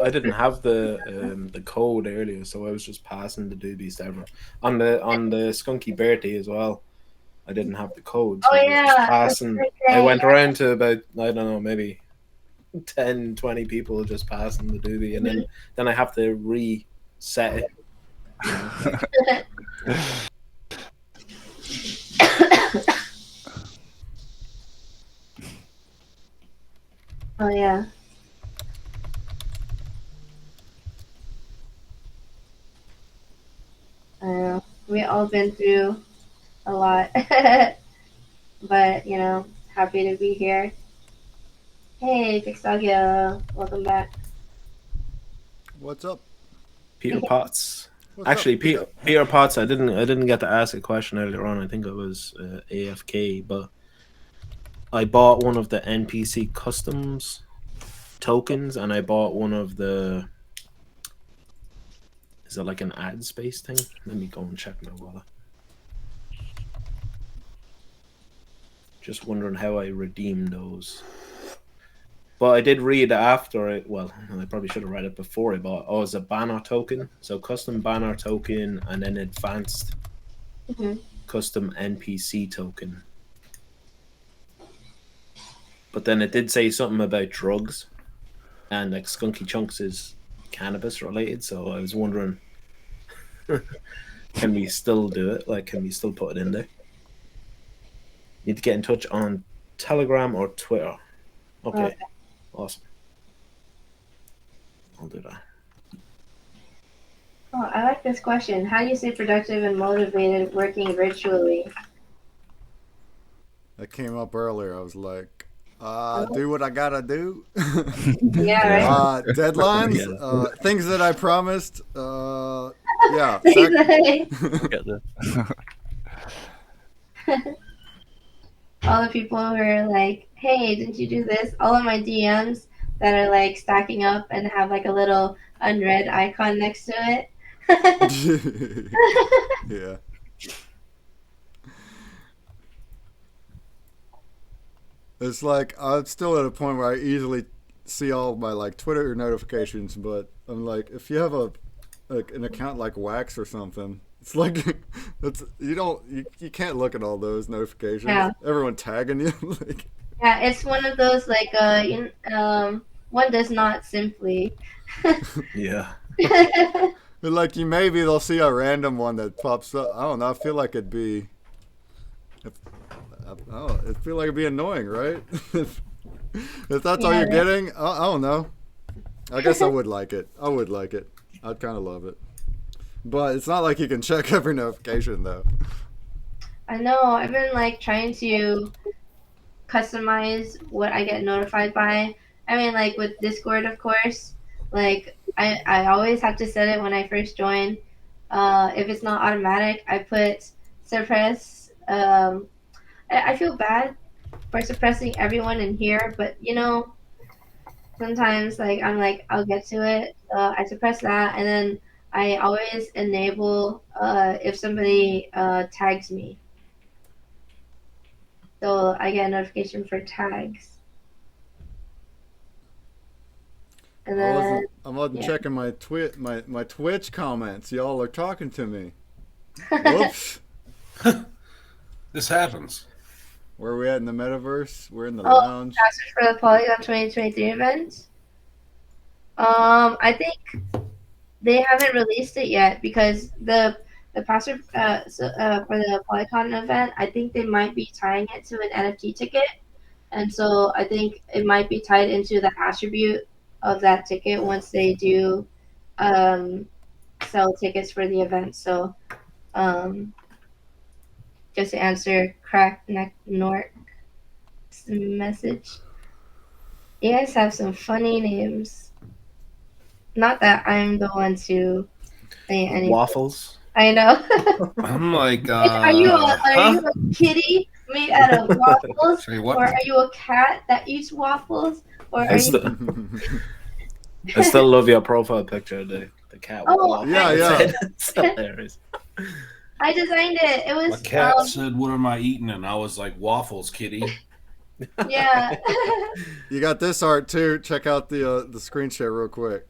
S3: I didn't have the code earlier, so I was just passing the doobies to everyone. On the Skunky birthday as well, I didn't have the code. So
S7: Oh,
S3: I was just
S7: yeah.
S3: passing. I went around to about, I don't know, maybe 10, 20 people just passing the doobie, and then I have to reset it. You know?
S7: Oh yeah. I know. We all been through a lot. But, happy to be here. Hey, Pixagia, welcome back.
S2: What's up?
S3: Peter Potts.
S2: What's
S3: Actually,
S2: up?
S3: Peter Potts. I didn't get to ask a question earlier on. I think I was AFK, but I bought one of the NPC customs tokens, and I bought one of the. Is it like an ad space thing? Let me go and check my wallet. Just wondering how I redeem those. But I did read after it. Well, I probably should have read it before I bought. Oh, it's a banner token. So custom banner token and then advanced custom NPC token. But then it did say something about drugs. And like Skunky Chunks is cannabis related. So I was wondering, can we still do it? Like, can we still put it in there? Need to get in touch on Telegram or Twitter. Okay. Awesome. I'll do that.
S7: Oh, I like this question. How do you stay productive and motivated working virtually?
S2: That came up earlier. I was like, do what I gotta do.
S7: Yeah, right?
S2: Deadlines, things that I promised. Yeah.
S8: Get there.
S7: All the people who are like, "Hey, didn't you do this?" All of my DMs that are like stacking up and have like a little unread icon next to it.
S2: Yeah. It's like I'm still at a point where I easily see all of my like Twitter notifications, but I'm like, if you have an account like Wax or something, it's like you can't look at all those notifications.
S7: Yeah.
S2: Everyone tagging you. Like,
S7: Yeah, it's one of those like one does not simply.
S3: Yeah.
S2: like maybe they'll see a random one that pops up. I don't know. I feel like it'd be. I feel like it'd be annoying, right? if that's all you're getting, I don't know. I guess I would like it. I'd kind of love it. But it's not like you can check every notification, though.
S7: I know. I've been like trying to customize what I get notified by. I mean, like with Discord, of course. Like I always have to set it when I first join. If it's not automatic, I put suppress. I feel bad for suppressing everyone in here, but you know, sometimes like I'm like I'll get to it. I suppress that, and then I always enable if somebody tags me, so I get a notification for tags. And then
S2: I wasn't
S7: yeah.
S2: checking my my Twitch comments. Y'all are talking to me. Whoops.
S1: This happens.
S2: Where are we at in the metaverse? We're in the
S7: Oh,
S2: lounge.
S7: password for the Polygon 2023 event. I think they haven't released it yet because the password for the Polygon event, I think they might be tying it to an NFT ticket, and so I think it might be tied into the attribute of that ticket once they do sell tickets for the event. So just to answer Crack Neck Nork's message, you guys have some funny names. Not that I'm the one to say anything.
S3: Waffles.
S7: I know.
S1: I'm like,
S7: are you a kitty made out of waffles,
S1: Say what?
S7: or are you a cat that eats waffles, or are you?
S3: I still love your profile picture, the cat with the
S7: Oh,
S3: waffle.
S2: Yeah.
S3: It's hilarious.
S7: I designed it. It
S1: My
S7: was
S1: cat said, "What am I eating?" And I was like, "Waffles, kitty."
S7: yeah.
S2: You got this art too. Check out the screen share real quick.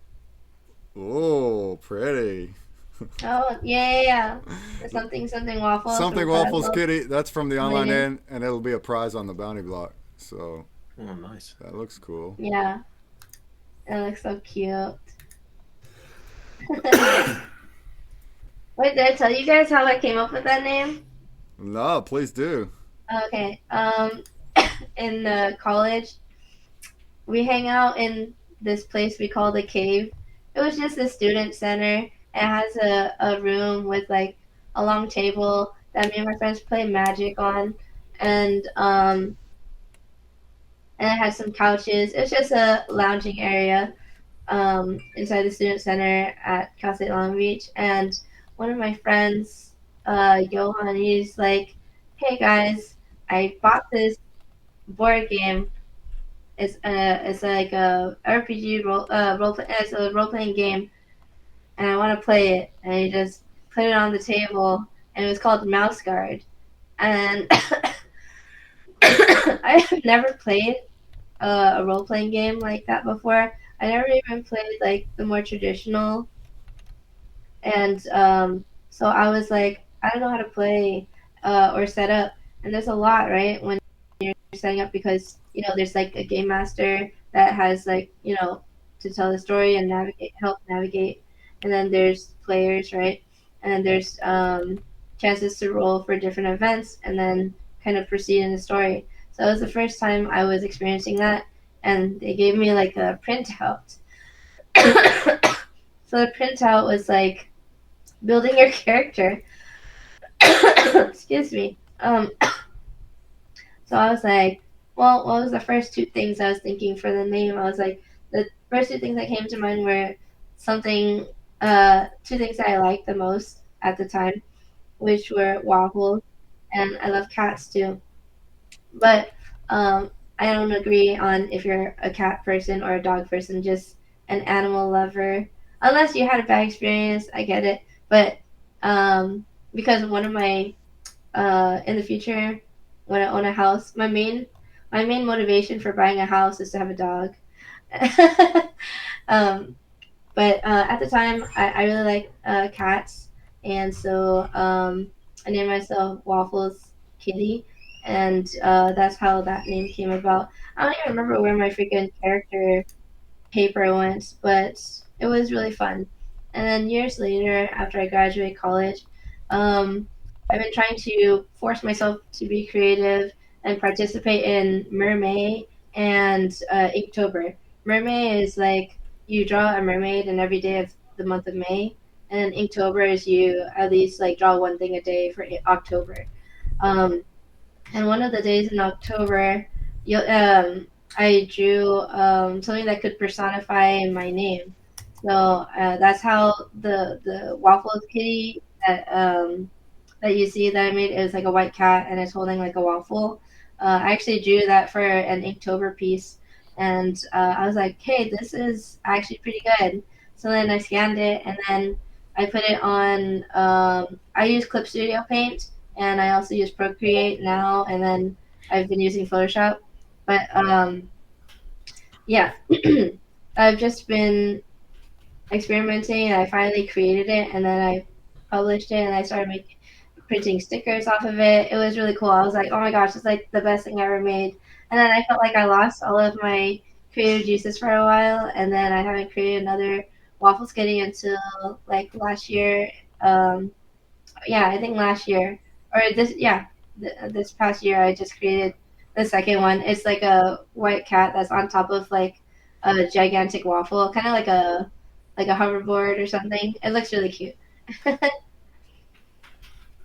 S2: Oh, pretty.
S7: Oh yeah. Something waffles.
S2: Something Waffles Kitty. That's from the online
S7: Later.
S2: end, and it'll be a prize on the bounty block. So
S3: Oh, nice.
S2: that looks cool.
S7: Yeah. It looks so cute. Wait, did I tell you guys how I came up with that name?
S2: No, please do.
S7: Okay. In college, we hang out in this place we call the cave. It was just a student center. It has a room with like a long table that me and my friends play Magic on, and it had some couches. It's just a lounging area inside the student center at Cal State Long Beach. And one of my friends, Johan, he's like, "Hey guys, I bought this board game. It's like a RPG it's a role playing game, and I want to play it." And he just put it on the table, and it was called Mouse Guard. And I have never played a role playing game like that before. I never even played like the more traditional, and so I was like, I don't know how to play or set up, and there's a lot, right, when you're setting up, because you know there's like a game master that has like, you know, to tell the story and help navigate, and then there's players, right, and then there's chances to roll for different events and then kind of proceed in the story. So it was the first time I was experiencing that, and they gave me like a printout. So the printout was like building your character. Excuse me. So I was like, well, what was the first two things I was thinking for the name? I was like, the first two things that came to mind were something, two things that I liked the most at the time, which were waffles, and I love cats too. But I don't agree on if you're a cat person or a dog person, just an animal lover. Unless you had a bad experience, I get it. But because one of my in the future, when I own a house, my main motivation for buying a house is to have a dog. But at the time, I really like cats, and so I named myself Waffles Kitty, and that's how that name came about. I don't even remember where my freaking character paper went, but it was really fun. And then years later, after I graduated college, I've been trying to force myself to be creative and participate in Mermaid and Inktober. Mermaid is like you draw a mermaid in every day of the month of May, and then Inktober is you at least like draw one thing a day for October. And one of the days in October, I drew something that could personify my name. So that's how the Waffles Kitty that you see that I made is like a white cat and it's holding like a waffle. I actually drew that for an Inktober piece, and I was like, "Hey, this is actually pretty good." So then I scanned it, and then I put it on. I use Clip Studio Paint, and I also use Procreate now, and then I've been using Photoshop. But yeah, I've just been experimenting, and I finally created it, and then I published it, and I started printing stickers off of it. It was really cool. I was like, oh my gosh, it's like the best thing I ever made. And then I felt like I lost all of my creative juices for a while, and then I haven't created another Waffles Kitty until like last year. Yeah, I think last year or this past year I just created the second one. It's like a white cat that's on top of like a gigantic waffle, kind of like a hoverboard or something. It looks really cute.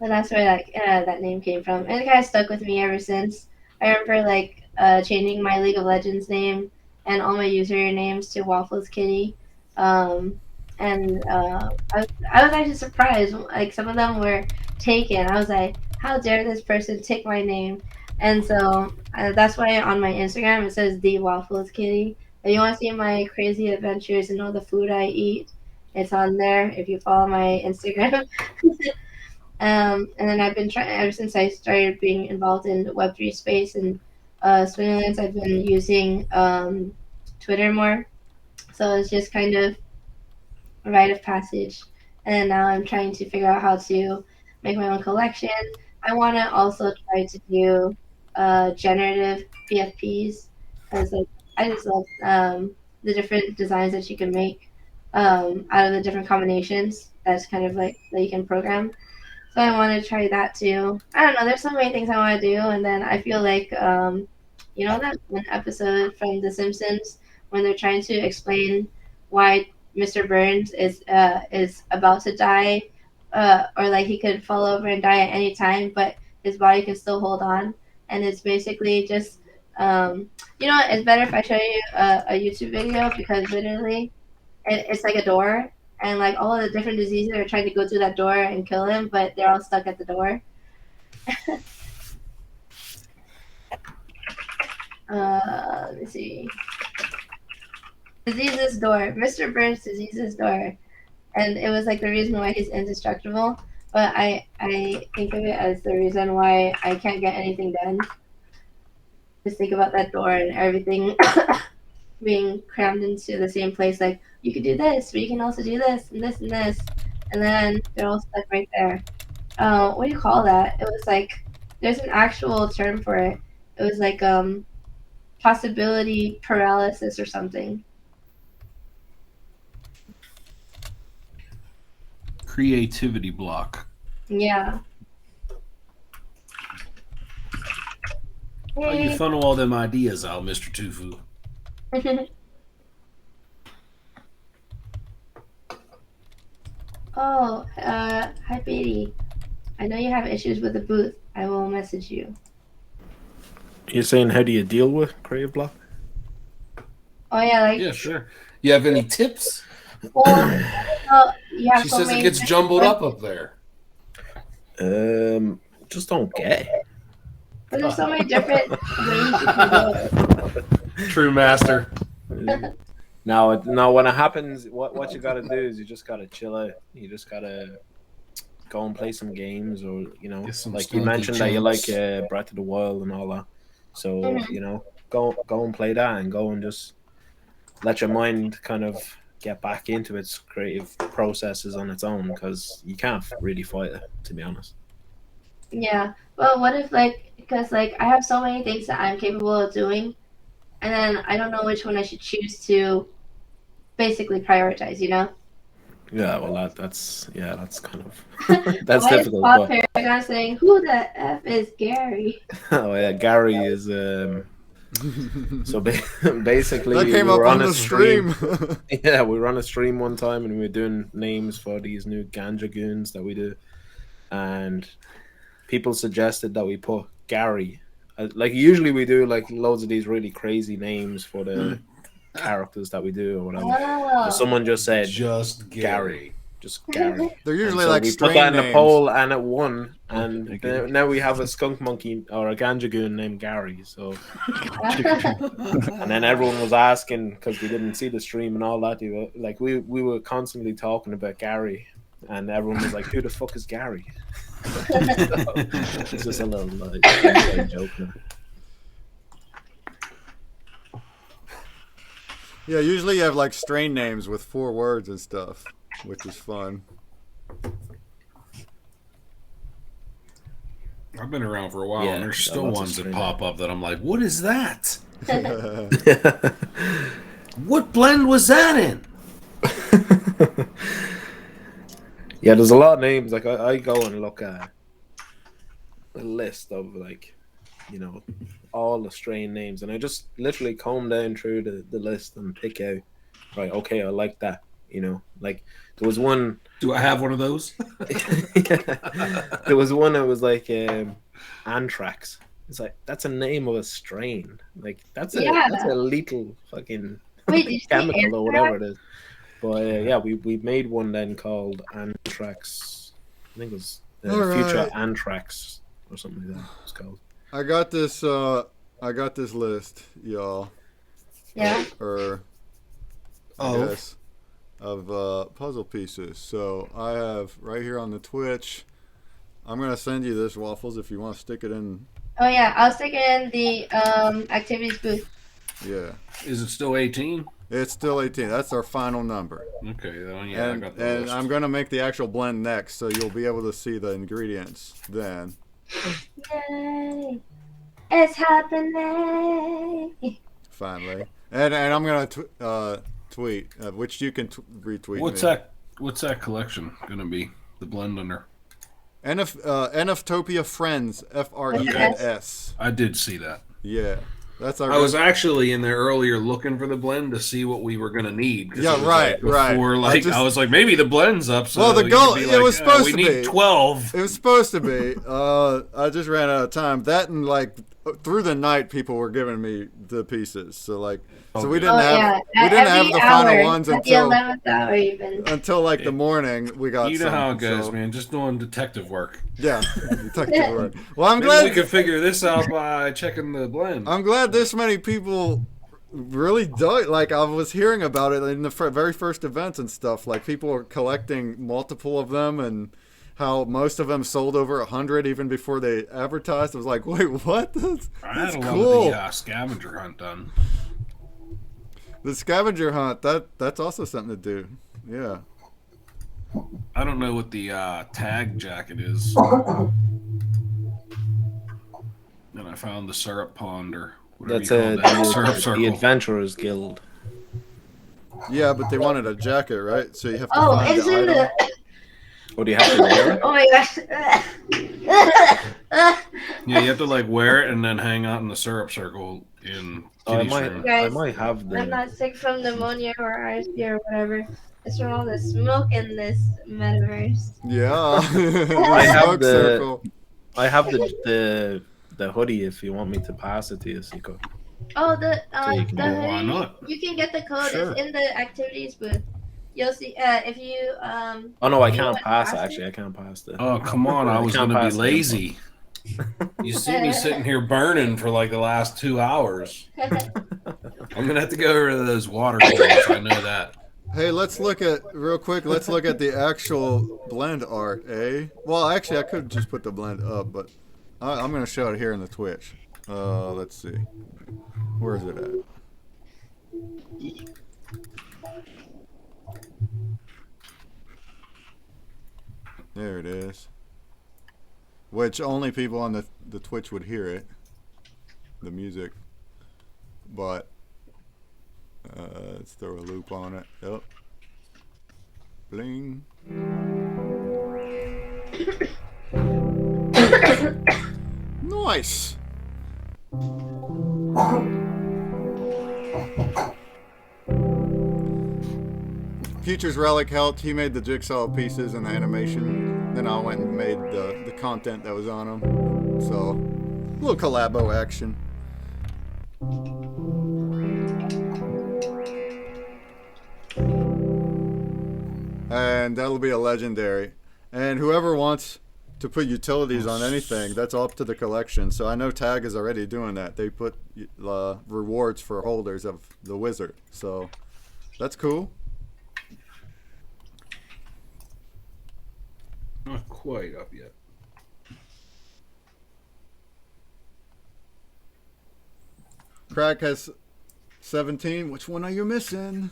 S7: And that's where that name came from, and it kind of stuck with me ever since. I remember like changing my League of Legends name and all my usernames to Waffles Kitty, and I was actually surprised. Like some of them were taken. I was like, how dare this person take my name? And so that's why on my Instagram it says the Waffles Kitty. If you want to see my crazy adventures and all the food I eat, it's on there. If you follow my Instagram. And then I've been trying ever since I started being involved in the Web3 space and Swinglands. I've been using Twitter more, so it's just kind of a rite of passage. And now I'm trying to figure out how to make my own collection. I want to also try to do generative PFPs because like I just love the different designs that you can make out of the different combinations. That's kind of like that you can program. So I want to try that too. I don't know. There's so many things I want to do, and then I feel like, you know, that one episode from The Simpsons when they're trying to explain why Mr. Burns is about to die, or like he could fall over and die at any time, but his body can still hold on, and it's basically just, you know, it's better if I show you a YouTube video because literally, it's like a door and like all of the different diseases are trying to go through that door and kill him, but they're all stuck at the door. Let me see. Diseases door. Mr. Burns diseases door. And it was like the reason why he's indestructible. But I think of it as the reason why I can't get anything done. Just think about that door and everything being crammed into the same place. Like, you could do this, but you can also do this and this and this. And then they're all stuck right there. What do you call that? It was like, there's an actual term for it. It was like possibility paralysis or something.
S1: Creativity block.
S7: Yeah.
S1: How you funnel all them ideas out, Mr. Tofu?
S7: Oh, hi, Beatty. I know you have issues with the booth. I will message you.
S3: You're saying how do you deal with creative block?
S7: Oh yeah, like
S1: Yeah, sure. You have any tips?
S7: well, you have
S1: She
S7: so
S1: says
S7: many
S1: it gets jumbled up there.
S3: Just don't get it.
S7: But there's so many different ways you can do it.
S1: True master.
S3: Now, when it happens, what you gotta do is you just gotta chill out. You just gotta go and play some games, or you know, like you mentioned that you like Breath of the Wild and all that. So you know, go and play that, and go and just let your mind kind of get back into its creative processes on its own, because you can't really fight it, to be honest.
S7: Yeah. Well, what if because I have so many things that I'm capable of doing, and then I don't know which one I should choose to basically prioritize, you know?
S3: Yeah, well, that's kind of that's
S7: Why
S3: difficult.
S7: Is Bob
S3: But
S7: Paragon saying, "Who the f is Gary"?
S3: oh yeah, Gary is so basically
S2: that came
S3: we
S2: up
S3: were
S2: on
S3: a
S2: the stream.
S3: Yeah, we were on a stream one time and we were doing names for these new ganja goons that we do, and people suggested that we put Gary. Like usually we do like loads of these really crazy names for the characters that we do or whatever.
S7: Oh.
S3: But someone just said
S1: Just
S3: Gary. Just Gary.
S2: They're usually
S3: And so
S2: like
S3: we
S2: strain
S3: put that in the
S2: names.
S3: poll and it won. And
S1: Thank you.
S3: now we have a skunk monkey or a ganjagoon named Gary. So and then everyone was asking because we didn't see the stream and all that. Like we were constantly talking about Gary, and everyone was like, "Who the fuck is Gary?" It's just a little inside joke now.
S2: Yeah, usually you have like strain names with 4 words and stuff, which is fun.
S1: I've been around for a while,
S3: Yeah,
S1: and there's
S3: yeah,
S1: still
S3: lots of
S1: ones that
S3: strain
S1: pop up that I'm like, what is that? What blend was that in?
S3: Yeah, there's a lot of names. Like I go and look at a list of like, you know, all the strain names, and I just literally comb down through the list and pick out, right, okay, I like that. You know, like there was one.
S1: Do I have one of those?
S3: There was one that was like anthrax. It's like that's a name of a strain. Like that's a lethal fucking
S7: Wait, did you say
S3: chemical or whatever
S7: anthrax?
S3: it is. But yeah, we made one then called anthrax. I think it was future
S2: Alright.
S3: anthrax or something like that. It's called.
S2: I got this list, y'all.
S7: Yeah.
S2: Or yes, of puzzle pieces. So I have right here on the Twitch. I'm gonna send you this, Waffles, if you want to stick it in.
S7: Oh yeah, I'll stick it in the activities booth.
S2: Yeah,
S1: Is it still 18?
S2: it's still 18. That's our final number.
S1: Okay, then yeah, I
S2: And,
S1: got the
S2: and
S1: list.
S2: I'm gonna make the actual blend next, so you'll be able to see the ingredients then.
S7: Yay! It's happening.
S2: Finally, and I'm gonna tweet, which you can retweet.
S1: What's that collection gonna be? The blend under.
S2: NFTopia Friends, FRENS.
S1: I did see that.
S2: Yeah, that's our.
S1: I was actually in there earlier looking for the blend to see what we were gonna need. 'cause
S2: Yeah,
S1: it was
S2: right, right.
S1: Before, like, I was like, maybe the blend's up. So
S2: Well, the
S1: you
S2: goal-
S1: could be
S2: it
S1: like,
S2: was supposed
S1: we
S2: to
S1: need
S2: be.
S1: 12.
S2: It was supposed to be. I just ran out of time. That and like through the night, people were giving me the pieces. So like, so we didn't have the final ones
S7: at
S2: until
S7: the 11th hour even.
S2: like the morning. We got.
S1: You know
S2: some,
S1: how it goes,
S2: so-
S1: man. Just doing detective work.
S2: Yeah, detective work. Well, I'm
S1: Maybe
S2: glad
S1: we could figure this out by checking the blend.
S2: I'm glad this many people really do. Like I was hearing about it in the very first events and stuff. Like people were collecting multiple of them, and how most of them sold over 100 even before they advertised. I was like, wait, what? That's
S1: I had a lot
S2: cool.
S1: of the scavenger hunt done.
S2: The scavenger hunt. That's also something to do. Yeah.
S1: I don't know what the tag jacket is. And I found the syrup pond or whatever
S3: That's
S1: you call that. Syrup
S3: the
S1: circle.
S3: Adventurers Guild.
S2: Yeah, but they wanted a jacket, right? So you have to
S7: Oh,
S2: find
S7: it's
S2: the
S7: in
S2: item.
S7: the.
S3: What do you have to wear?
S7: Oh my gosh.
S1: Yeah, you have to like wear it and then hang out in the syrup circle in
S3: I
S1: Kitty's room.
S3: I might have
S7: I'm
S3: the.
S7: not sick from pneumonia or RSV or whatever. It's from all the smoke in this metaverse.
S2: Yeah.
S3: I have
S2: Smoke
S3: the-
S2: circle.
S3: I have the hoodie if you want me to pass it to you, Siko.
S7: Oh, the
S3: So you can
S7: the
S3: go,
S7: hoodie.
S1: why not?
S7: You can get the code.
S1: Sure.
S7: It's in the activities booth. You'll see if you
S3: Oh no, I
S7: you
S3: can't
S7: want
S3: pass it.
S7: pass it?
S3: Actually, I can't pass it.
S1: Oh, come on. I
S3: I
S1: was
S3: can't
S1: going to
S3: pass
S1: be
S3: the
S1: lazy. You see me sitting here burning for like the last 2 hours. I'm going to have to go over to those water coolers. I know that.
S2: Hey, let's look at real quick. Let's look at the actual blend art, eh? Well, actually, I could just put the blend up, but I'm gonna show it here in the Twitch. Let's see. Where is it at? There it is. Which only people on the Twitch would hear it. The music. But let's throw a loop on it. Yep. Bling. Nice. Future's Relic helped. He made the jigsaw pieces and the animation. then I went and made the content that was on them. So, a little collabo action. And that'll be a legendary. And whoever wants to put utilities on anything, that's up to the collection. So I know Tag is already doing that. They put rewards for holders of the wizard. So that's cool.
S1: Not quite up yet.
S2: Crack has 17. Which one are you missing?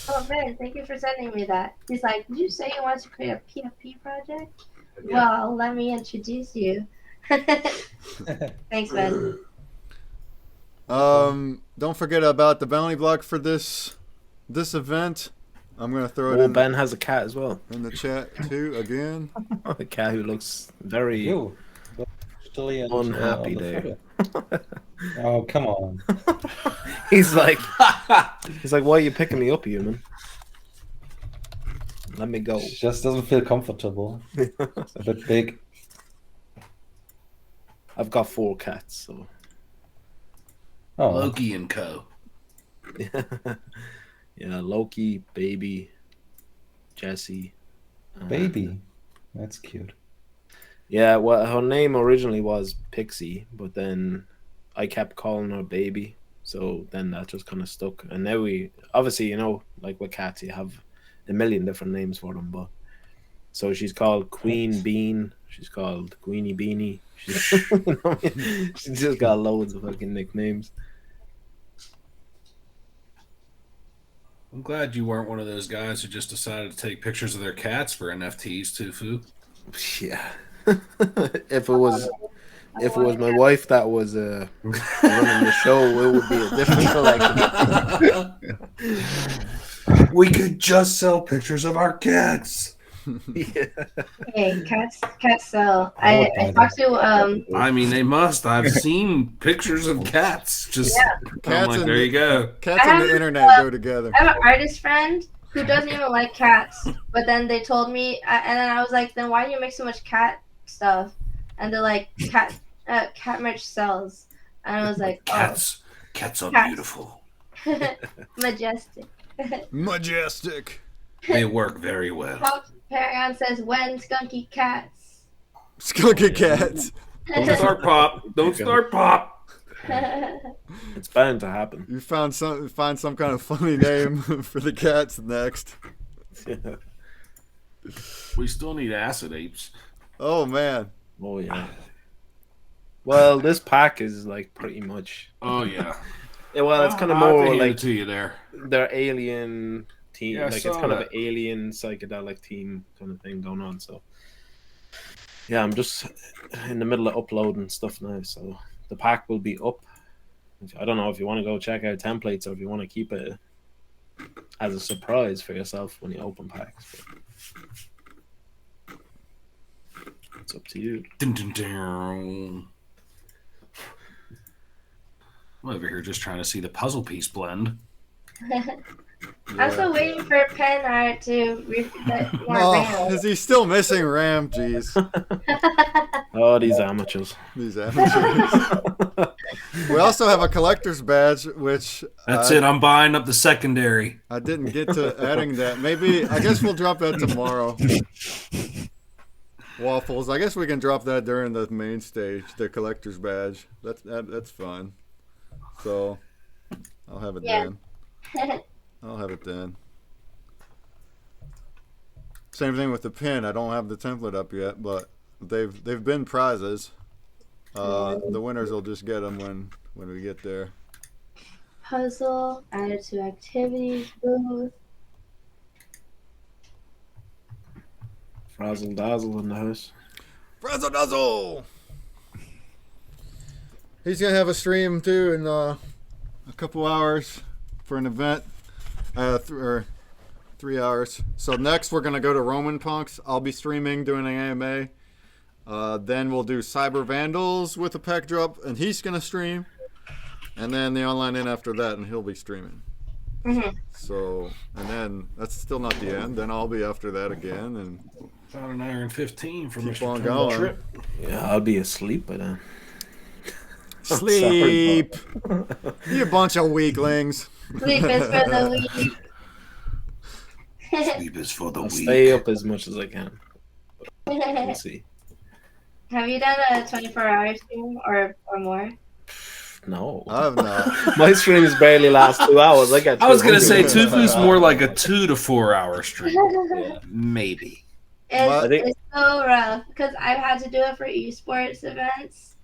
S7: Oh man, thank you for sending me that. He's like, did you say you want to create a PFP project? Well, let me introduce you. Thanks, man.
S2: Don't forget about the bounty block for this event. I'm gonna throw it in.
S3: Ben has a cat as well.
S2: In the chat too again.
S3: A cat who looks very unhappy there.
S10: Oh, come on.
S3: He's like, why are you picking me up, human? Let me go.
S10: Just doesn't feel comfortable. It's a bit big.
S3: I've got 4 cats, so.
S10: Oh.
S1: Loki and Co.
S3: Yeah, Loki, Baby, Jesse.
S10: Baby. That's cute.
S3: Yeah, well, her name originally was Pixie, but then I kept calling her Baby, so then that just kind of stuck. And now we, obviously, like with cats, you have a million different names for them, but so she's called Queen Bean, she's called Queenie Beanie, she's just got loads of fucking nicknames.
S1: I'm glad you weren't one of those guys who just decided to take pictures of their cats for NFTs, Tofu.
S3: Yeah. If it was my wife that was running the show, it would be a different collection.
S1: We could just sell pictures of our cats.
S3: Yeah.
S7: Hey, cats sell. I talked to
S1: I mean, they must. I've seen pictures of cats. Just
S2: Cats
S1: I'm like, there you go.
S2: Cats and the internet go together.
S7: I have an artist friend who doesn't even like cats, but then they told me, and then I was like, then why do you make so much cat stuff? And they're like, cat merch sells. And I was like,
S1: cats are beautiful.
S7: Majestic.
S2: Majestic.
S1: They work very well.
S7: Paragon says, when skunky cats.
S2: Skunky cats.
S1: Don't start pop. Don't start pop.
S3: It's bound to happen.
S2: You find some kind of funny name for the cats next.
S3: Yeah.
S1: We still need acid apes.
S2: Oh man.
S3: Oh yeah. Well, this pack is like pretty much.
S1: Oh yeah.
S3: Yeah, well, it's kind of
S1: I'll
S3: more
S1: hand
S3: like
S1: it to you there.
S3: their alien team,
S1: Yeah, I
S3: like it's
S1: saw
S3: kind of
S1: that.
S3: an alien psychedelic team kind of thing going on. So yeah, I'm just in the middle of uploading stuff now. So the pack will be up. I don't know if you want to go check out templates or if you want to keep it as a surprise for yourself when you open packs. But it's up to you.
S1: Dun, dun, dun. I'm over here just trying to see the puzzle piece blend.
S7: I'm still waiting for pen art to get more
S2: Oh, is he still missing Ram? Jeez.
S3: Oh, these amateurs.
S2: These amateurs. We also have a collector's badge, which
S1: That's it. I'm buying up the secondary.
S2: I didn't get to adding that. Maybe I guess we'll drop that tomorrow. Waffles. I guess we can drop that during the main stage, the collector's badge. That's fun. So I'll have it then. I'll have it then. Same thing with the pin. I don't have the template up yet, but they've been prizes. The winners will just get them when we get there.
S7: Puzzle, added to activities, booth.
S3: Frazzle dazzle in the house.
S2: Frazzle dazzle! He's gonna have a stream too in a couple hours for an event. Or 3 hours. So next we're gonna go to Roman Punks. I'll be streaming, doing an AMA. Then we'll do Cyber Vandals with a pack drop, and he's gonna stream. And then the online in after that, and he'll be streaming.
S7: Mhm.
S2: So, and then that's still not the end. Then I'll be after that again, and
S1: About an hour and 15 for
S2: keep
S1: Mr.
S2: on
S1: Tony
S2: going.
S1: Trip.
S3: Yeah, I'll be asleep by then.
S2: Sleep. You bunch of weaklings.
S7: Sleep is for the weak.
S1: Sleep is for the
S3: I'll
S1: weak.
S3: stay up as much as I can. We'll see.
S7: Have you done a 24-hour stream or more?
S3: No.
S2: I have not.
S3: My streams barely last 2 hours.
S1: I was gonna say
S3: 200.
S1: Tufu's more like a 2 to 4 hour stream,
S3: Yeah.
S1: maybe.
S7: It's so rough because I've had to do it for esports events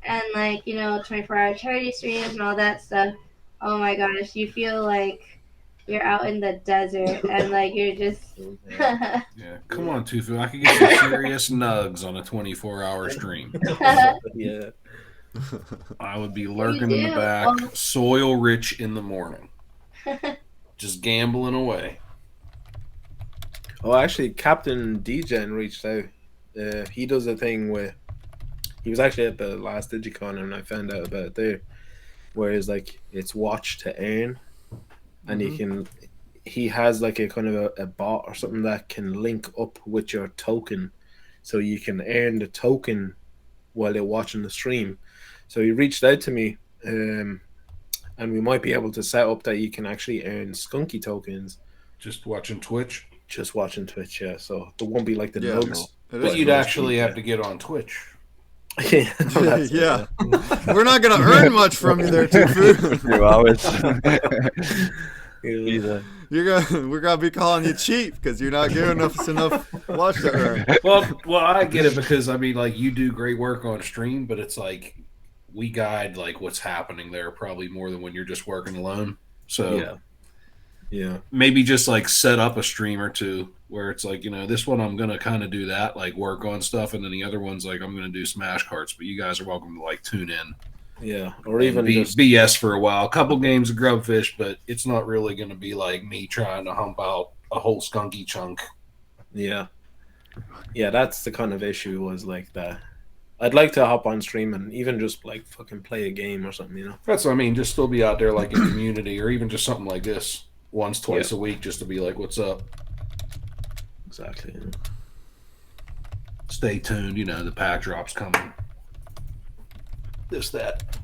S7: and 24-hour charity streams and all that stuff. Oh my gosh, you feel like you're out in the desert and you're just
S1: Yeah, come on, Tufu. I could get some serious nugs on a 24-hour stream.
S3: Yeah.
S1: I would be lurking in the back, soil rich in the morning, just gambling away.
S3: Oh, actually, Captain Degen reached out. He does a thing where he was actually at the last Digicon, and I found out about it there. Whereas, it's watch to earn, and he has a kind of a bot or something that can link up with your token, so you can earn the token while you're watching the stream. So he reached out to me, and we might be able to set up that you can actually earn Skunky tokens.
S1: Just watching Twitch?
S3: Just watching Twitch, yeah. So it won't be like the nugs.
S1: But you'd actually have to get on Twitch.
S3: Yeah.
S2: Yeah. We're not going to earn much from you there, Tufu.
S8: 2 hours.
S2: We're gonna be calling you cheap because you're not giving us enough watch to earn.
S1: Well, I get it because you do great work on stream, but it's we guide what's happening there probably more than when you're just working alone. So
S3: yeah,
S1: maybe just set up a stream or two where it's this one I'm gonna kind of do that work on stuff, and then the other one's I'm gonna do smash carts. But you guys are welcome to tune in.
S3: Yeah, or even
S1: just BS for a while. A couple games of grubfish, but it's not really going to be me trying to hump out a whole skunky chunk.
S3: Yeah, that's the kind of issue was that. I'd like to hop on stream and even just fucking play a game or something,
S1: That's what I mean. Just still be out there in community, or even just something like this once, twice a week, just to be what's up?
S3: Exactly. Yeah.
S1: Stay tuned. The pack drop's coming. This, that.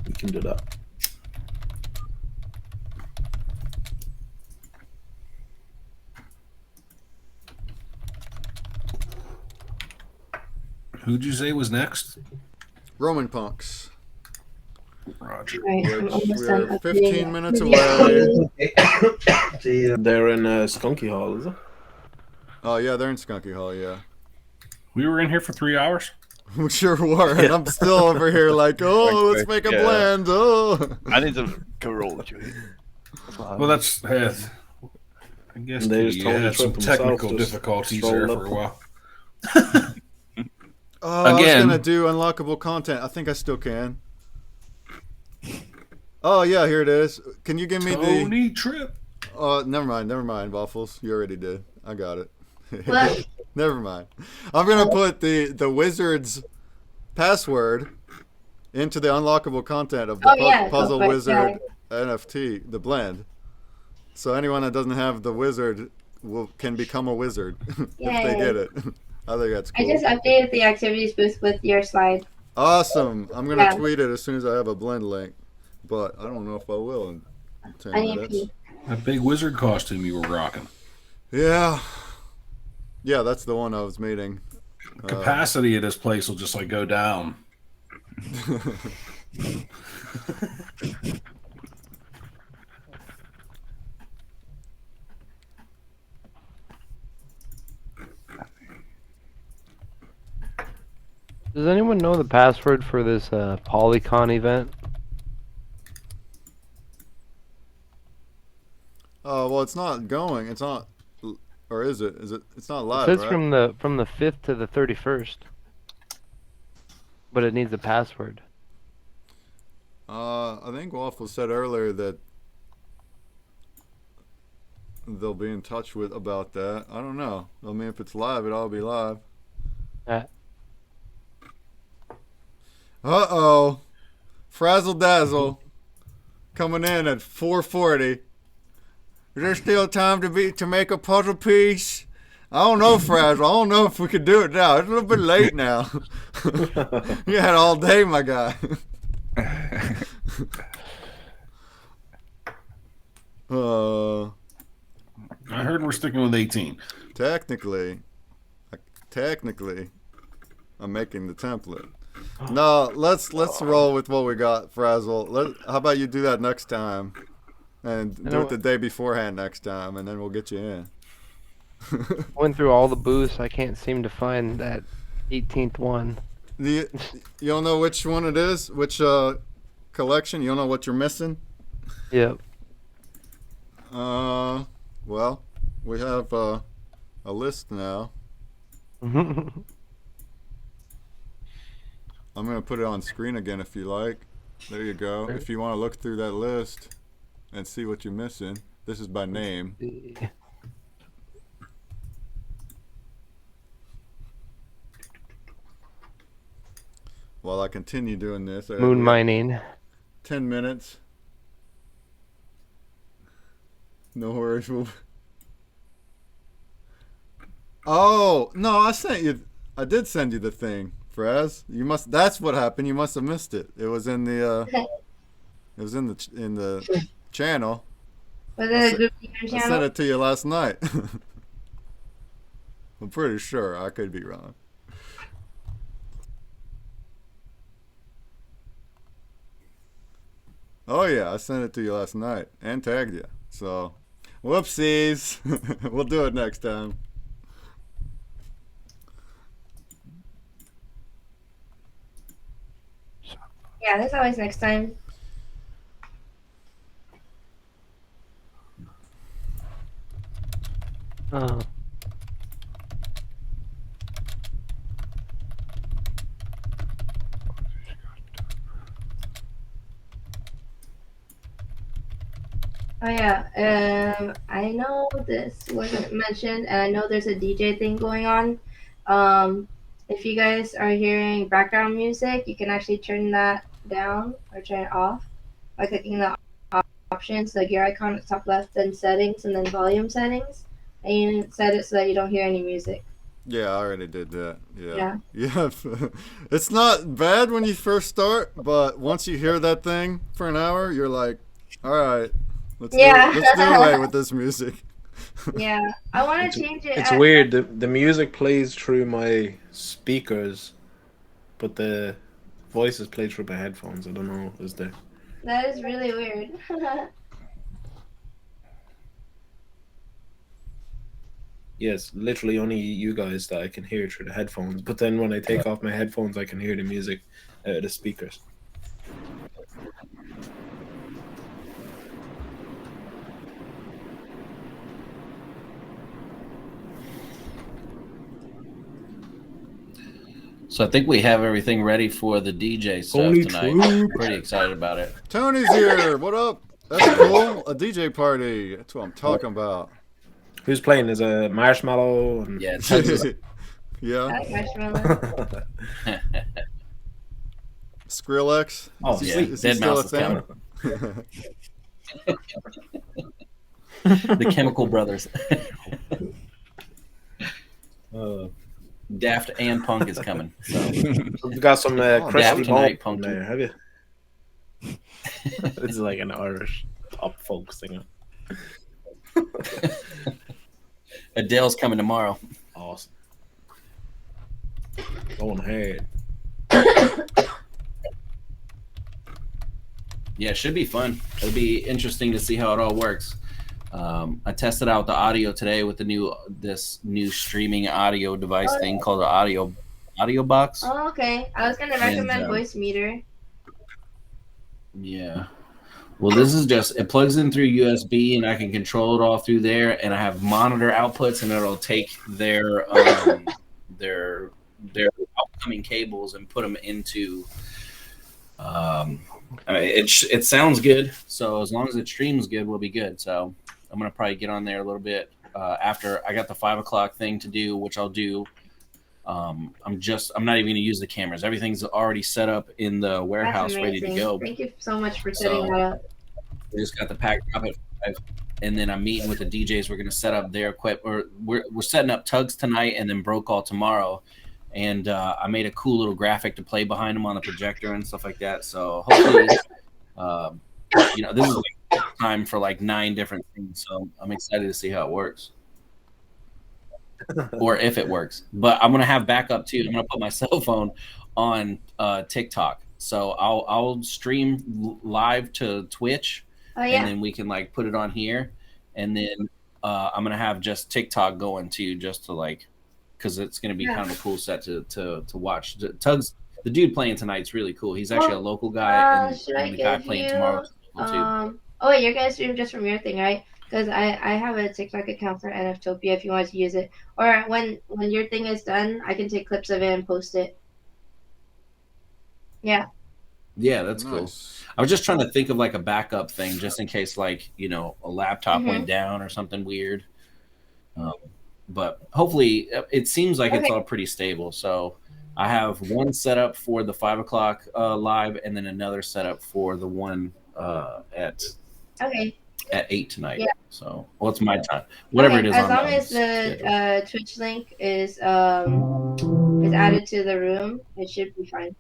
S3: We can do that.
S1: Who'd you say was next?
S2: Roman Punks.
S1: Roger.
S7: Right,
S2: We're 15 minutes away.
S3: They're in Skunky Hall, is it?
S2: Oh, yeah, they're in Skunky Hall, yeah.
S1: We were in here for 3 hours.
S2: We sure were, and I'm still over here let's make a blend. Oh,
S8: I need to go roll with you.
S1: Well, that's I guess you had some technical difficulties there for a while.
S2: I was gonna do unlockable content. I think I still can. Oh yeah, here it is. Can you give me
S1: Tony Trip?
S2: Oh, never mind, Waffles. You already did. I got it.
S7: What?
S2: Never mind. I'm gonna put the wizard's password into the unlockable content of the Puzzle Wizard NFT, the blend. So anyone that doesn't have the wizard can become a wizard if they get it. I think that's cool.
S7: I just updated the activities booth with your slide.
S2: Awesome. I'm gonna tweet it as soon as I have a blend link, but I don't know if I will in 10 minutes.
S1: That big wizard costume you were rocking.
S2: Yeah, that's the one I was meeting.
S1: Capacity of this place will just go down.
S11: Does anyone know the password for this Polycon event?
S2: Well, it's not going. It's not, or is it? Is it? It's not live.
S11: It says
S2: right?
S11: from the 5th to the 31st, but it needs a password.
S2: I think Waffle said earlier that they'll be in touch with about that. I don't know. I mean, if it's live, it'll be live. Uh-oh. Frazzle Dazzle coming in at 440. Is there still time to make a puzzle piece? I don't know, Frazzle. I don't know if we could do it now. It's a little bit late now. You had all day, my guy.
S1: I heard we're sticking with 18.
S2: Technically, I'm making the template. No, let's roll with what we got, Frazzle. How about you do that next time, and do it the day beforehand next time, and then we'll get you in.
S11: Went through all the booths. I can't seem to find that 18th one.
S2: You don't know which one it is? Which collection? You don't know what you're missing?
S11: Yep.
S2: Well, we have a list now. I'm gonna put it on screen again if you like. There you go. If you want to look through that list and see what you're missing, this is by name. While I continue doing this,
S11: Moon mining.
S2: 10 minutes. No worries. Oh no! I did send you the thing, Fraz. You must. That's what happened. You must have missed it. It was in the. It was in the channel.
S7: Was it a group channel?
S2: I sent it to you last night. I'm pretty sure. I could be wrong. Oh yeah, I sent it to you last night and tagged you. So, whoopsies. We'll do it next time.
S7: Yeah, there's always next time.
S11: Oh.
S7: Oh yeah, I know this wasn't mentioned, and I know there's a DJ thing going on. If you guys are hearing background music, you can actually turn that down or turn it off by clicking the options, like your icon at the top left, then settings, and then volume settings, and you set it so that you don't hear any music.
S2: Yeah, I already did that. Yeah. It's not bad when you first start, but once you hear that thing for an hour, you're like, all right. Let's do away with this music.
S7: Yeah, I want to change it.
S3: It's weird. The music plays through my speakers, but the voices play through my headphones. I don't know. Is there?
S7: That is really weird.
S3: Yes, literally only you guys that I can hear through the headphones. But then when I take off my headphones, I can hear the music out of the speakers.
S5: So I think we have everything ready for the DJ stuff tonight. I'm pretty excited about it.
S2: Tony's here. What up? That's cool. A DJ party. That's what I'm talking about.
S3: Who's playing? Is a Marshmallow? And...
S5: Yeah.
S2: Yeah.
S7: Marshmallow.
S2: Skrillex.
S5: Oh,
S2: is
S5: yeah.
S2: He
S5: Dead
S2: still
S5: Mouse
S2: a
S5: is
S2: thing?
S5: The Chemical Brothers. Daft and Punk is coming. So.
S3: We've got some Crusty
S5: tonight,
S3: Punk there, have you? This is like an Irish pop folk singer.
S5: Adele's coming tomorrow.
S3: Awesome. Going ahead.
S5: Yeah, it should be fun. It'll be interesting to see how it all works. I tested out the audio today with this new streaming audio device thing called the audio box.
S7: Oh, okay. I was gonna recommend Voice Meter.
S5: Yeah. Well, this is it plugs in through USB, and I can control it all through there. And I have monitor outputs, and it'll take their outcoming cables and put them into. It sounds good. So as long as it streams good, we'll be good. So I'm gonna probably get on there a little bit after I got the 5 o'clock thing to do, which I'll do I'm not even gonna use the cameras. Everything's already set up in the warehouse, ready to go.
S7: Thank you so much for setting that up.
S5: We just got the pack drop at 5, and then I'm meeting with the DJs. We're gonna set up their equipment. We're setting up tugs tonight, and then broke all tomorrow. And I made a cool little graphic to play behind them on the projector and stuff like that. So hopefully, this is like time for like 9 different things. So I'm excited to see how it works. Or if it works. But I'm gonna have backup too. I'm gonna put my cell phone on TikTok, so I'll stream live to Twitch, and then we can like put it on here, and then I'm gonna have just TikTok going too, just to like, because it's gonna be kind of a cool set to watch. Tugs, the dude playing tonight's really cool. He's actually a local guy, and the guy playing tomorrow is cool too.
S7: Oh wait, you're gonna stream just from your thing, right? Because I have a TikTok account for NFTopia if you want to use it. Or when your thing is done, I can take clips of it and post it. Yeah.
S5: Yeah, that's cool. I was just trying to think of like a backup thing, just in case like, a laptop went down or something weird. But hopefully it seems like it's all pretty stable. So I have one set up for the 5 o'clock live, and then another setup for the one at 8 tonight. Yeah. So, it's my time. Whatever it is.
S7: As long as the Twitch link is added to the room, it should be fine.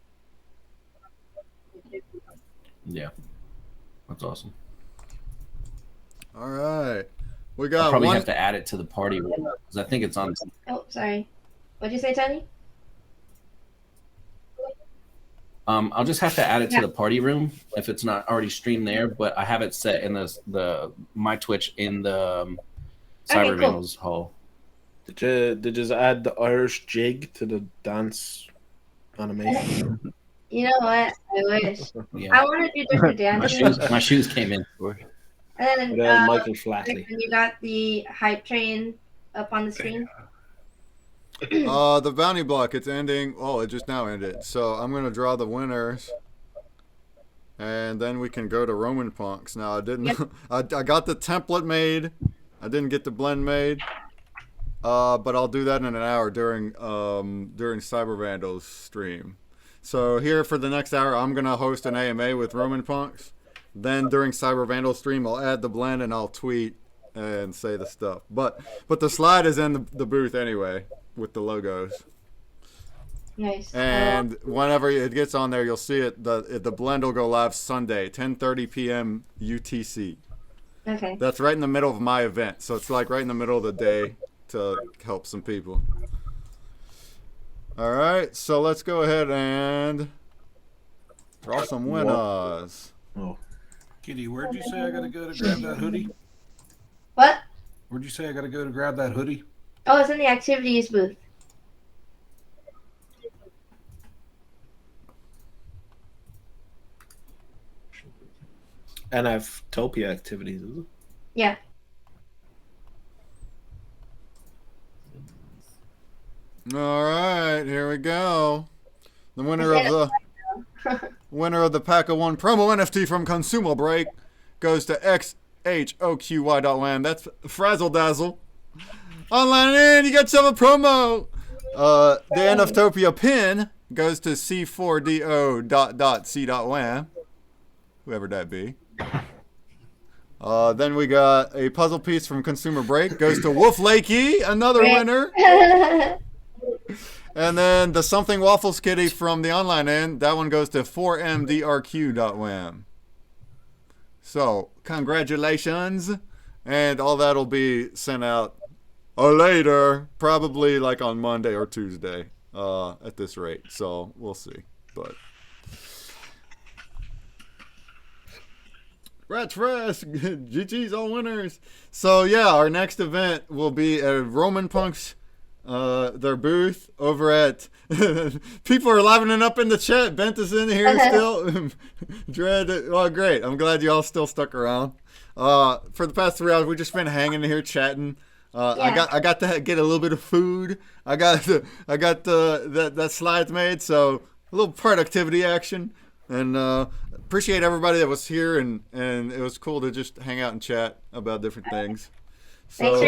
S5: Yeah, that's awesome.
S2: All right, we got.
S5: I'll probably have to add it to the party room because I think it's on.
S7: Oh, sorry. What'd you say, Tony?
S5: I'll just have to add it to the party room if it's not already streamed there. But I have it set in the my Twitch in the Cyber Vandals hall.
S3: Did you add the Irish jig to the dance animation?
S7: You know what? I wish. I want to do different dances.
S5: My shoes came in.
S7: And then
S3: Michael Flatley.
S7: You got the hype train up on the screen.
S2: The bounty block, it's ending. Oh, it just now ended. So I'm gonna draw the winners, and then we can go to Roman Punks. Now I didn't. I got the template made. I didn't get the blend made. But I'll do that in an hour during Cyber Vandals stream. So here for the next hour, I'm gonna host an AMA with Roman Punks. Then during Cyber Vandals stream, I'll add the blend and I'll tweet and say the stuff. But the slide is in the booth anyway with the logos.
S7: Nice.
S2: And whenever it gets on there, you'll see it. The blend will go live Sunday, 10:30 p.m. UTC.
S7: Okay.
S2: That's right in the middle of my event, so it's like right in the middle of the day to help some people. All right, so let's go ahead and draw some winners.
S1: Oh. Kitty, where'd you say I gotta go to grab that hoodie?
S7: What?
S1: Where'd you say I gotta go to grab that hoodie?
S7: Oh, it's in the activities booth.
S3: NFTopia activities, is it?
S7: Yeah.
S2: All right, here we go. The winner of the Pack of One promo NFT from ConsumerBreak goes to XHOQY.land. That's Frazzle Dazzle. Online in, you got yourself a promo. The NFTopia pin goes to C4DO.C.WAM. Whoever that be. Then we got a puzzle piece from ConsumerBreak goes to Wolf Lakey, another winner. And then the something Waffles Kitty from the online end, that one goes to 4MDRQ.WAM. So, congratulations. And all that'll be sent out later, probably like on Monday or Tuesday at this rate. So, we'll see. But Rats Fresh, GG's all winners. So, yeah, our next event will be at Roman Punks. Their booth over at people are livening up in the chat. Bent is in here still. Dread, oh great, I'm glad you all still stuck around. For the past 3 hours we just been hanging here chatting. I got to get a little bit of food. I got that slides made, so a little productivity action. And appreciate everybody that was here, and it was cool to just hang out and chat about different things.
S7: Thanks
S2: So
S7: for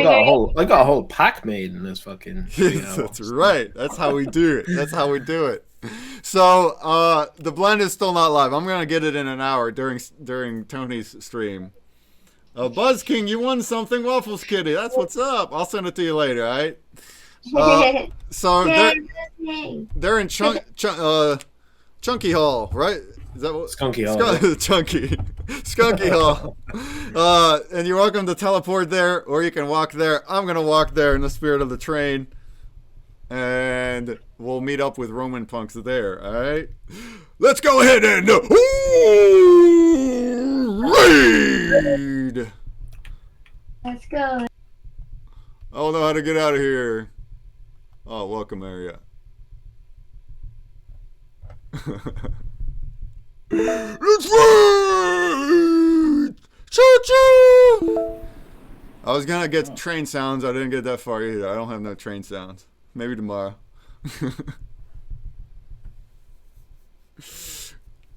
S3: I got a whole pack made in this fucking.
S2: yes, that's right. That's how we do it. That's how we do it. So the blend is still not live. I'm gonna get it in an hour during Tony's stream. Buzz King, you won something, Waffles Kitty. That's what's up. I'll send it to you later. All right. So they're in Chunky Hall, right? Is that what?
S3: Skunky Hall.
S2: Skunky Hall. And you're welcome to teleport there, or you can walk there. I'm gonna walk there in the spirit of the train, and we'll meet up with Roman punks there. All right. Let's go ahead and raid.
S7: Let's go.
S2: I don't know how to get out of here. Oh, welcome area. Let's raid! Choo-choo! I was gonna get train sounds. I didn't get that far either. I don't have no train sounds. Maybe tomorrow.